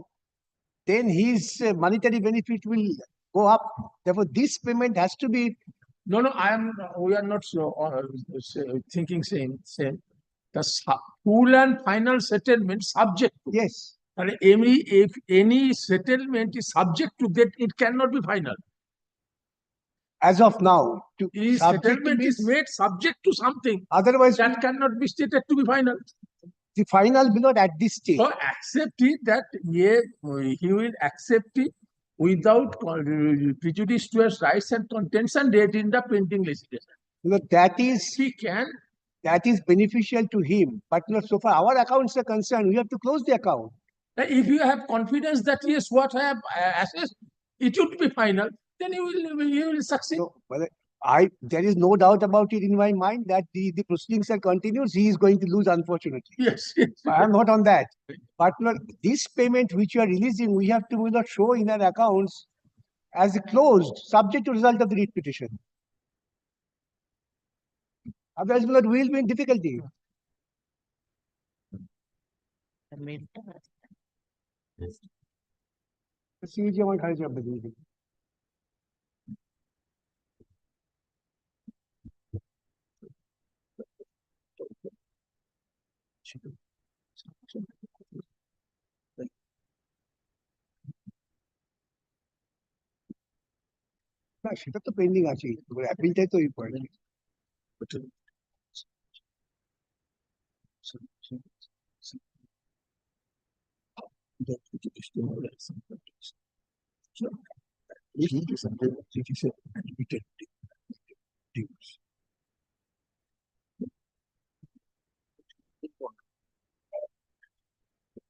then his monetary benefit will go up. Therefore, this payment has to be. No, we are not so, thinking same. The full and final settlement subject to. Yes. And if any settlement is subject to that, it cannot be final. As of now, Settlement is made subject to something. Otherwise, that cannot be stated to be final. The final will not at this stage. So accept it that he will accept it without prejudice to his rights and contents and date in the pending litigation. That is he can. That is beneficial to him, but not so far our accounts are concerned. We have to close the account. If you have confidence that yes, what I have assessed, it should be final, then you will succeed. So, well, there is no doubt about it in my mind that the proceedings are continuous. He is going to lose, unfortunately. Yes. I am not on that. But this payment which you are releasing, we have to show in our accounts as closed, subject to result of the writ petition. Otherwise, we will be in difficulty. না সেটা তো pending আছে অ্যাপিলটাই তো important So,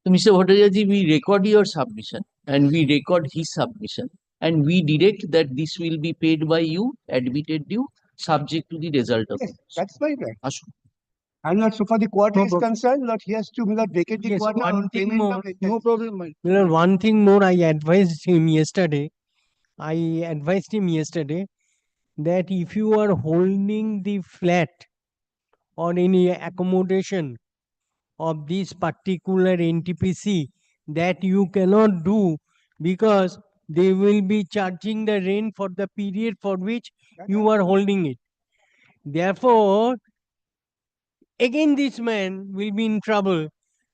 Mr. Bhattacharya, we record your submission and we record his submission and we direct that this will be paid by you, admitted due, subject to the result of it. That's my right. And not so far the quarter is concerned, not he has to vacate the quarter on payment more, of no problem. One thing more, I advised him yesterday. That if you are holding the flat or any accommodation of this particular NTPC, that you cannot do because they will be charging the rent for the period for which you are holding it. Therefore, again this man will be in trouble,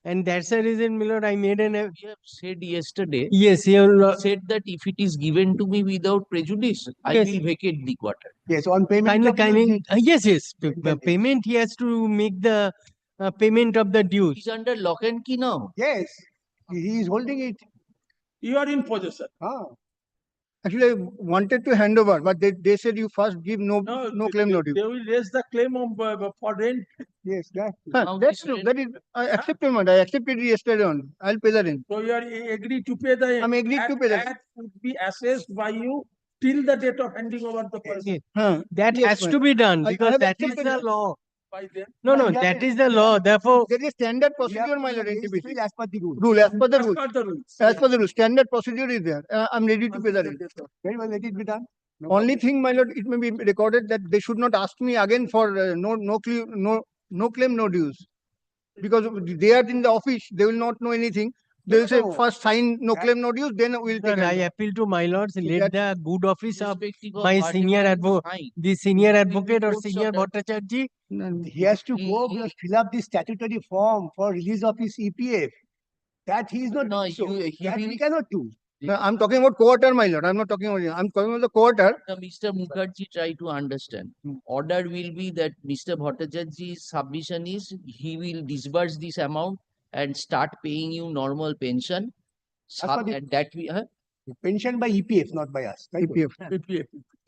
and that's the reason, my lord, I made an. You have said yesterday. Yes, you said that if it is given to me without prejudice, I will vacate the quarter. Yes, on payment. Yes. Payment, he has to make the payment of the dues. He's under lock and key now. Yes, he is holding it. You are in possession. Actually, I wanted to hand over, but they said you first give no claim notice. They will raise the claim for rent. Yes, that's true. That is, I accept payment. I accepted it yesterday on. I'll pay the rent. So you are agreed to pay the. I'm agreed to pay the. That would be assessed by you till the date of handing over the person. That has to be done because that is the law. By then. No, that is the law. Therefore, there is standard procedure, my lord. As per the rule. As per the rules. As per the rules, standard procedure is there. I'm ready to pay the rent. Very well, let it be done. Only thing, my lord, it may be recorded that they should not ask me again for no claim, no dues, because they are in the office. They will not know anything. They will say first sign no claim, no dues. Then we'll take. I appeal to my lords. Let the good office of my senior advocate, or senior That he is not No, doing so. he That will. we cannot do. No, I'm talking about quarter, my lord. I'm not talking about, I'm talking about the quarter. Mr. Mukherjee, try to understand. Order will be that Mr. Bhattacharya's submission is he will disburse this amount and start paying you normal pension. what it- And that we Pension by EPF, not by us. Right? EPF.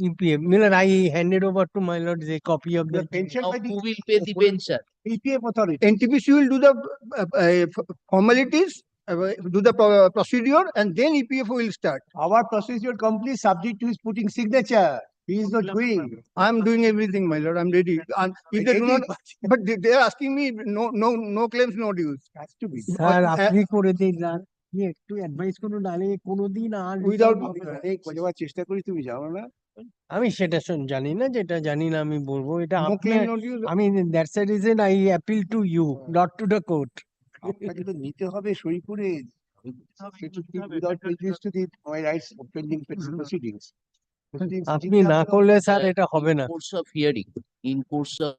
EPF. Miller, I handed over to my lord a copy of The the pension now by the who will pay the pension? EPF authority. NTPC will do the formalities, do the procedure, and then EPF will start. Our procedure complete subject to his putting signature. He is not doing. I'm doing everything, my lord. I'm ready. And if they do not, but they are asking me no claims, no dues. Has to be. Sir আপনি করে দিন না একটু advice করুন নাহলে কোনোদিন আর Without without চেষ্টা করি তুমি যাও না আমি সেটা জানি না, যেটা জানি না আমি বলবো এটা No আপনার claim, no dues. আমি that's the reason I appeal to you not to the court আপনাকে তো নিতে হবে সই করে without prejudice to the my rights of pending proceedings. আপনি না করলে স্যার এটা হবে না Course of hearing, in course of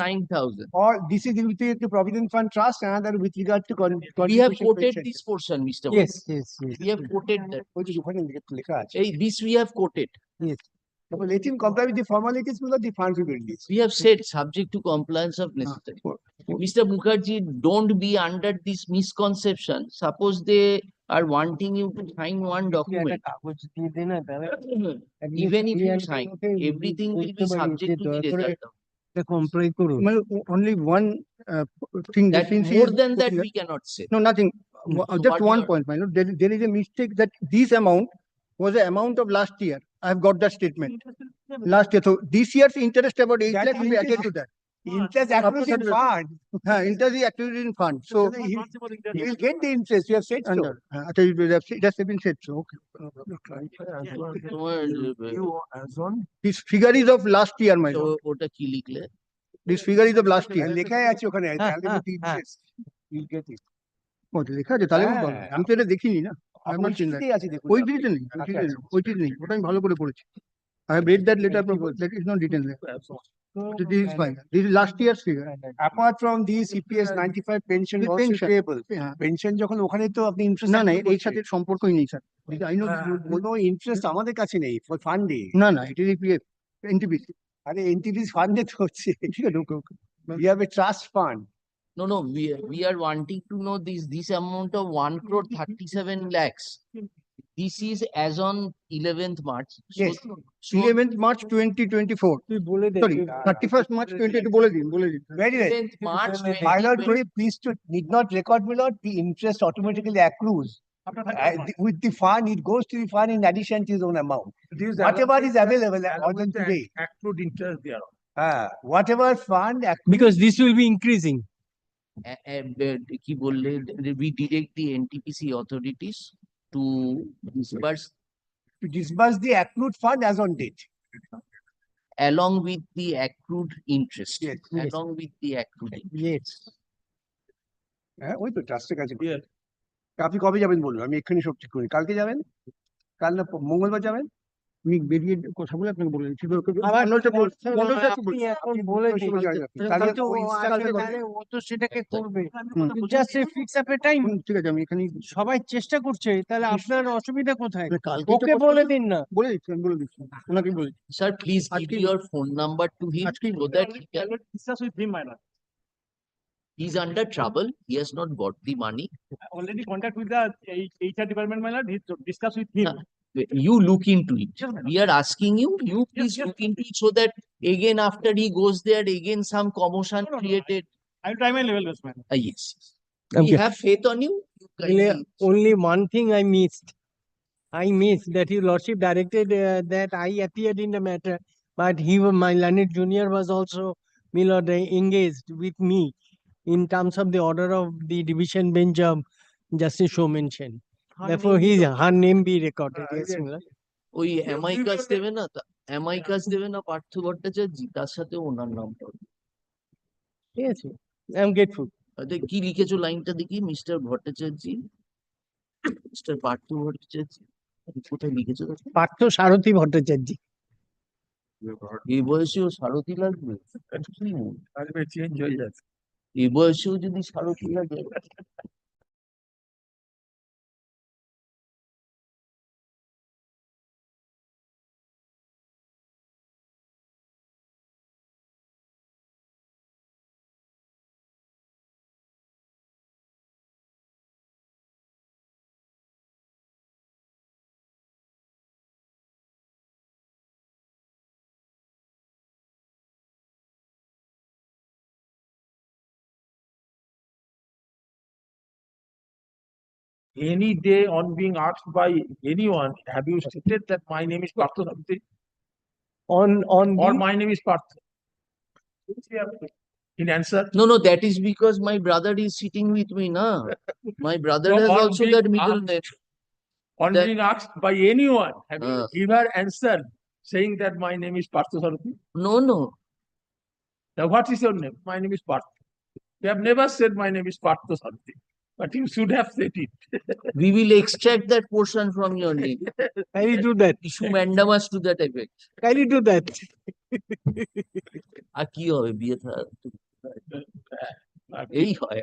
9,000. Or this is with regard to Provident Fund Trust, another with regard to We have contribution quoted pension. this portion, Mr. Yes, Bhatt. yes, yes. We have quoted that. ওই যে ওখানে লেখা আছে। This we have quoted. Yes. But let him comply with the formalities because the funds will be released. We have said subject to compliance of necessary. Mr. Mukherjee, don't be under this misconception. Suppose they are wanting you to sign one document. Even if you sign, everything will be subject to the result of. Well, only one thing. That since he more is than that putting we cannot say. No, nothing. So Just what one you are- point, my lord. There is a mistake that this amount was the amount of last year. I have got that statement. Last year. So this year's interest about 8 That lakh will be added to that. Interest accrues in fund. Interest is accrued in fund. So He will get the interest. You have said so. under. That's been said so. Okay. This figure is of last year, my So lord. ওটা কি লিখলে? This figure is of last year. লেখাই আছে ওখানে তাহলে with the interest. You'll get it. লেখা আছে তাহলে হ্যাঁ। বলবো। আমি তো এটা দেখিনি না। I have not seen that. ওইটাতেই আছে দেখুন। ওই চিঠিতে নেই, ওই চিঠিতে নেই, ওই চিঠি নেই। ওটা আমি ভালো করে পড়েছি। I have read that letter, that is not written there. This is fine. This is last year's figure. Apart from these CPS 95 pension With also pension. payable. হ্যাঁ। পেনশন যখন ওখানে তো আপনি ইন্টারেস্ট না না এর সাথে সম্পর্কই নেই স্যার। I know কোনো ইন্টারেস্ট আমাদের কাছে নেই ফান্ডে। না না it is NTPC. আরে এনটিপিস ফান্ডে তো হচ্ছে। ঠিক আছে ওকে ওকে। We have a trust fund. No, we are wanting to know this amount of 1 crore 37 lakhs. This is as on 11th March. Yes. So 11th March 2024. Sorry, 31st March 2022 বলে দিন। Very right. 11th March My lord, 2020. could you please to need not record, my lord, the interest automatically accrues. With the fund, it goes to the fund in addition to his own amount. Whatever is available on today. Accrued interest there. Whatever fund Because this will be increasing. কি বললে, we direct the NTPC authorities to disburse the accrued fund as on date. Along with the accrued interest. Yes. Along with the accrued interest. Yes. ওই তো ট্রাস্টের কাছে। আপনি কবে যাবেন বলুন, আমি এক্ষুনি সব ঠিক করি। কালকে যাবেন? কাল না মঙ্গলবার যাবেন? আমি বেরিয়ে কথা বলে আপনাকে বলে দিচ্ছি। সেটাকে করবে। Just a fix up a time. ঠিক আছে আমি এখানে সবাই চেষ্টা করছে, তাহলে আপনার অসুবিধা কোথায়? কালকে ওকে বলে দিন না। বলে দিচ্ছি, আমি বলে দিচ্ছি ওনাকে বলে দিচ্ছি। Sir, please give your phone number to him so that he can. Discuss with him, my lord. He's under trouble. He has not got the money. Already contact with the HR department, my lord. He discuss with him. You look into it. We are asking you, please look into it so that again after he goes there, again some commotion created. I'll try my level best, man. Yes. We have faith on you. Only one thing I missed. I missed that His Lordship directed that I appeared in the matter, but my learned junior was also, my lord, engaged with me in terms of the order of the division bench of Justice Show mentioned. Therefore, her name be recorded. Yes, my lord. ওই অ্যামাইকাস দেবে না, অ্যামাইকাস দেবে না পার্থ ভট্টাচার্য, তার সাথে ওনার নামটা। ঠিক আছে, I am grateful. কি লিখেছো লাইনটা দেখি, মিস্টার ভট্টাচার্য, মিস্টার পার্থ ভট্টাচার্য, কোথায় লিখেছো? পার্থ সারথী ভট্টাচার্য। এই বয়সেও সারথী লাগবে? চেঞ্জ হয়ে যাচ্ছে। এই বয়সেও যদি সারথী লাগে। Any day on being asked by anyone, have you stated that my name is Partha something? On Or my name is Partha? In answer? No, that is because my brother is sitting with me, na. My brother No, has on also being that middle asked- name. On That- being asked by anyone, have you given answer saying that my name is Partha Sarthi? No. Now what is your name? My name is Partha. You have never said my name is Partha Sarthi, but you should have said it. We will extract that portion from your name. Kindly do that. Issue mandamus to that effect. Kindly do that. আর কি হবে বিয়ে থাকা এই হয়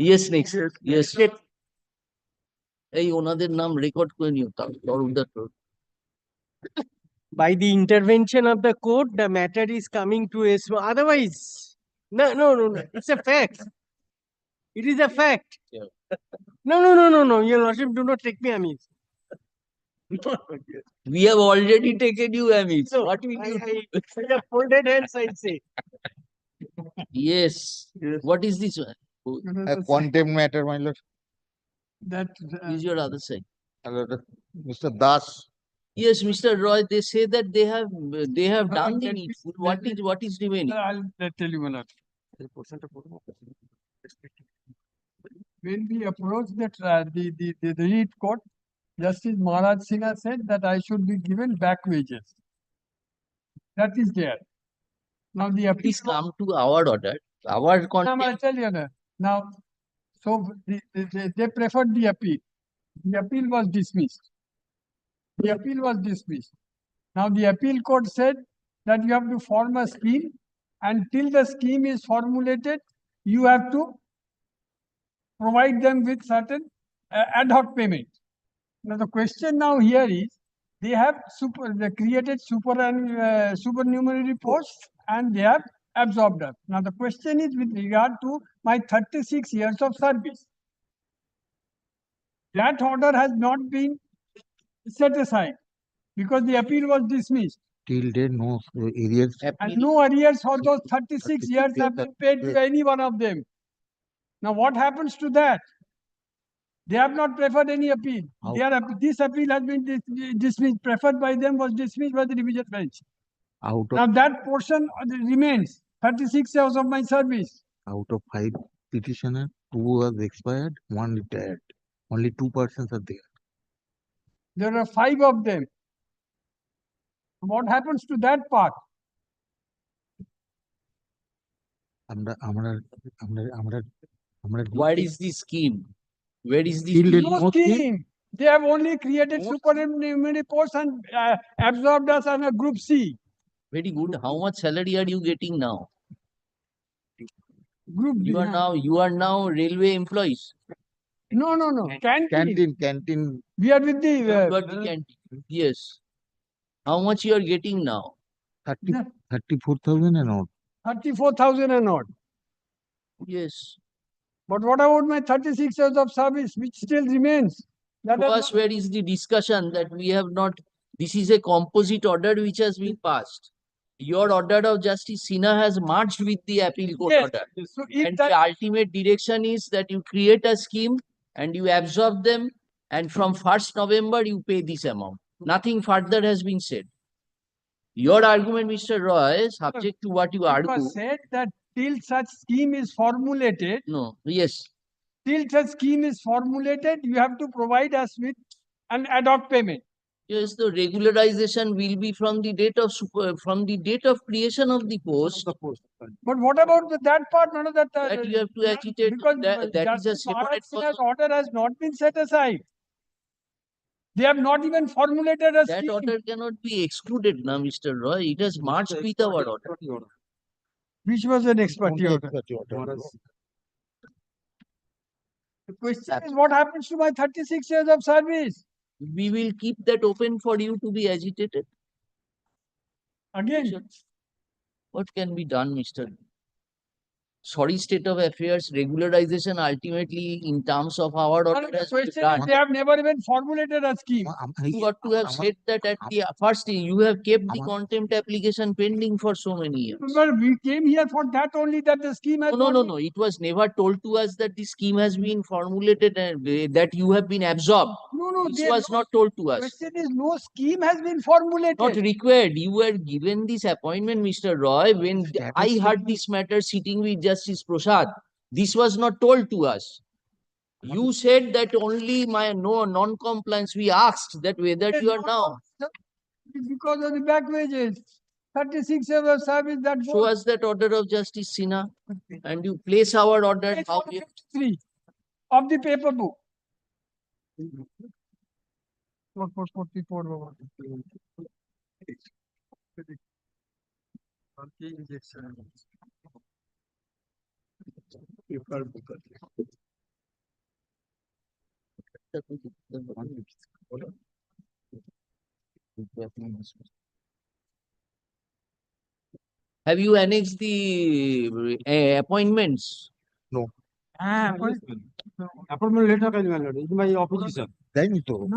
yes next yes এই ওনাদের নাম record করে নিও তরুণদার By the intervention of the court, the matter is coming to a otherwise. No, it's a fact. It is a fact. No. Your lordship, do not take me amiss. We have already taken you amiss. No, What will you do? I have folded hands, I'd say. Yes. What is this one? A contempt matter, my lord. That is your other side. Mr. Das. Yes, Mr. Roy. They say that they have done the needful. What is remaining? I'll tell you, my lord. When we approached the Reed court, Justice Maharaj Sinha said that I should be given back wages. That is there. Now the appeal Please come to our order. Our Now, contempt. I'll tell you now. So they preferred the appeal. The appeal was dismissed. The appeal was dismissed. Now the appeal court said that you have to form a scheme, and till the scheme is formulated, you have to provide them with certain ad hoc payment. Now the question now here is, they have they created supernumerary posts and they have absorbed us. Now the question is with regard to my 36 years of service. That order has not been set aside because the appeal was dismissed. Till date, no arrears. And no arrears for those 36 years have been paid to any one of them. Now what happens to that? They have not preferred any appeal. This appeal has been dismissed. Preferred by them was dismissed by the division bench. Now that portion remains 36 years of my service. Out of 5 petitioners, 2 have expired, 1 retired. Only 2 persons are there. There are 5 of them. What happens to that part? What is the scheme? Where is the No scheme. They have only created supernumerary posts and absorbed us on a group C. Very good. How much salary are you getting now? Group B. You are now railway employees. No. Canteen. We are with the You got the canteen. Yes. How much you are getting now? 34,000 and odd. 34,000 and odd. Yes. But what about my 36 years of service, which still remains? That To us, where is the discussion that we have not? This is a composite order which has been passed. Your order of Justice Sinha has merged with the appeal court order. So And the ultimate direction is that you create a scheme and you absorb them, and from 1st November you pay this amount. Nothing further has been said. Your argument, Mr. Roy, subject to what you it argue. was said that till such scheme is formulated. No. Yes. Till such scheme is formulated, you have to provide us with an ad hoc payment. Yes, the regularization will be from the date of creation of the post. But what about that part? None of that. That you have to agitate. Because That is a Justice Maharaj separate Sinha's order has not been set aside. They have not even formulated a That scheme. order cannot be excluded now, Mr. Roy. It has merged with our order. Which was an expert order. The question is, what happens to my 36 years of service? We will keep that open for you to be agitated. Again, what can be done, Mr. Sorry, state of affairs, regularization ultimately in terms of our order the has been question done. is, they have never even formulated a scheme. You got to have said that at the first, you have kept the contempt application pending for so many years. Well, we came here for that only, that the scheme has No. It was never told to us that the scheme has been formulated and that you have been absorbed. No. This was not told to us. Question is, no scheme has been formulated. Not required. You were given this appointment, Mr. Roy, when I heard this matter sitting with Justice Prasad. This was not told to us. You said that only my non-compliance. We asked that whether you are now. Because of the back wages. 36 years of service that Show us that order of Justice Sinha and you place our order. Page How 153 of the paper book. Have you annexed the appointments? No. Appointment letter can be is my opposition. Then to.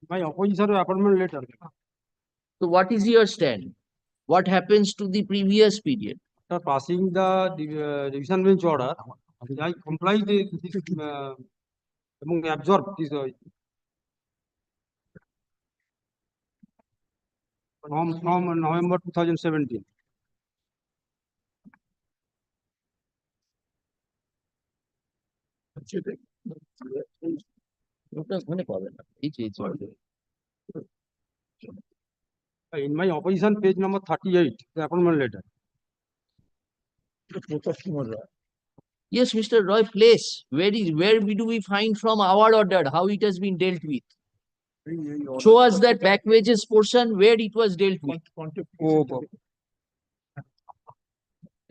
My opposition appointment letter. So what is your stand? What happens to the previous period? After passing the division bench order, I comply this among absorb this from November 2017. In my opposition, page number 38, the appointment letter. Yes, Mr. Roy, place. Where do we find from our order how it has been dealt with? Show us that back wages portion where it was dealt with.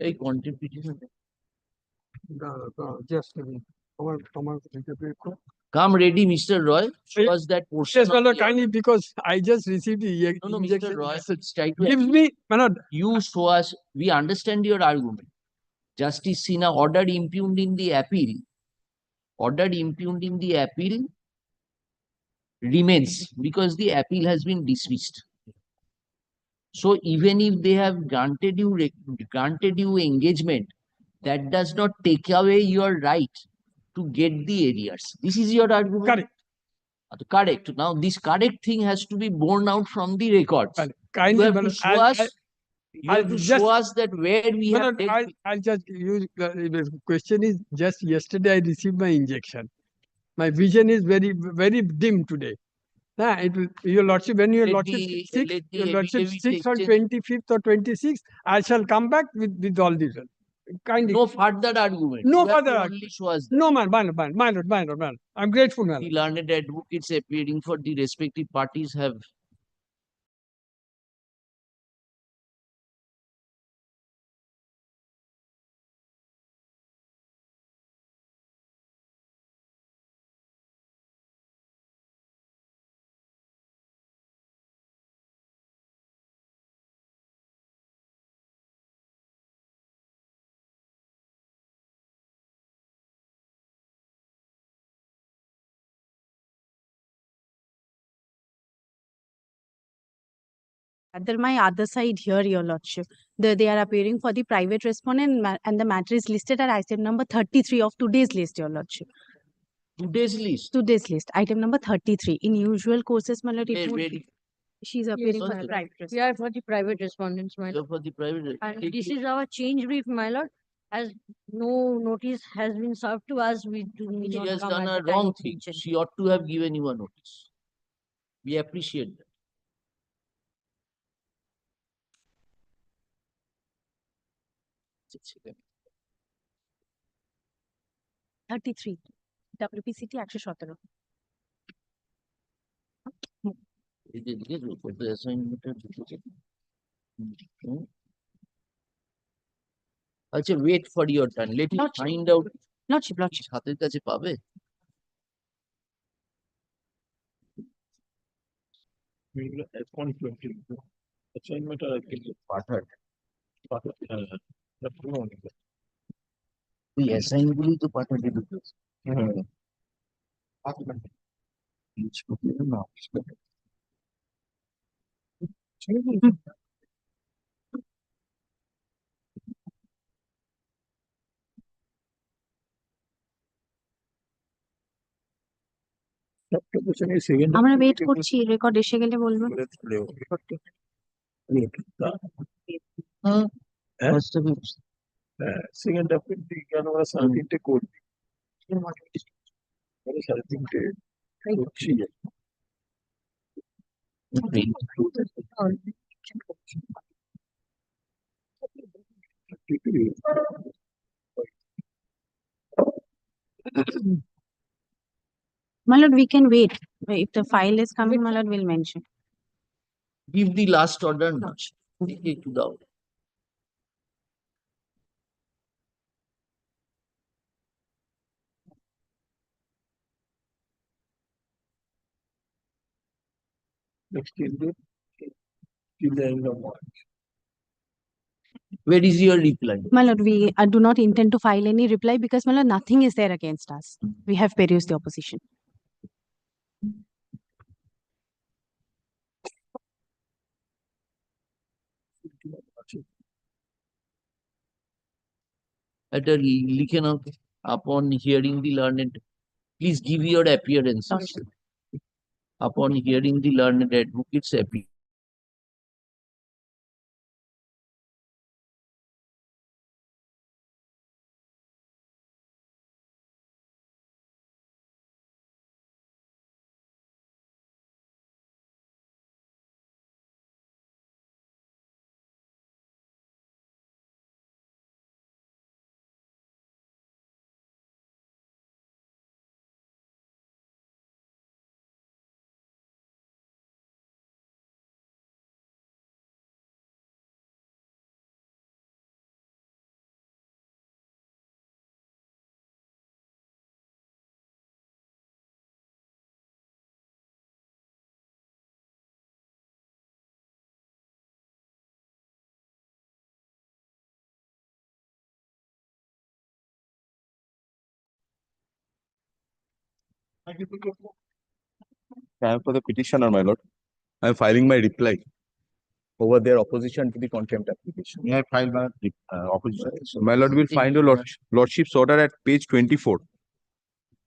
A contempt petition. Just Come ready, Mr. Roy. Show us that portion. Yes, my lord, kindly, because I just received the No, injection. Mr. Roy, try to Gives me, my lord. You show us. We understand your argument. Justice Sinha ordered impugned in the appeal. Ordered impugned in the appeal remains because the appeal has been dismissed. So even if they have granted you engagement, that does not take away your right to get the arrears. This is your argument. Correct. Correct. Now this correct thing has to be borne out from the records. Kindly, You have to show us. You have to show us that where we have. I'll just use the question is just yesterday I received my injection. My vision is very dim today. Your lordship, when your lordship six on 25th or 26th, I shall come back with all these. Kindly. No further argument. No You have further to argument. only show us that. No, man. I'm grateful, man. The learned advocates appearing for the respective parties have. Rather, my other side here, your lordship. They are appearing for the private respondent and the matter is listed at item number 33 of today's list, your lordship. Today's list? Today's list, item number 33. In usual courses, my lord, it would Very. she's appearing for the Yes, private we are for the private respondents, my lord. For the private. And this is our change brief, my lord. As no notice has been served to us, we do need She not has come done at a the time wrong of thing. mention. She ought to have given you a notice. We appreciate that. $33 WPCT 117 আচ্ছা, wait for your turn. Let me find out. Lordship. হাতের কাছে পাবে? Assignment পাঠাট। the ওই assign গুলি তো পাঠাতে দিতে। আমরা ওয়েট করছি রেকর্ড এসে গেলে বলবো সেকেন্ড আপেল কেন আমরা 3:30 করবি 3:30 করছি My lord, we can wait. If the file is coming, my lord will mention. Give the last order now. Take it down. Extended till the end of March. Where is your reply? My lord, we do not intend to file any reply because, my lord, nothing is there against us. We have perused the opposition. At a লিখে নাও upon hearing the learned, please give your appearances. Upon hearing the learned advocates appear. Time for the petitioner, my lord. I am filing my reply over their opposition to the contempt application. May I file my opposition? So, my lord, will find your lordship's order at page 24.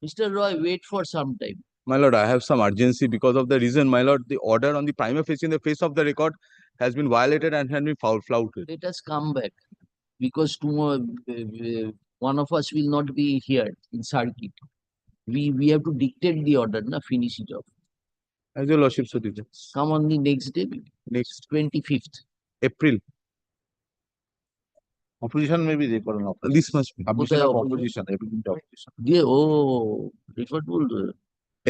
Mr. Roy, wait for some time. My lord, I have some urgency because of the reason, my lord, the order on the prima facie in the face of the record has been violated and has been flouted. Let us come back because tomorrow one of us will not be here in circuit. We have to dictate the order, na, finish it off. As your lordship so desires. Come on the next day, Next 25th April. Opposition may be there for an opposition. This must be Submission of opposition, evident opposition. Yeah, oh, record bol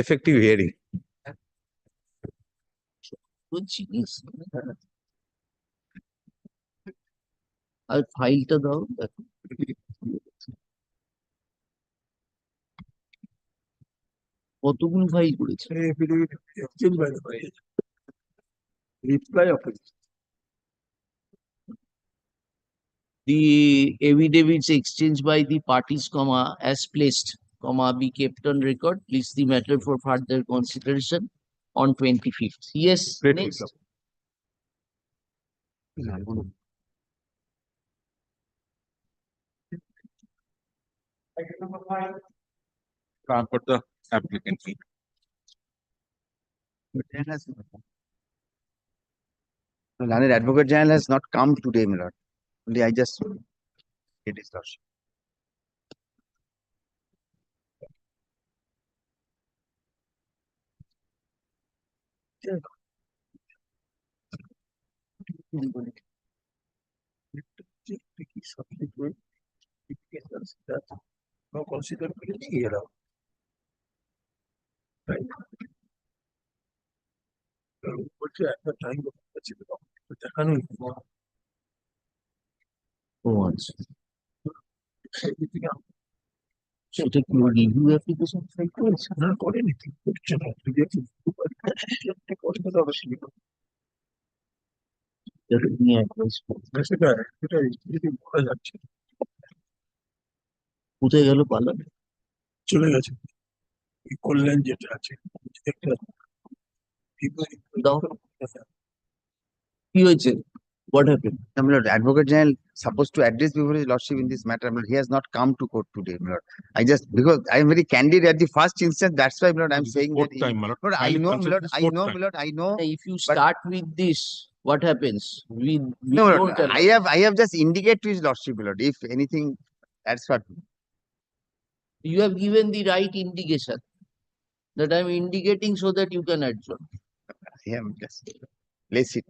effective hearing. আর ফাইলটা দাও দেখো কতগুলো file করেছে Reply of it. The affidavits exchanged by the parties, comma, as placed, comma, be kept on record. Please the matter for further consideration on 25th. Yes, next. Transport the applicant fee. The learned Advocate General has not come today, my lord. Only I just get his lordship. No consider here. Right. What's at the time of the Hanu? Oh, once. সেটা কি review application file করেছে না করেনি করছে না করতে হবে এটা নিয়ে অ্যাডভাইস সেটা সেটা যদি বলা যাচ্ছে কোথায় গেল পালা চলে গেছে কল্যাণ যেটা আছে একটা দাও কি হয়েছে what happened? My lord, Advocate General supposed to address before his lordship in this matter. My lord, he has not come to court today, my lord. I just because I am very candid at the first instance. That's why, my lord, I am saying that. Time, my lord. Lord, I know, my lord, I know, my lord, I know. If you start with this, what happens? We No, my don't lord, allow. I have just indicated to his lordship, my lord. If anything, that's what. You have given the right indication that I am indicating so that you can adjourn. I am just let's see.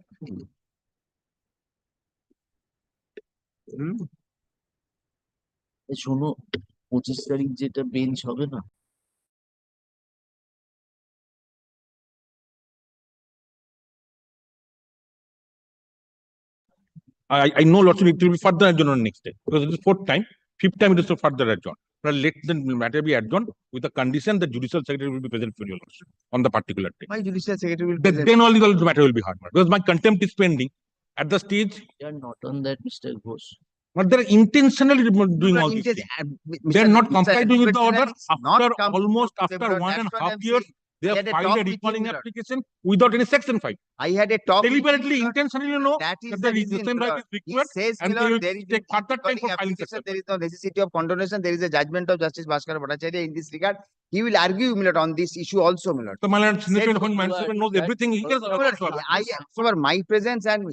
শোনো 25 তারিখ যেটা bench হবে না I know lordship it will be further adjourned on next day because it is fourth time. Fifth time it is further adjourned. But let the matter be adjourned with the condition that judicial secretary will be present for your lordship on the particular day. My judicial secretary will Then, present. then only the matter will be heard because my contempt is pending at the stage. They are not on that, Mr. Ghosh. But they're intentionally doing all these things. They're not complying with the order after almost after 1.5 years. They have filed a recalling application without any section 5. I had a talk. Deliberately, intentionally know that is that the the reason, same right is He required says, and they Milord, will there is take further time for filing application, section there is no necessity of condonation. There is a judgment of Justice Bhaskar Bhattacharya in this regard. He will argue, Milord, on this issue also, Milord. So, my lord, Said- Mansoor knows everything. He can For my presence and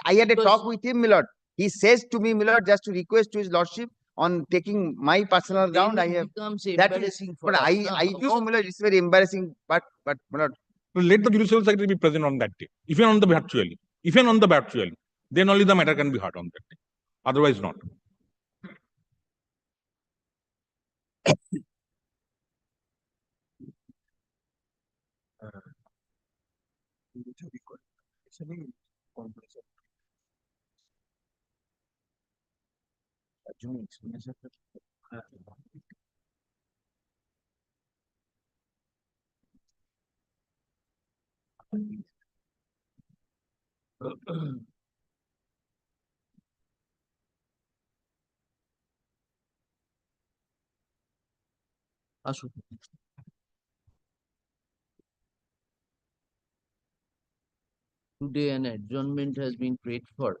I had a talk with him, Milord. He says to me, Milord, just to request to his lordship on taking my personal ground. I have becomes that is, embarrassing for but us. I know, Milord, it's very embarrassing. But Milord, let the judicial secretary be present on that day. Even on the virtually, then only the matter can be heard on that day. Otherwise, not. আসুন। Today an adjournment has been prayed for.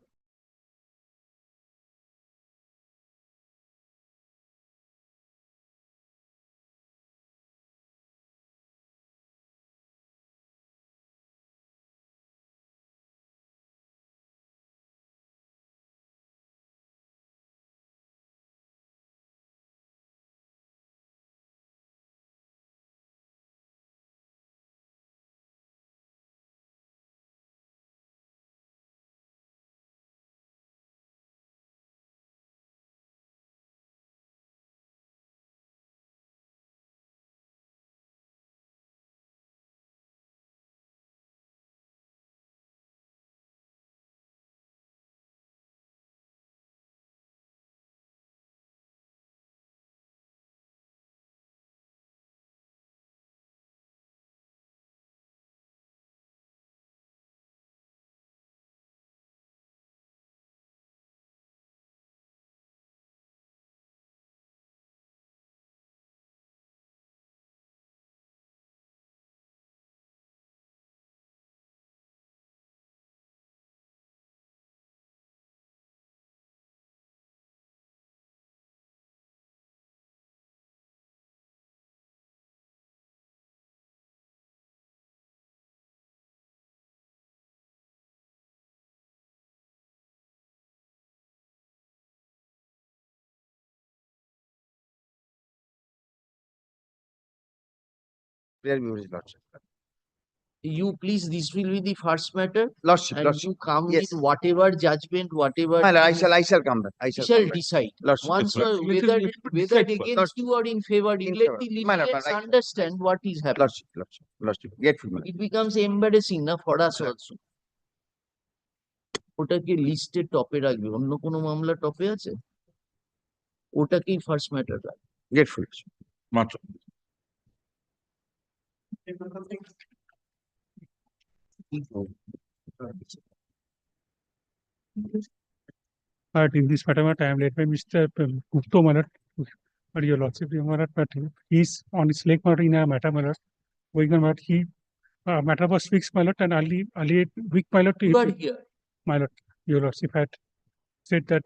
prayer before his lordship. You please, this will be the first matter. Lordship, And lordship. you come Yes. with whatever judgment, whatever. My lord, I shall come back. I We shall shall come back. decide. Lordship, Once lordship. whether decide first. against you or in favor, In let favor. the My lord, litigants right. understand what is happening. Lordship, lordship, lordship. Grateful, my lord. It becomes embarrassing na for us also. ওটাকে লিস্টের টপে রাখবে, অন্য কোনো মামলা টপে আছে, ওটাকেই first matter রাখবে। Grateful. Much. But in this matter, I am led by Mr. Gupta Marat, but your lordship, Marat, but he's on his leg matter in a matter, Marat. Going on, but he matter was fixed, Marat, and early week, Marat. You are here. Marat, your lordship had said that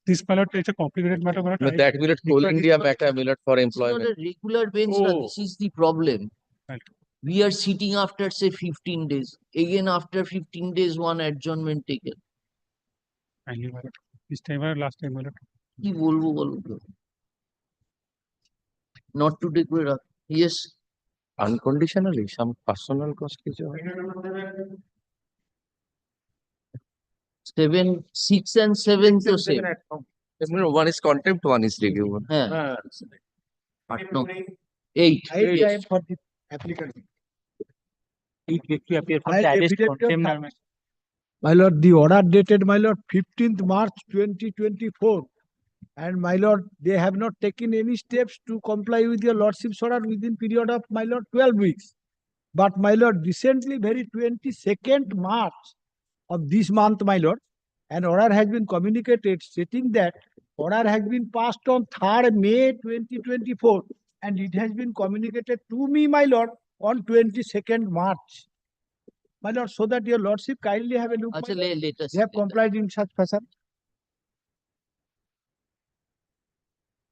this Marat is a complicated matter, Marat. But that will Coal India matter, Milord, for It's not employment. a regular bench, na. This is the problem. Right. We are sitting after say 15 days. Again after 15 days, one adjournment taken. Kindly, Marat. This time or last time, Marat. কি বলবো বলো তো? Not to take away. Yes. Unconditionally, some personal cost is 7, 6 and 7 to same. one is contempt, one is review. Yeah. But no. 8. Yes. For the applicant. If you appear for the contempt. My lord, the order dated, my lord, 15th March 2024. And my lord, they have not taken any steps to comply with your lordship's order within period of, my lord, 12 weeks. But my lord, recently, very 22nd March of this month, my lord, an order has been communicated stating that order has been passed on 3rd May 2024 and it has been communicated to me, my lord, on 22nd March. My lord, so that your lordship kindly have a look. Acha, let us They have complied in such fashion.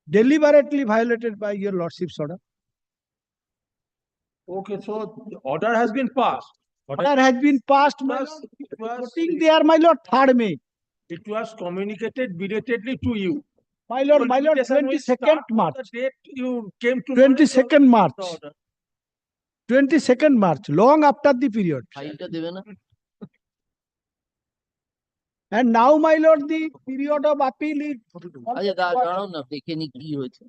Deliberately violated by your lordship's order. Okay, so the order has been passed. Order has been passed, my lord. It was, Putting there, my lord, 3rd May. it was communicated belatedly to you. My lord, 22nd March. The date you came to know 22nd March. the order. 22nd March, long after the period. ফাইলটা দেবে না? And now, my lord, the period of appeal is. আচ্ছা, দাঁড়াও না, দেখে নি কি হয়েছে।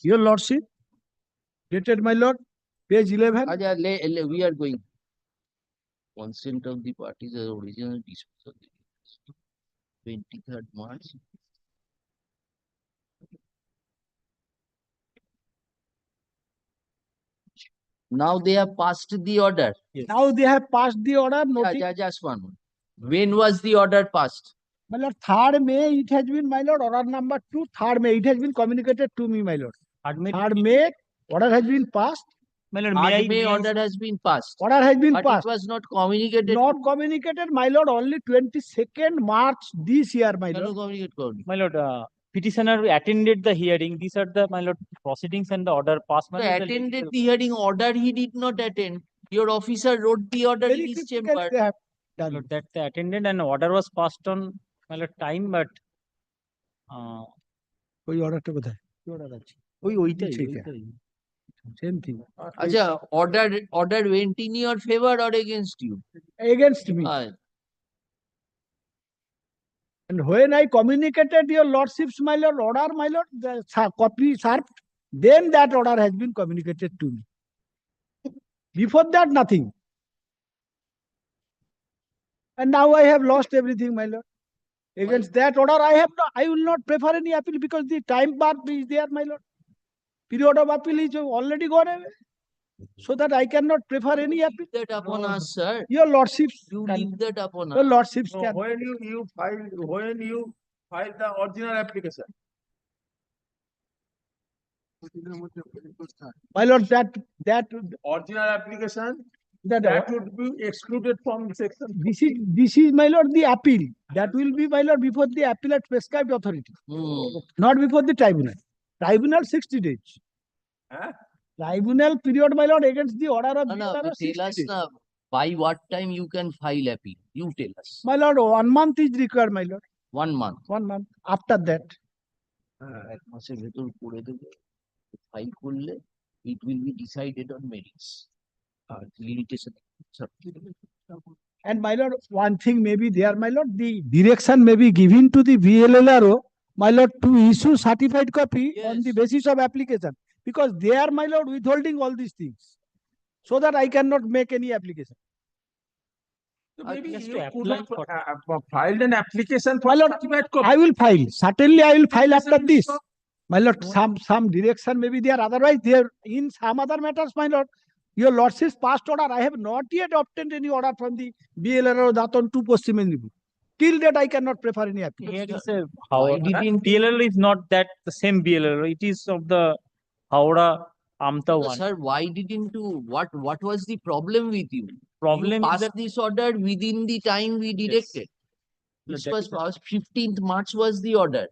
Your lordship, dated, my lord, page 11. আচ্ছা, we are going. Consent of the parties as original disposal. 23rd March. Now they have passed the order. Now they have passed the order. Just one. When was the order passed? My lord, 3rd May, it has been, my lord, order number 2, 3rd May, it has been communicated to me, my lord. 3rd May, order has been passed. My lord, May order has been passed. Order has been But passed. it was not communicated. Not communicated, my lord, only 22nd March this year, my কেন lord. communicate করনি? My lord, petitioner attended the hearing. These are the, my lord, proceedings and the order passed. My So lord, attended the hearing, order he did not attend. Your officer wrote the order in his chamber. They have my lord, that they attended and order was passed on, my lord, time, but ওই অর্ডারটা কোথায়? কি order আছে? ওইটাই Same thing. আচ্ছা, order went in your favor or against you? Against me. And when I communicated your lordship's, my lord, order, my lord, the copy served, then that order has been communicated to me. Before that, nothing. And now I have lost everything, my lord. Against that order, I will not prefer any appeal because the time bar is there, my lord. Period of appeal is already gone away. So that I cannot prefer any appeal. That upon us, sir. Your lordships. You leave that upon us. Your lordships No, can. when you filed the original application. My lord, that Original application, that would be excluded from section. This is, my lord, the appeal. That will be, my lord, before the appellate prescribed authority. Not before the tribunal. Tribunal 60 days. Huh? Tribunal period, my lord, against the order of No, BLR, 60 tell us days. now, by what time you can file appeal? You tell us. My lord, 1 month is required, my lord. 1 month. 1 month. After that. এক মাসের ভেতর করে দেবে, file করলে it will be decided on merits. Limitation. And my lord, one thing may be there, my lord, the direction may be given to the VLLRO, my lord, to issue certified copy on the basis of application. Because they are, my lord, withholding all these things. So that I cannot make any application. So maybe you could have filed an application for My lord, certified copy. I will file. Certainly, I will file after this. My lord, some direction may be there. Otherwise, there in some other matters, my lord, your lordship's past order, I have not yet obtained any order from the BLRO that on 2 Paschim Mendipur. Till that, I cannot prefer any application. here is a how BLL is not that the same BLL. It is of the Howrah Amta one. Sir, why didn't you, what was the problem with you? Problem You is passed that this order within the time we directed. This was passed, 15th March was the order.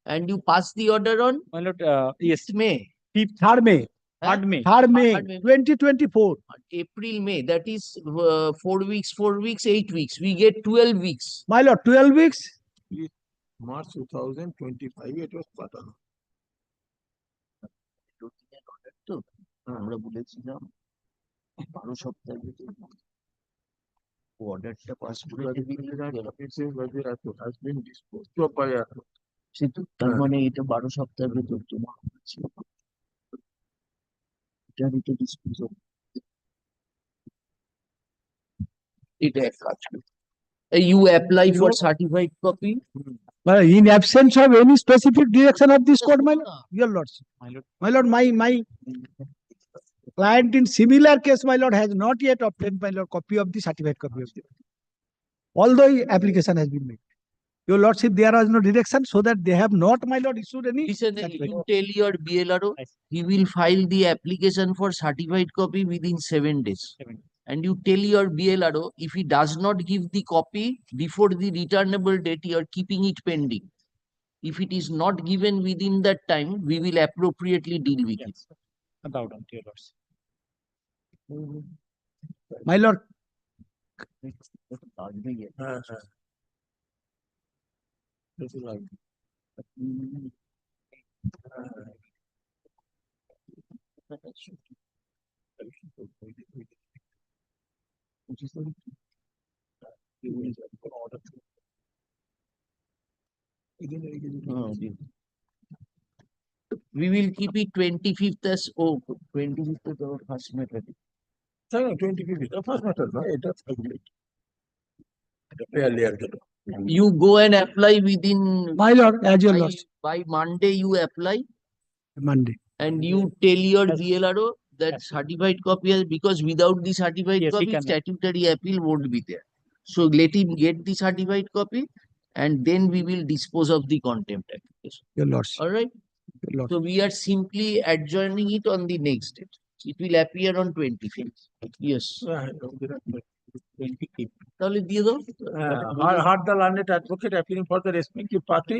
And you passed the order on? My lord, yes, May. 3rd May. 3rd May. 3rd May 2024. April, May, that is 4 weeks, 8 weeks. We get 12 weeks. My lord, 12 weeks. March 2025, it was pattern. তো আমরা বলেছিলাম 12 সপ্তাহের ভিতরে অর্ডারটা pass করে সেতু তার মানে এটা 12 সপ্তাহের ভিতর জমা হচ্ছে। এটার এটা ডিসপোজাল, এটা এক কাজ করি, You apply for No. certified copy. In absence of any specific direction of this court, my lord, your lordship. My lord, my client in similar case, my lord, has not yet obtained, my lord, copy of the certified copy of the, although application has been made. Your lordship, there was no direction, so that they have not, my lord, issued any. Listen, you tell your BLRO, he will file the application for certified copy within 7 days. And you tell your BLRO, if he does not give the copy before the returnable date, you are keeping it pending. If it is not given within that time, we will appropriately deal with it. About on, your lordship. My lord. We will keep it 25th as 25th is our first matter. 25th, first matter, no? That's fairly arguable. You go and apply within. My lord, as your lordship. By Monday, you apply. Monday. And you tell your BLRO that certified copy has, because without the certified copy, statutory appeal won't be there. So let him get the certified copy, and then we will dispose of the contempt application. Your lordship. All right. So we are simply adjourning it on the next date. It will appear on 25th. Yes. তাহলে দিয়ে দাও। Had the learned advocate appealing for the respective party.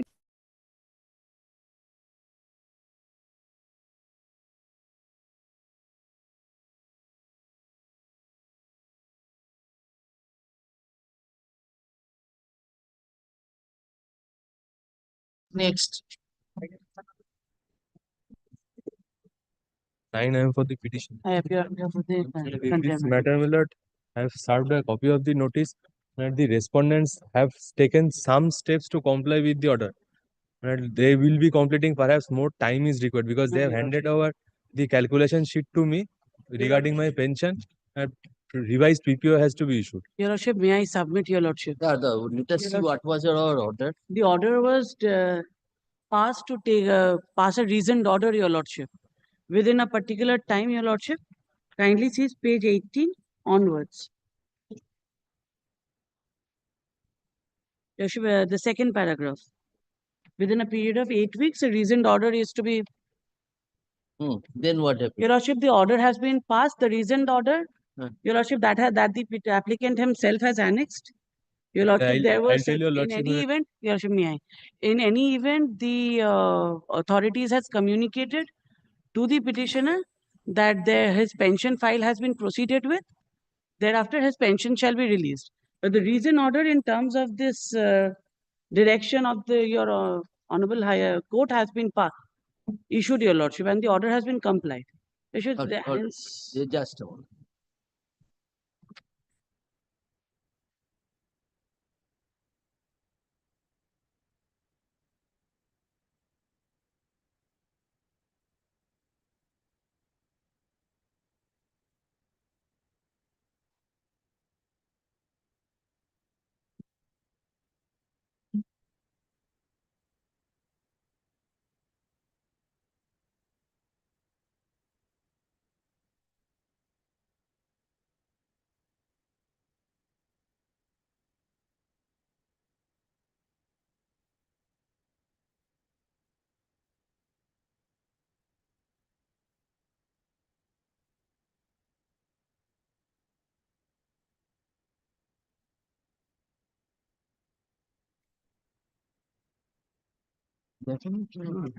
Next. 9 I am for the petition. I appear for the In this matter, my lord, I have served a copy of the notice and the respondents have taken some steps to comply with the order. And they will be completing, perhaps more time is required because they have handed over the calculation sheet to me regarding my pension and revised PPO has to be issued. Your lordship, may I submit, your lordship? Let us see what was your order. The order was passed to pass a reasoned order, your lordship. Within a particular time, your lordship. Kindly see page 18 onwards. Your lordship, the second paragraph. Within a period of 8 weeks, a reasoned order is to be. Then what happened? Your lordship, the order has been passed. The reasoned order, your lordship, that the applicant himself has annexed. Your lordship, there was in any event, your lordship, may I? In any event, the authorities has communicated to the petitioner that his pension file has been proceeded with. Thereafter, his pension shall be released. But the reason order in terms of this direction of your honorable higher court has been issued, your lordship, and the order has been complied. Just a moment.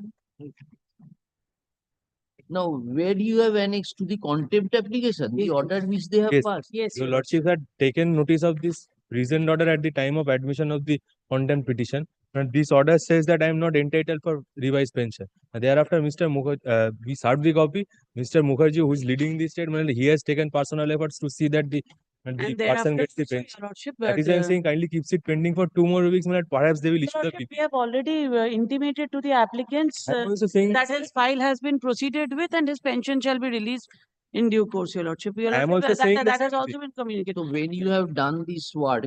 Now, where do you have annexed to the contempt application? The order which they have passed. Yes, your lordship had taken notice of this reasoned order at the time of admission of the contempt petition. And this order says that I am not entitled for revised pension. And thereafter, Mr. Mukherjee, we served the copy. Mr. Mukherjee, who is leading the statement, he has taken personal efforts to see that the person gets the pension. That is why I am saying kindly keeps it pending for 2 more weeks. Perhaps they will issue the PPO. We have already intimated to the applicants that his file has been proceeded with and his pension shall be released in due course, your lordship. I am also saying that has also been communicated. So when you have done this work,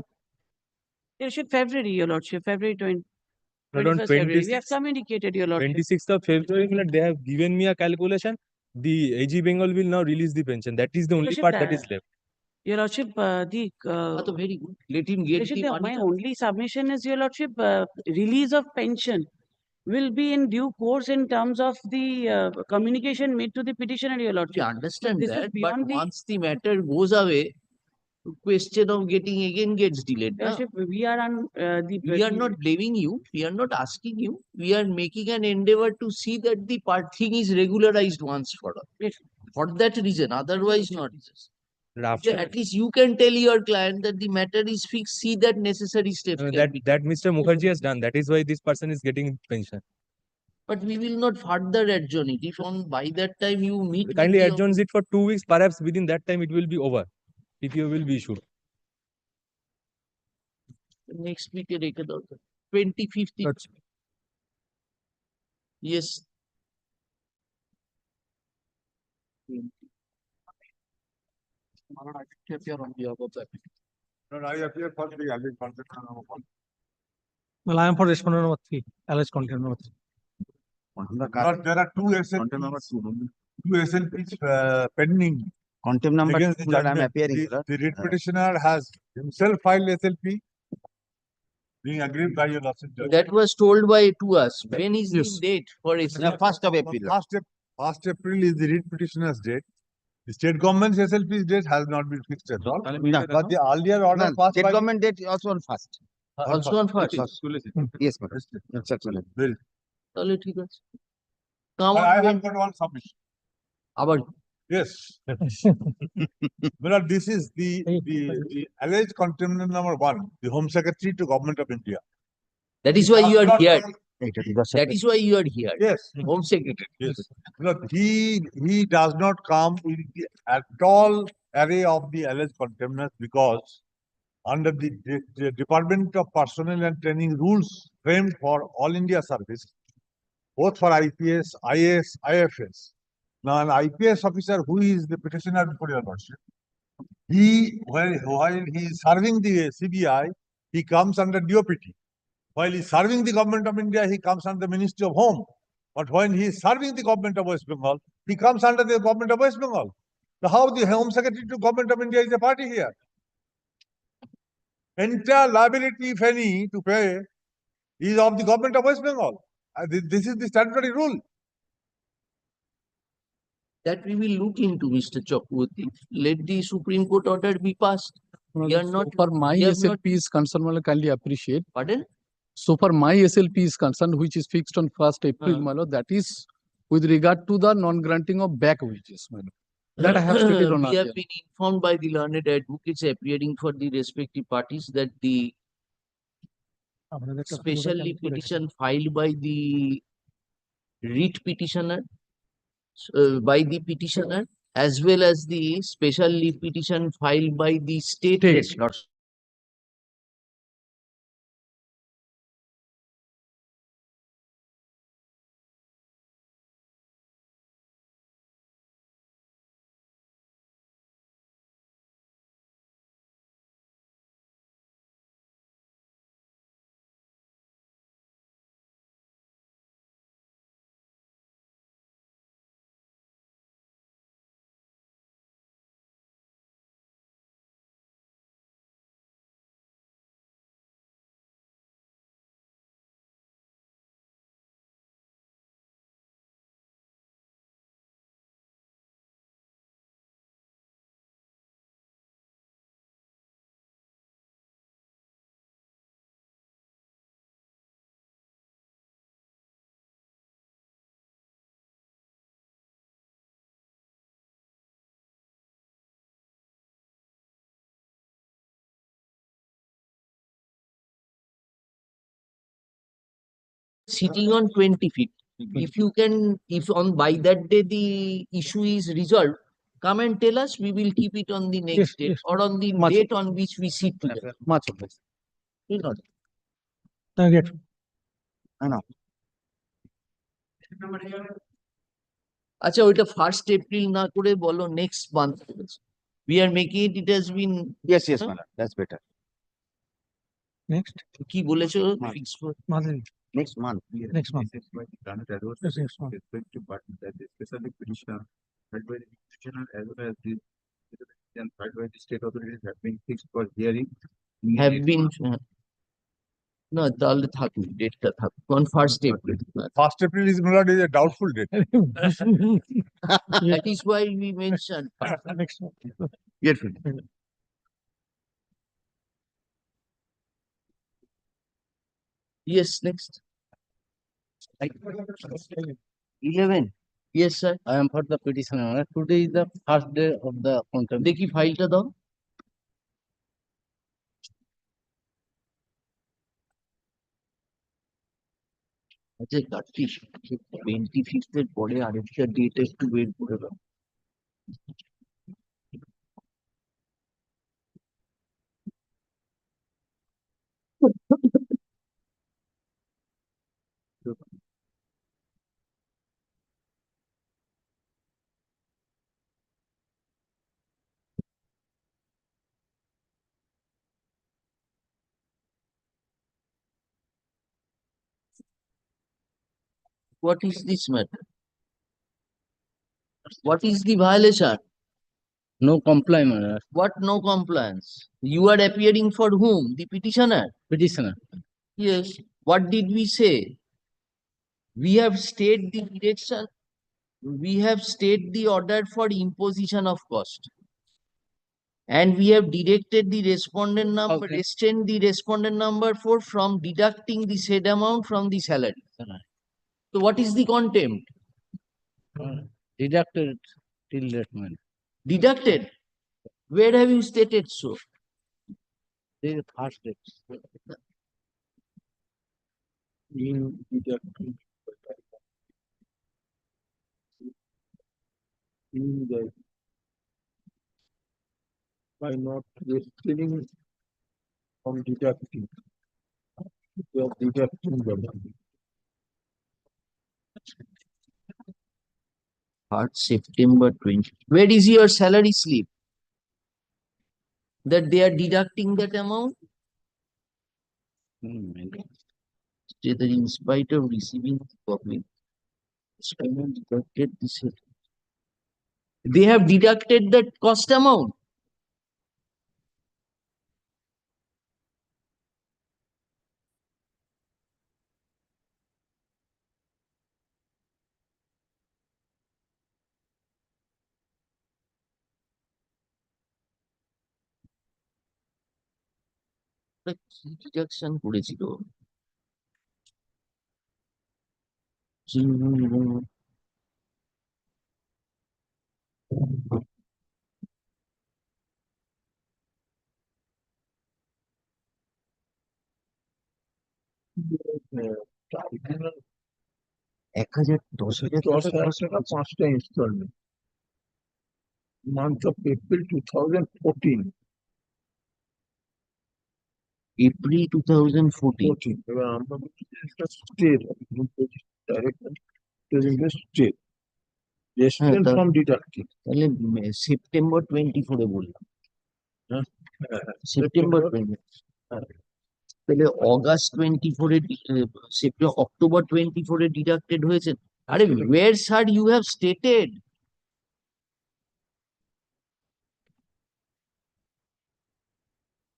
Your Lordship, February, Your Lordship, February 20, But on 21st February. We have 26th communicated, Your Lordship. 26th of February, मतलब, they have given me a calculation. The AG Bengal will now release the pension. That is the only Lordship, part that is left. Your Lordship, very good. Let him Your get Lordship, the money. my only submission is, Your Lordship, release of pension will be in due course in terms of the communication made to the petitioner, Your We Lordship. understand This is that, but beyond the once the matter goes away, question of getting again gets delayed. Your Na? Lordship, we are on We are not blaming you. We are not asking you. We are making an endeavor to see that the thing is regularized once for all. Yes. For that reason, otherwise not. After At least you can tell your client that the matter is fixed. See that necessary steps can that be. that Mr. Mukherjee has done. That is why this person is getting pension. But we will not further adjourn it. If on by that time you meet with Kindly the adjourns it for 2 weeks. Perhaps within that time it will be over. PPO will be issued. next week, 25th. Yes. appear on behalf of the applicant. No, I appear for the alleged content number 1. Well, I am for respondent number 3, alleged content number 3. But there are two SLPs, pending Contempt number against the 2, Lord, I am judgment. appearing, Lord. The writ petitioner has himself filed SLP, being agreed by your lordship judge. That was told to us. When is Yes. the date for it? No, 1st of April. Lord. 1st April is the writ petitioner's date. The state government's SLP's date has not been fixed at all. No. But the earlier order No, passed state by government date is also on 1st. Also on first. Yes, madam. That's actually. Very. তাহলে ঠিক আছে। Come I on, have got one submission. আবার Yes. Well, this is the alleged contempt number 1, the Home Secretary to Government of India. that is why you are here. That That is why you are here. Yes. Home Secretary. Yes. Look, he does not come in the at all array of the alleged contempt because under the Department of Personnel and Training rules framed for all India service, both for IPS, IAS, IFS. Now, an IPS officer who is the petitioner before your lordship, while he is serving the CBI, he comes under DOPT. While he is serving the government of India, he comes under the Ministry of Home. But when he is serving the government of West Bengal, he comes under the government of West Bengal. So how the Home Secretary to government of India is a party here? Entire liability, if any, to pay is of the government of West Bengal. This is the statutory rule. That we will look into, Mr. Chakraborty. Let the Supreme Court order be passed. We are not. For my we have not- SLP is concerned, well, kindly appreciate. Pardon? So for my SLP is concerned, which is fixed on 1st April, my lord, that is with regard to the non-granting of back wages, my lord. That I have stated on We have earlier. been informed by the learned advocates appearing for the respective parties that the specially petition filed by the writ petitioner, as well as the special leave petition filed by the state. Sitting on 25th. If you can, if on by that day the issue is resolved, come and tell us. We will keep it on the next date or on the date on which we sit together. Much obliged. Target. আচ্ছা ওইটা 1st April না করে বলো next month. We are making it has been. Yes, madam. That's better. Next. কি বলেছো fix for Next month. Next month. This is why the Planet Adverse Yes, next month. respective parties that is especially petitioner filed by the petitioner as well as the and filed by the state authorities have been fixed for hearing. Have been না তাহলে থাকুক ডেটটা থাকুক on 1st April. 1st April is not is a doubtful date. That is why we mentioned Next month. Beautiful. yes next 11. Yes sir, I am for the petitioner. Today is the first day of the contempt. দেখি ফাইলটা দাও। আচ্ছা কাটছিস 25th এর পরে আরেকটা date একটু বের করে দাও। What is this matter? What is the violation? No compliance. What no compliance? You are appearing for whom? The petitioner? Petitioner. Yes. What did we say? We have stayed the direction. We have stayed the order for imposition of cost. And we have directed the respondent number, restrained the respondent number for from deducting the said amount from the salary. So what is the contempt? Deducted till that month. Deducted? Where have you stated so? There is first date. In deducting in the by not restraining from deducting. We are deducting the money. 3rd September 20. Where is your salary slip? That they are deducting that amount? Say that in spite of receiving the copy, deducted this. They have deducted that cost amount. কি deduction করেছিল? Tribunal 1000 10,000 টাকা 5টা instalment month of April 2014 April 2014 এবার আমরা বলছি যে একটা state direct state restrain from deducting তাহলে সেপ্টেম্বর 24 এ বললাম সেপ্টেম্বর 20 তাহলে অগাস্ট 24 এ সেপ্টেম্বর অক্টোবর 24 এ ডিডাক্টেড হয়েছে। আরে where sir you have stated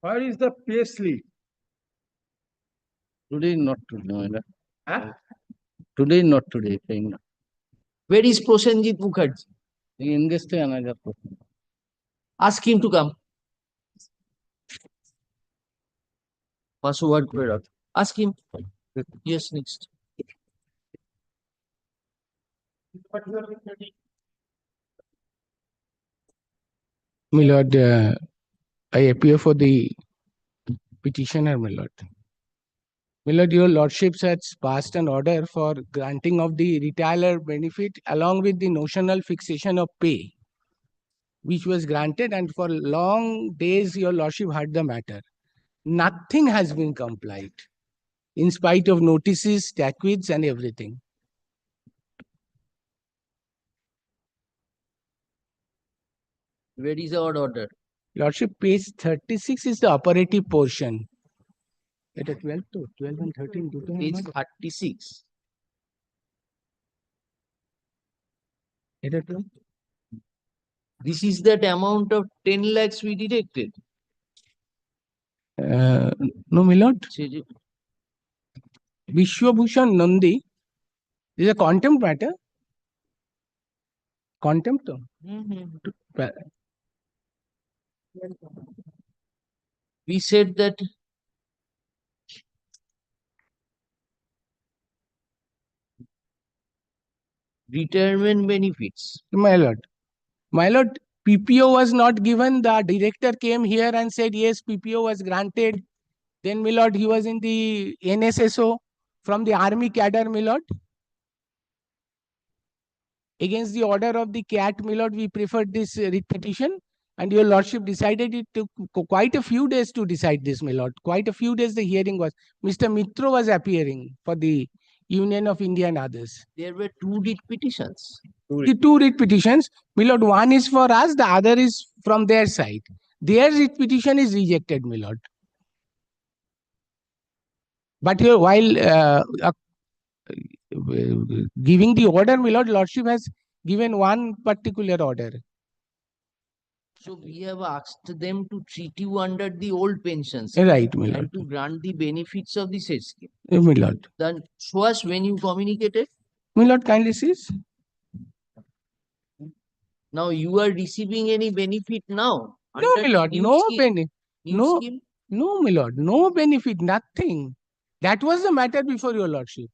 where is the pay slip? today not today today not today where is Prosenjit Mukherjee? He engaged in another person. Ask him to come. Password করে রাখ। Ask him. Yes, next. My lord, I appear for the petitioner, my lord. My lord, your lordships has passed an order for granting of the retailer benefit along with the notional fixation of pay, which was granted, and for long days your lordship heard the matter. Nothing has been complied, in spite of notices, statutes, and everything. Where is our order? Lordship, page 36 is the operative portion. এটা 12 তো 12 and 13 দুটো Page 36. এটা 12 This is that amount of 10 lakhs we deducted. no my lord Vishwabhushan Nandi is a contempt matter contempt to We said that retirement benefits. My lord, PPO was not given. The director came here and said, yes, PPO was granted. Then, my lord, he was in the NSSO from the army cadre, my lord. Against the order of the CAT, my lord, we preferred this writ petition. And your lordship decided it took quite a few days to decide this, my lord. Quite a few days the hearing was. Mr. Mitro was appearing for the Union of India and others. There were 2 writ petitions. The 2 writ petitions, my lord, one is for us, the other is from their side. Their writ petition is rejected, my lord. But here, while giving the order, my lord, lordship has given one particular order. So we have asked them to treat you under the old pensions Right, my lord. and to grant the benefits of the said scheme. My lord. Then show us when you communicated. My lord, kindly cease. Now you are receiving any benefit now? No, my lord, no benefit. New No, scheme? no, my lord, no benefit, nothing. That was the matter before your lordship.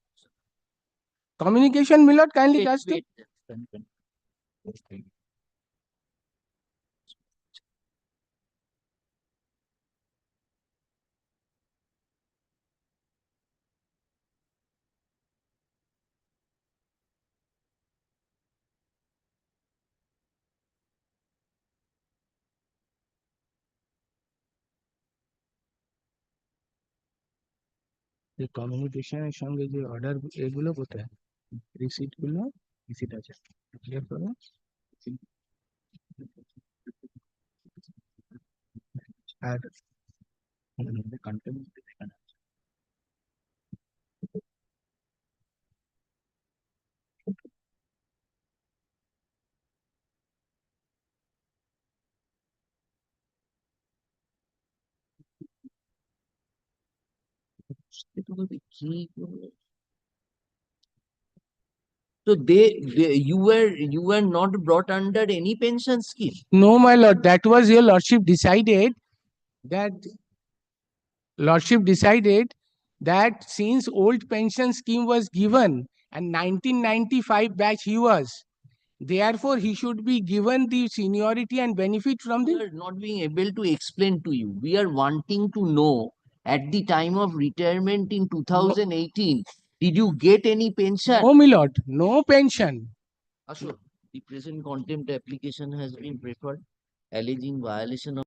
Communication, my lord, kindly cast. The communication এর সঙ্গে যে order এগুলো কোথায় receipt গুলো receipt আছে clear করো আর content এখানে So you were not brought under any pension scheme. No, my lord, that was your lordship decided that since old pension scheme was given and 1995 batch he was, therefore he should be given the seniority and benefit from We the. are not being able to explain to you. We are wanting to know at the time of retirement in 2018, did you get any pension? No, my lord, no pension. Ashok, the present contempt application has been preferred, alleging violation of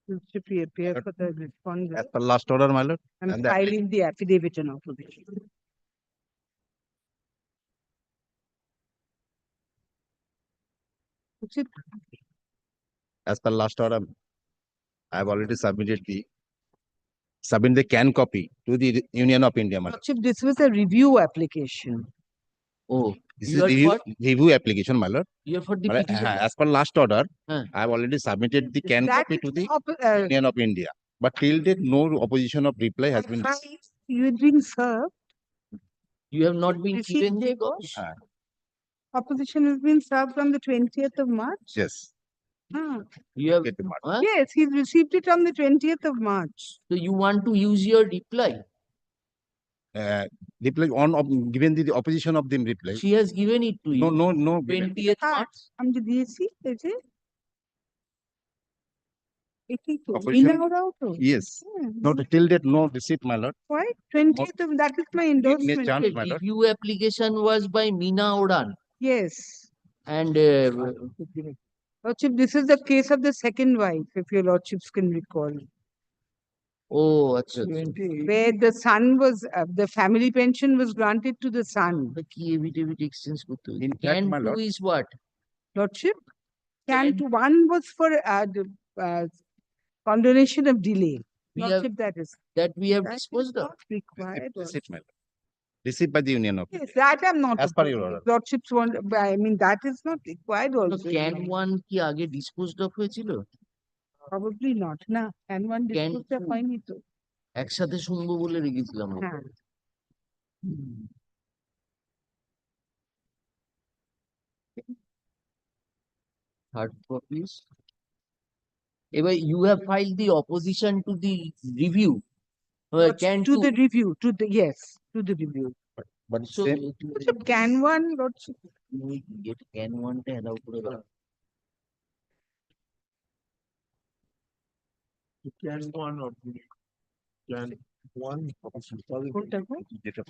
Should we appear for the respondent? As per last order, my lord. I'm and the filing the affidavit in opposition. As per last order, I have already submitted the can copy to the Union of India, my lord. Lordship, this was a review application. Oh, This is you are review, for, review application, my lord. you are for the But, petition. as per last order, Huh. I have already submitted the can That copy is to the the Union of India. But till date, no opposition of reply has been received. You've been served. You have not been Received given the Jagos? Ah, Opposition has been served on the 20th of March. yes. Ah. You have, Get the mark. huh? Yes, he's received it on the 20th of March. So you want to use your reply. Reply on given the opposition of them reply. She has given it to you. No. given. 20th March. I'm the DSC, is it? Opposition? In Yes. No, till date, no receipt, my lord. Why? 20th of, that is my endorsement. chance, The my lord. review application was by Meena Oran. Yes. And Lordship, this is the case of the second wife, if your lordships can recall. oh, achha, achha. Where the son was, the family pension was granted to the son. The key affidavit exchange করতে হবে. In fact, Can my two lord. is what? Lordship, can to one was for the condonation of delay. We have- Lordship, that is. That we have That is disposed of. not required. Receipt, my lord. Received by the Union of Yes, that I'm not. As per your opposing. order. Lordships want, I mean, that is not required No, also. can one কি আগে disposed of হয়েছিল? Probably not, na. Can one Can discuss the two? fine to? একসাথে শুনবো বলে রেখেছিলাম ওকে। হ্যাঁ। Third copies. এবার you have filed the opposition to the review. Can To two? the review, to the, yes, to the review. But So Lordship, can one, Lordship? get can one টা allow করে দাও। Can one or can one. কোনটা গো? যেটা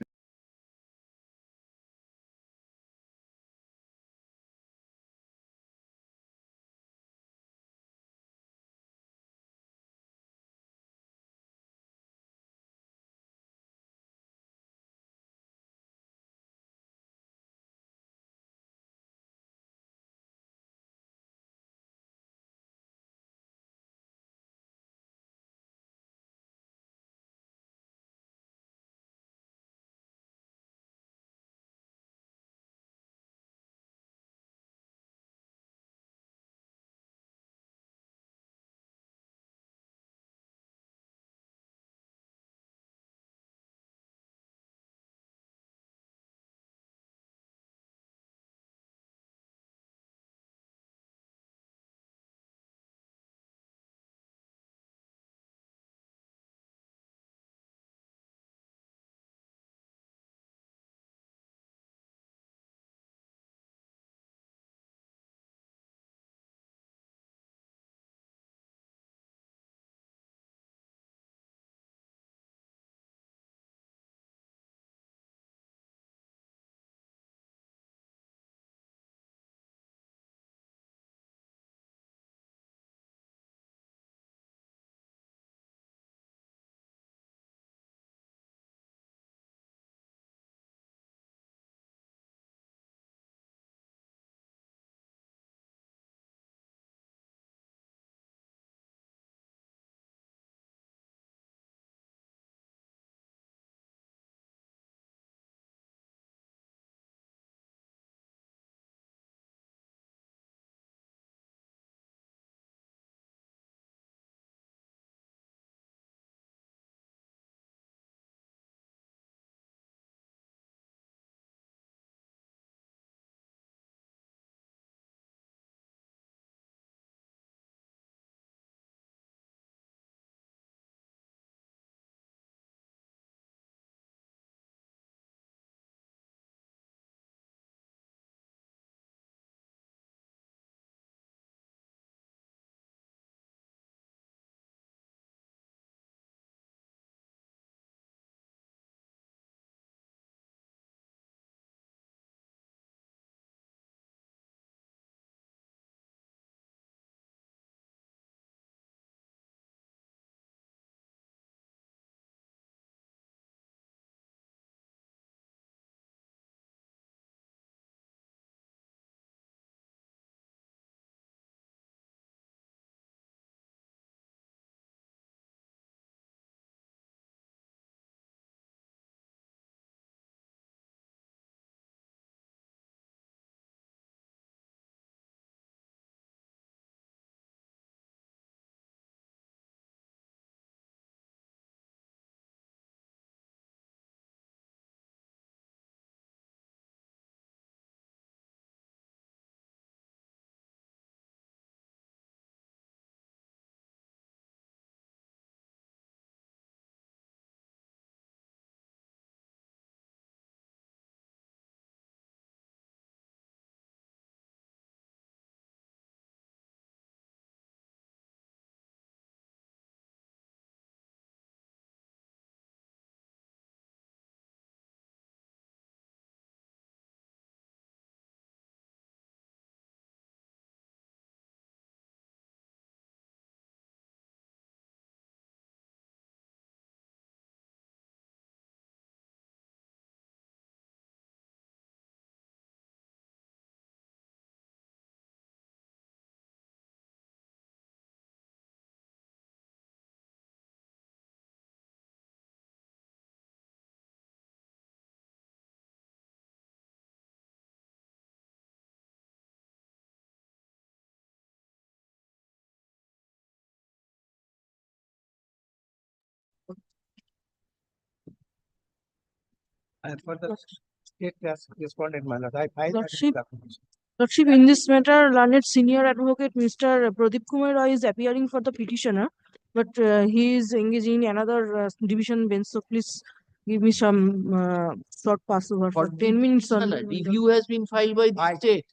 For the state respondent, my lord, I filed that Lordship, application. Lordship, in this matter, learned senior advocate Mr. Pradeep Kumar Roy is appearing for the petitioner, but he is engaged in another division bench. So please give me some short passover for 10 minutes on. Review has been filed by the state.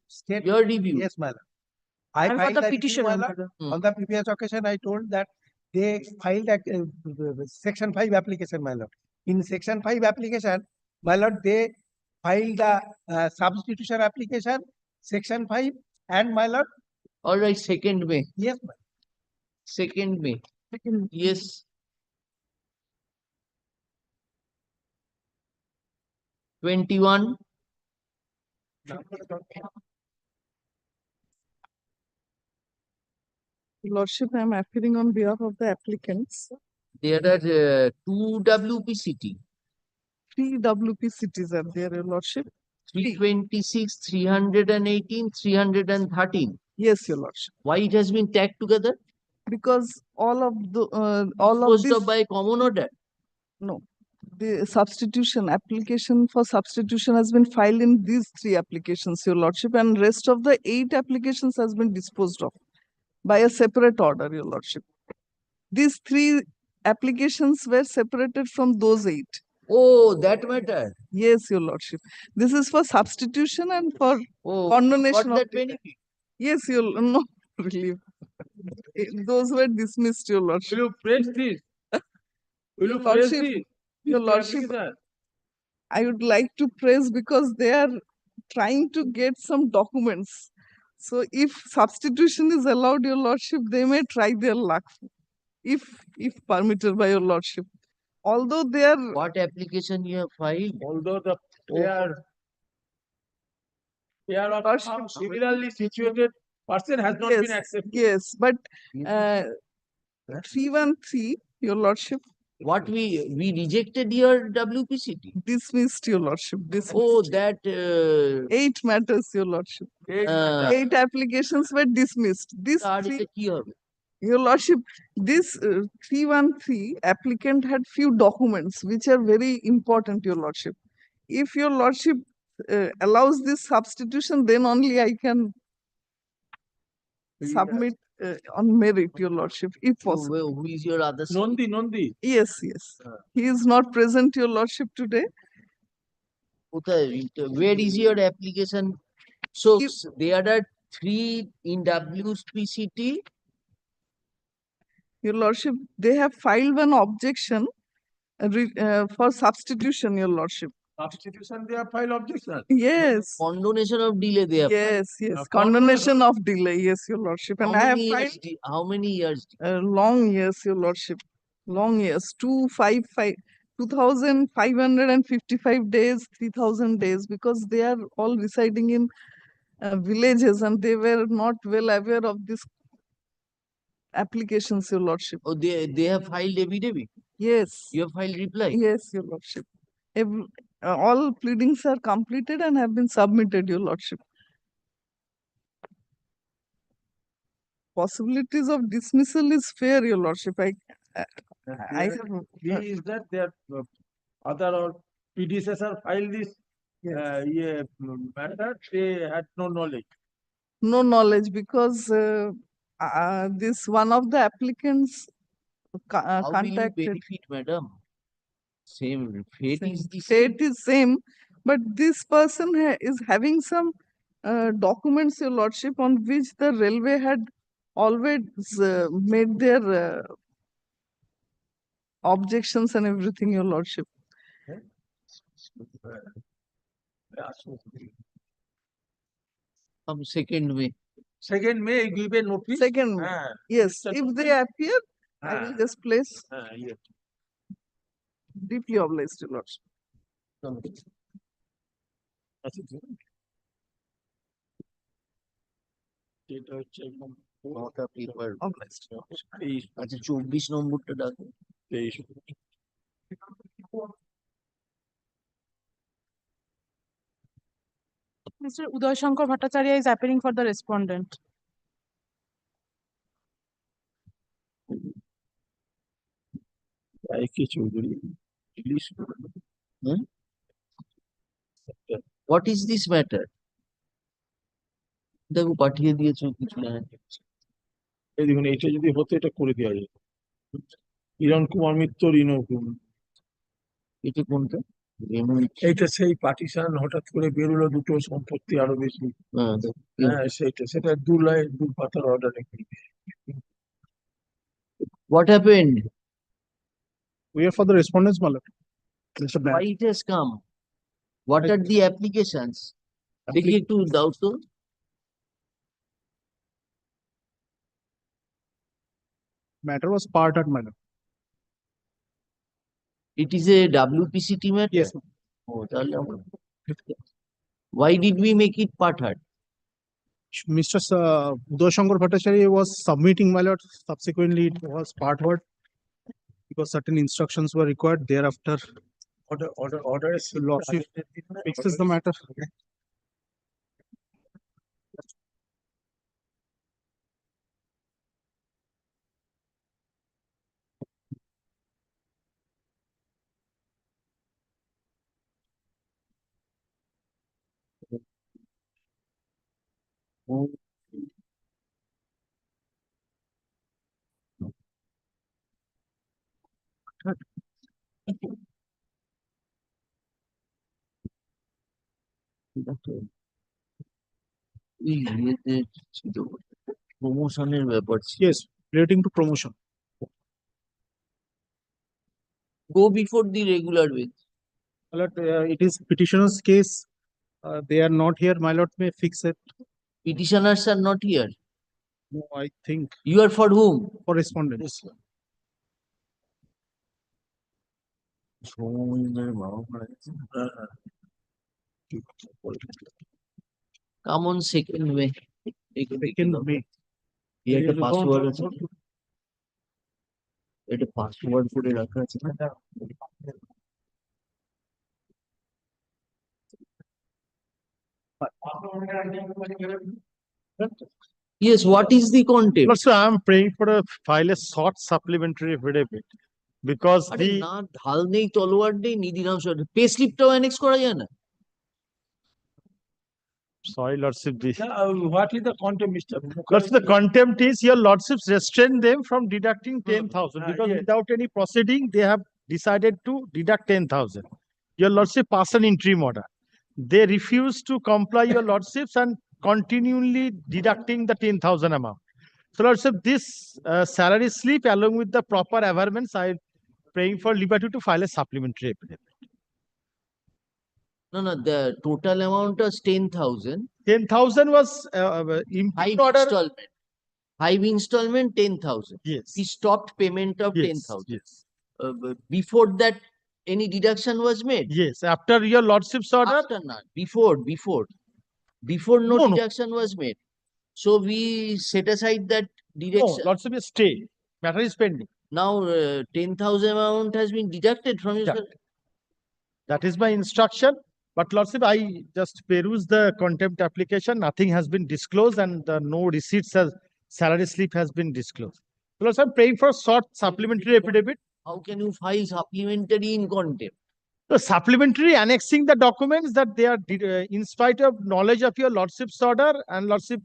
State. Your review. Yes, my lord. I And for filed the that review, petitioner, my my lord. lord. On the previous occasion, I told that they filed a section 5 application, my lord. In section 5 application, my lord, they filed a substitution application, section 5, and my lord. All right, 2nd May. Yes, my 2nd May. Second. Yes. 21. Lordship, I am appearing on behalf of the applicants. There are 2 WPCT. 3 WPCTs are there, Your Lordship. 326, 318, 313. Yes, Your Lordship. Why it has been tagged together? Because all of Disposed this, of by common order. no, the substitution application for substitution has been filed in these 3 applications, Your Lordship, and rest of the 8 applications has been disposed of by a separate order, Your Lordship. These 3 applications were separated from those 8. Oh, that matter. Yes, Your Lordship. This is for substitution and for condonation got of that benefit. Yes, Your no relief. Those were dismissed, Your Lordship. Will you press this? Will you Your press Lordship, this? Your Lordship, I would like to praise because they are trying to get some documents. So if substitution is allowed, Your Lordship, they may try their luck, if permitted by Your Lordship. Although they are What application you have filed? Although the pair of Lordship, similarly situated person has not been accepted. yes, but 313, Your Lordship. What we rejected your WPCT? Dismissed, Your Lordship. Dismissed. Oh, that 8 matters, Your Lordship. 8 applications were dismissed. This Your Lordship, this 313 applicant had few documents which are very important, Your Lordship. If Your Lordship allows this substitution, then only I can submit on merit, Your Lordship, if possible. Who is your other? Nondi. Yes, yes. He is not present, Your Lordship, today. Where is your application? So there are 3 in WPCT. Your Lordship, they have filed one objection for substitution, Your Lordship. Substitution, they have filed objection. Yes. Condonation of delay they have. Yes, yes. Condonation of delay, yes, Your Lordship. And I have filed How many years? long years, Your Lordship. Long years. 2,555 days, 3,000 days, because they are all residing in villages and they were not well aware of this applications, Your Lordship. Oh, they have filed affidavit. Yes. You have filed reply. Yes, Your Lordship. All pleadings are completed and have been submitted, Your Lordship. Possibilities of dismissal is fair, Your Lordship. I have. Is that their other or predecessor filed this matter? They had no knowledge. No knowledge because this one of the applicants How will you contacted. benefit, madam? Same fate is the Fate is same, but this person is having some documents, Your Lordship, on which the railway had always made their objections and everything, Your Lordship. From 2nd May. 2nd May, give a notice. 2nd May. Yes, if they appear, I will just place. Yes. Deeply obliged, Your Lordship. আচ্ছা 24 নম্বরটা ডাকো। Mr. Uday Shankar Bhattacharya is appearing for the respondent. What is this matter? দেখো পাঠিয়ে দিয়েছো কিছু না এই দেখুন এটা যদি হতো এটা করে দেওয়া যেত কিরণ কুমার মিত্র এটা কোনটা এইটা সেই পার্টিশন হঠাৎ করে বেরোলো দুটো সম্পত্তি আরো বেশি হ্যাঁ সেটা 2 লাইন 2 পাতার অর্ডারে What happened? We are for the respondents, my lord. Why it has come? What are the applications? দেখি একটু দাও তো Matter was part at my lord. It is a WPCT matter? Yes. Oh, তাহলে why did we make it part hard? Mr. Uday Shankar Bhattacharya was submitting, my lord. Subsequently, it was part word because certain instructions were required. Thereafter, order is lordship fixes the matter. প্রমোশনের ব্যাপার Yes, relating to promotion. Go before the regular bench. My lord, it is petitioner's case. They are not here. My lord may fix it. Petitioners are not here. No, I think. You are for whom? For respondents. Come on, second way. Second way. একটা password আছে এটা password করে রাখা আছে Yes, what is the contempt? Also, I am praying for a file a short supplementary affidavit because আরে না ঢাল নেই তলোয়ার নেই নিদিরাম পে স্লিপটাও অ্যানেক্স করা যায় না Sorry, Lordship. What is the contempt, Mr. Lordship, the contempt is your Lordships restrain them from deducting 10,000 because yes. without any proceeding, they have decided to deduct 10,000. Your Lordship pass an interim order. They refuse to comply, your Lordships, and continually deducting the 10,000 amount. So, Lordship, this salary slip along with the proper averments, I am praying for liberty to file a supplementary affidavit. No, the total amount was 10,000. 10,000 was Five order. installment. 5 installment, 10,000. Yes. We stopped payment of Yes, 10,000. yes. Before that, any deduction was made? Yes. After your Lordship's order? After not. Before no deduction was made. So we set aside that deduction. No, Lordship is stay. Matter is pending. Now 10,000 amount has been deducted from your That is my instruction. But Lordship, I just peruse the contempt application. Nothing has been disclosed and no receipts as salary slip has been disclosed. So Lordship, I'm praying for short supplementary affidavit. How can you file supplementary in contempt? So supplementary annexing the documents that they are in spite of knowledge of your Lordship's order and Lordship,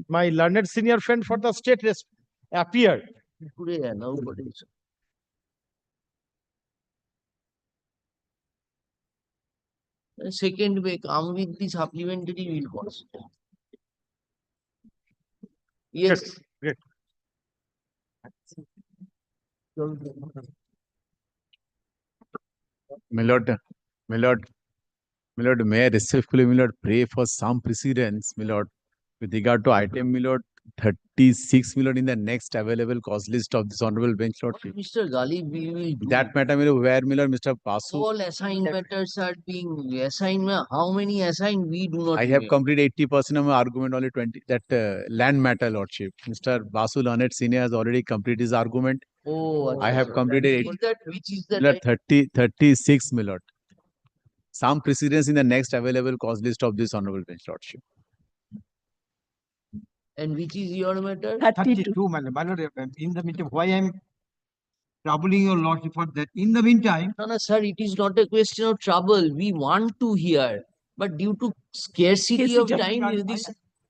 my learned senior friend for the state appeared. Second way, come with the supplementary will cost. Yes. Great. My lord, may I respectfully, my lord, pray for some precedence, my lord, with regard to item, my lord, 36, my lord, in the next available cause list of this honorable bench, lord. Mr. Gali, we will do. That matter, my lord, where, my lord, Mr. Basu. All assigned matters are being assigned. How many assigned? We do not. I have completed 80% of my argument, only 20, that land matter, lordship. Mr. Basu Learned Senior has already completed his argument. Oh, I have completed which is that 36, my lord. Some precedence in the next available cause list of this honorable bench, lordship. And which is your matter? 32, my lord. In the meantime, why I'm troubling your lordship for that? In the meantime. No, sir, it is not a question of trouble. We want to hear. But due to scarcity Yes, of Judge. time, this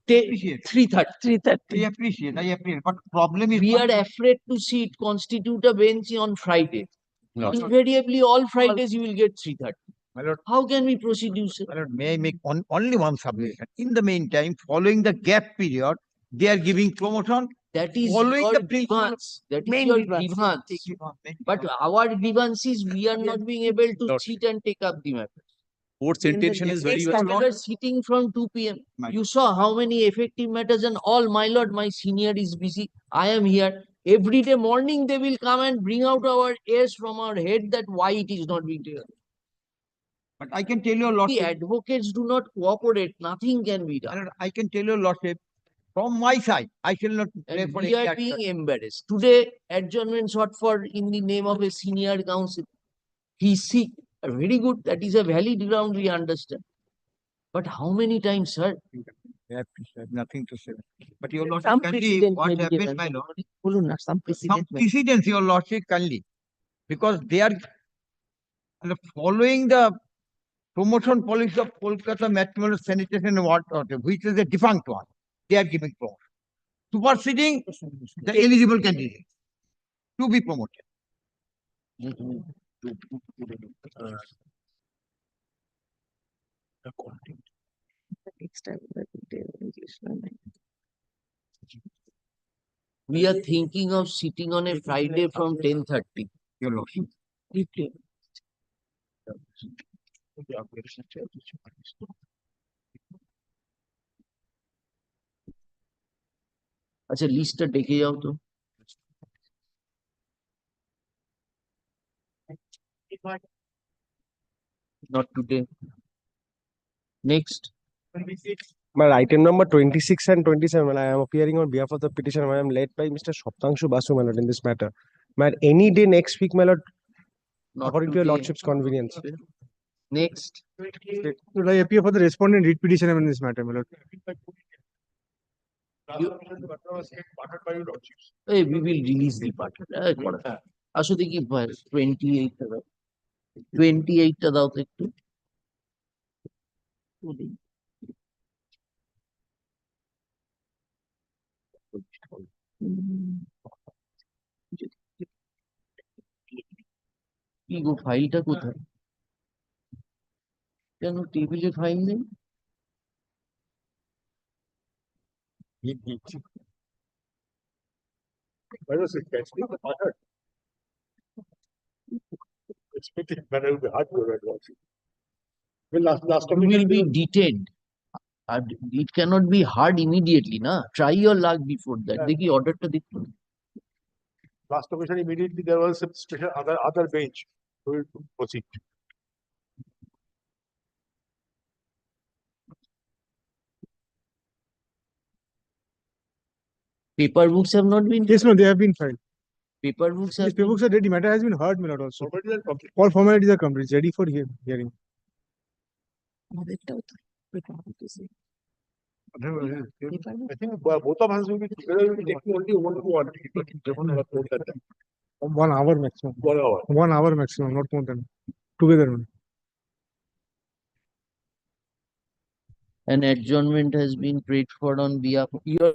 Appreciate. 3:30. I appreciate. But problem is We are afraid to see it constitute a bench on Friday. Invariably, all Fridays you will get 3:30. My lord, How can we proceed, sir? my lord, may I make only one submission? In the meantime, following the gap period, they are giving promotion. That is Following your the principle. grievance. That is Main your grievance. grievance. But our grievance is we are not being able to Lord. sit and take up the matter. Court's In the intention is very next well. We were sitting from 2 p.m. My You saw how many effective matters and all, my lord, my senior is busy. I am here. Every day morning they will come and bring out our ears from our head that why it is not being done. But I can tell you, The Lordship, advocates do not cooperate. Nothing can be done. I can tell you, Lordship, from my side, I shall not pray And for we any are being embarrassed. Today, adjournment sought for in the name of a senior counsel. He is sick. Very good. That is a valid ground, we understand. But how many times, sir? I have nothing to say. But your Lordship, Some kindly, precedent what may be happened, given. my Lord? Some Some precedent. precedence, your Lordship, kindly. Because they are following the promotion policy of Kolkata Matrimonial Sanitation Ward, which is a defunct one. They are giving promotion. Superseding the eligible candidate to be promoted. Next time, that will be English learning. We are thinking of sitting on a Friday from 10:30. Your Lordship. Deeply. अच्छा list डेके जाओ तो not today. Next. My item number 26 and 27, I am appearing on behalf of the petitioner. I am led by Mr. Shoptangshu Basu, my lord, in this matter. My any day next week, my lord, Not according to your today. lordship's convenience. Next. Lord, I appear for the respondent read petition in this matter, my lord. Hey, we will release the part. আসো দেখি 28 টা দাও 28 টা দাও তো একটু কি গো ফাইলটা কোথায় কেন টেবিলে ফাইল নেই Why was it catching the hard? Expecting that it will be hard to read watching. Well, last you will be detained. It cannot be hard immediately, na? Try your luck before that. দেখি অর্ডারটা দেখুন last occasion immediately there was a special other bench to proceed. paper books have not been Yes, no, they have been filed. paper books Yes, have paper books are ready. Matter has been heard, my lord, also. Formalities are complete. All formalities are complete. It's ready for hearing. I think both of us will be together. Will be taking only one. 1 hour maximum. 1 hour. 1 hour maximum, not more than together. an adjournment has been prayed for on behalf of your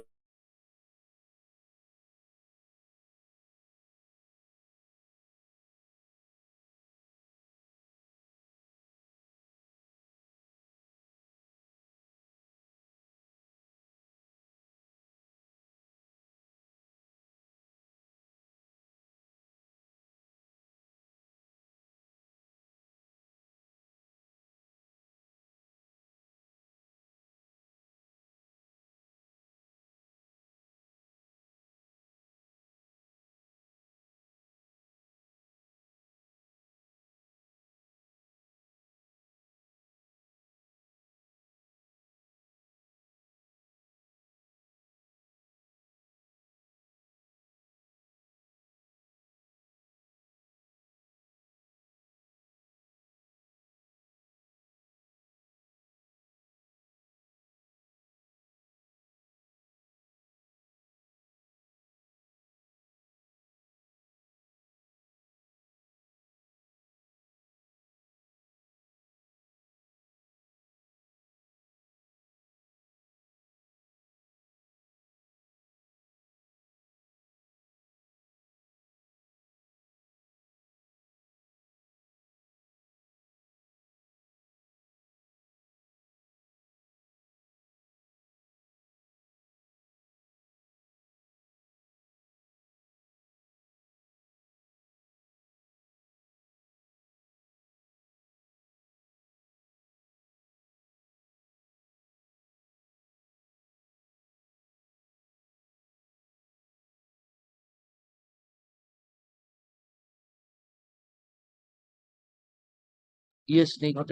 Yes, next.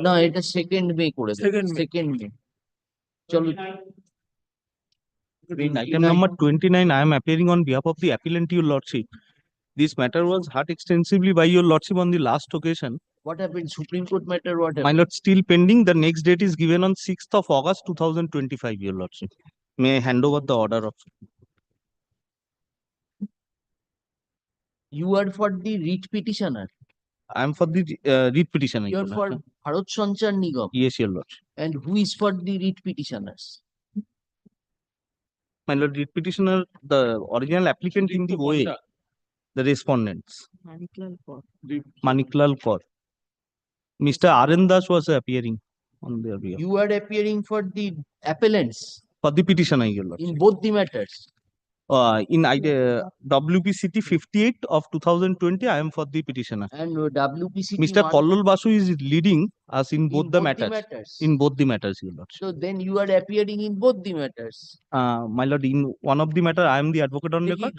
না এটা second মে করে second মে চলো In item number 29, I am appearing on behalf of the appellant, your lordship. This matter was heard extensively by your lordship on the last occasion. what happened Supreme Court matter what My happened lord, still pending. The next date is given on 6th of August 2025, your lordship. May I hand over the order of... you are for the writ petitioner I am for the writ petitioner. you are for Bharat Sanchar Nigam Yes, your lordship. and who is for the writ petitioners My lord, writ petitioner, the original applicant in the OA, the respondents. Maniklal Kaur. Mr. Arendas was appearing on their behalf. you are appearing for the appellants For the petitioner, your lordship. in both the matters In WPCT 58 of 2020, I am for the petitioner. and WPCT Mr. 1 Kollol Basu is leading us in both the matters. In both the matters, your lordship. so then you are appearing in both the matters My lord, in one of the matter, I am the advocate on record.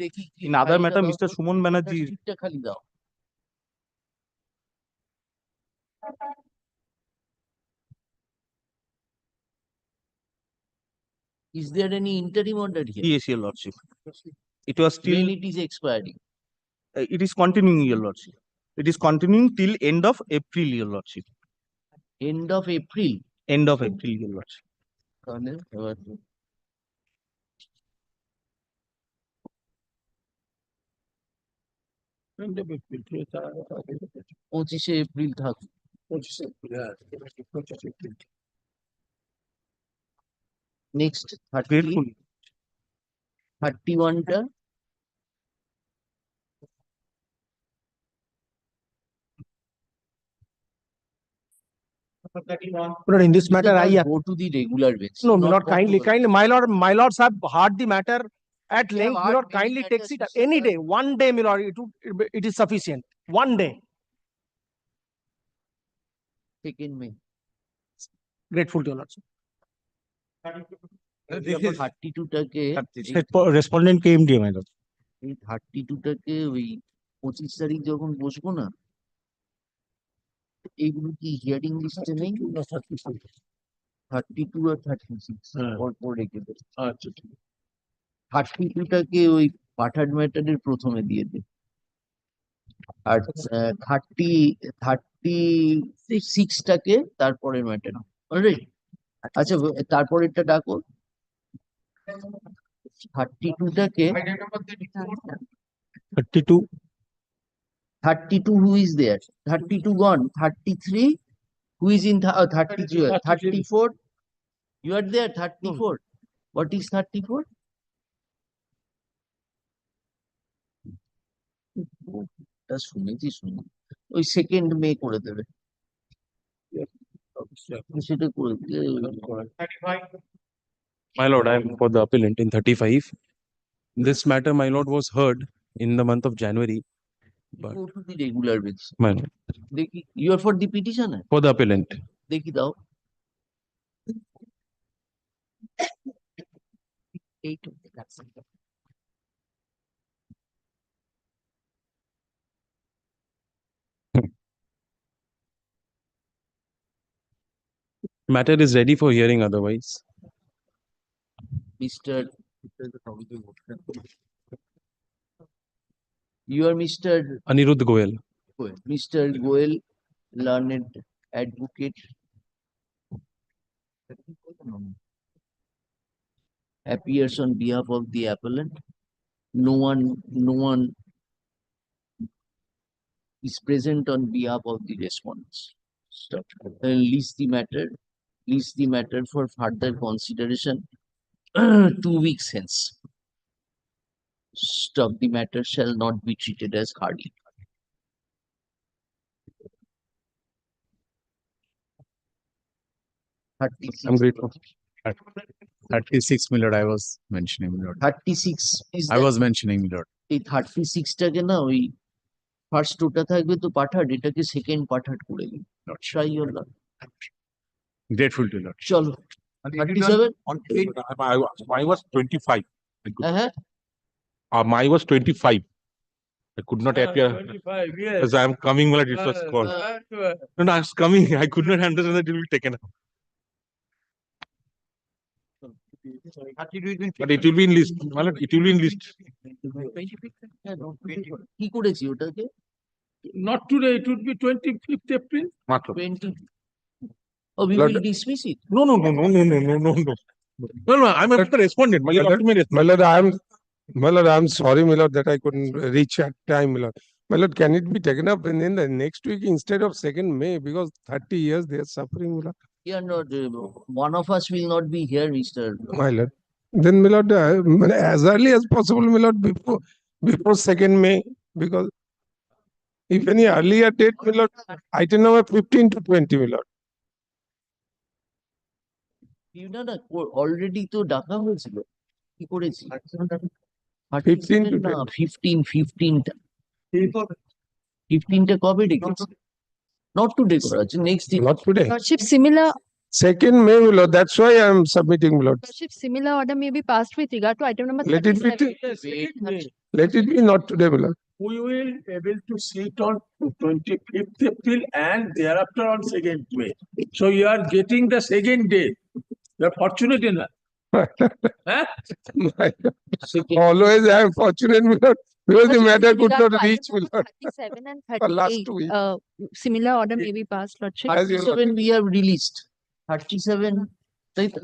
In other matter, Mr. Suman Banerjee. sheetটা খালি দাও is there any interim order here Yes, your lordship. It was still... when it is expiring It is continuing, your lordship. It is continuing till end of April, your lordship. end of April End of April, your lordship. তাহলে এবার 25শে April থাকুক next 31টা Lord, in this matter, I go to the regular bench no, not Lord, kindly, my lord, my lords have heard the matter at We have length. My heard lord, many kindly takes matters, it any day, one day, my lord, it is sufficient. One day. second May Grateful to your lordship. 32টাকে Respondent came, dear my lord. এই 32টাকে ওই 25 তারিখ যখন বসবো না এইগুলো কি hearing লিস্টে নেই 32 আর 36 পরপর রেখে দেবে আচ্ছা ঠিক 32টাকে ওই পাঠাড ম্যাটারের প্রথমে দিয়ে দে আর 36টাকে তারপরের ম্যাটার অলরাইট আচ্ছা তারপরেরটা ডাকো 32টাকে 32 who is there 32 gone 33 who is in 33 34 you are there 34 what is 34 তা শুনেছি শুনি ওই সেকেন্ড মে করে দেবে সেটা করে My lord, I am for the appellant in 35. This matter, my lord, was heard in the month of January. But go to the regular bench my lord, দেখি you are for the petitioner for the appellant. দেখি দাও Matter is ready for hearing otherwise. Mr. You are Mr. Anirudh Goyal. Mr. Goyal, learned advocate. Appears on behalf of the appellant. No one is present on behalf of the respondents. Stop. List the matter for further consideration 2 weeks hence. Stop. The matter shall not be treated as hardly. I'm grateful. 36, my lord, I was mentioning, my lord. 36 is I was mentioning, my lord. এই 36টাকে না ওই first ওটা থাকবে তো পাঠাড এটাকে second পাঠাড করে দিন try your lakh Grateful to lord. চলো 37 on I was 25. হ্যাঁ Mine was 25. I could not appear 25, yes. as I am coming, my lord, it was called. No, I was coming. I could not understand that it will be taken up. But it will be in list. My lord, it will be in list. কি করেছি ওটাকে? Not today, it would be 25th April. 20. Oh, we Lord- will dismiss it. No. No, I'm a respondent. My lord, My lord, I'm sorry, my lord, that I couldn't reach at time, my lord. My lord, can it be taken up in the next week instead of 2nd May? Because 30 years they are suffering, my lord. We are not, one of us will not be here, Mr. My lord. Then, my lord, as early as possible, my lord, before 2nd May, because if any earlier date, my lord, item number 15 to 20, my lord. You know, already তো ডাকা হয়েছিল। কি করেছি? 15 to না, 15 টা। 15 টা কবে ডেকেছি? Not today, করা আছে, next day. Not today. Lordship, similar 2nd May, my lord, that's why I am submitting, my lord. Lordship, similar order may be passed with regard to item number Let it be, 37. let it be not today, my lord. We will able to sit on 25th April and thereafter on 2nd May. So you are getting the second day. You are fortunate enough. Huh? Always I am fortunate, my lord, because the Lordship, matter with could regard not to reach, my item lord. 37 and For last 38, 2 weeks. similar order may be passed, Lordship. As you 37 we have released. 37, তাই তো?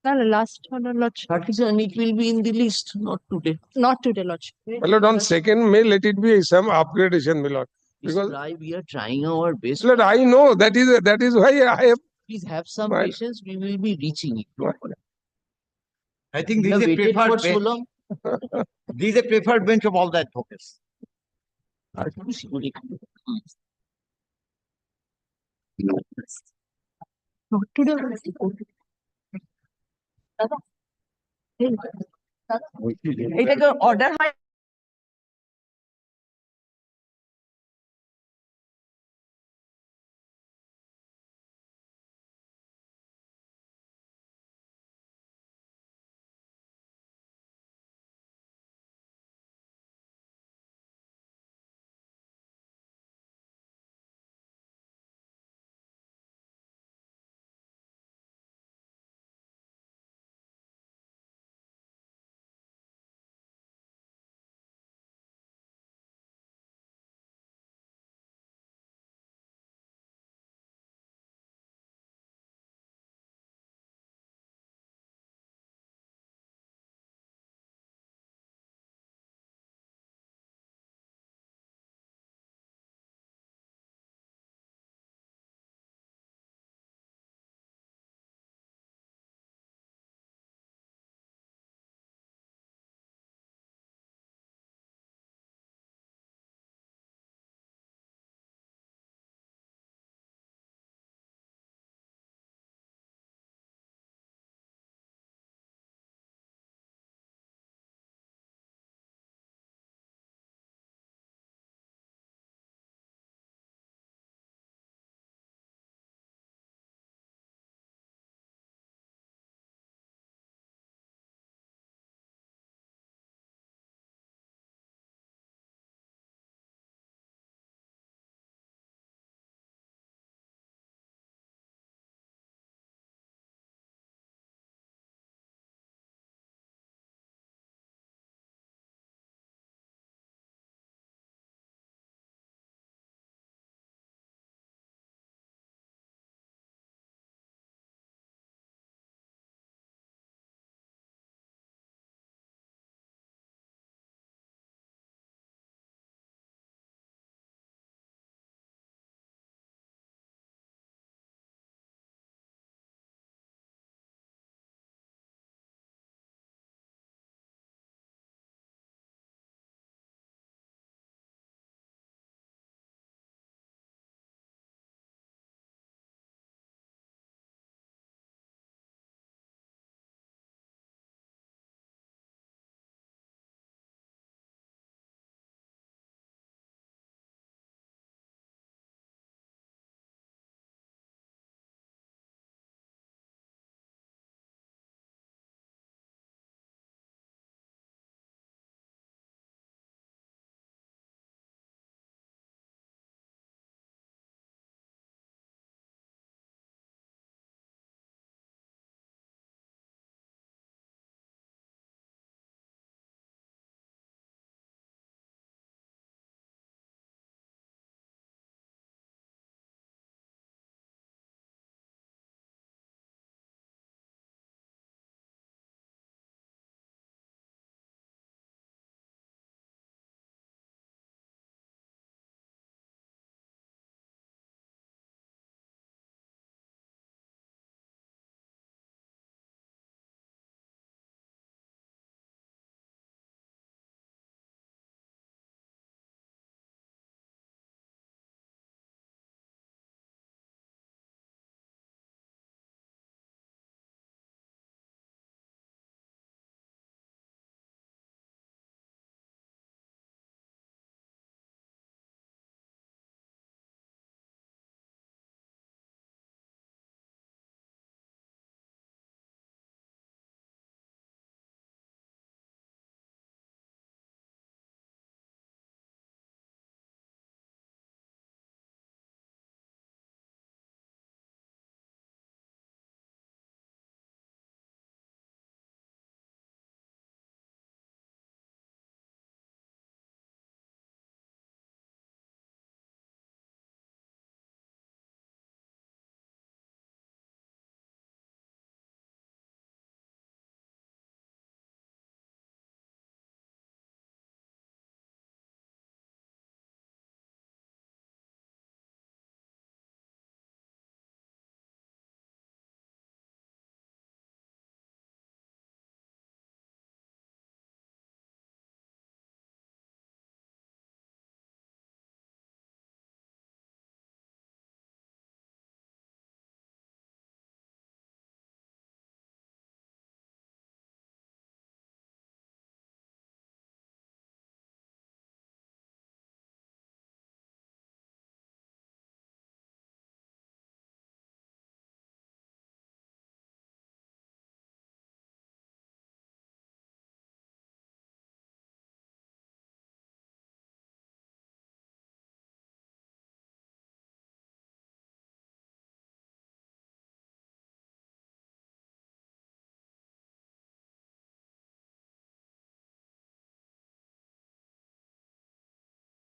No, last order, Lordship. 37 it will be in the list, not today. Not today, Lordship. My lord, on 2nd May, let it be some upgradation, my lord. Because, We are trying our best. my lord, I know that is why I have. Please have some My- patience, we will be reaching it. I think We this have is a waited for preferred so bench. long. This is a preferred bench of all the advocates. Not today. এটাকে order হয়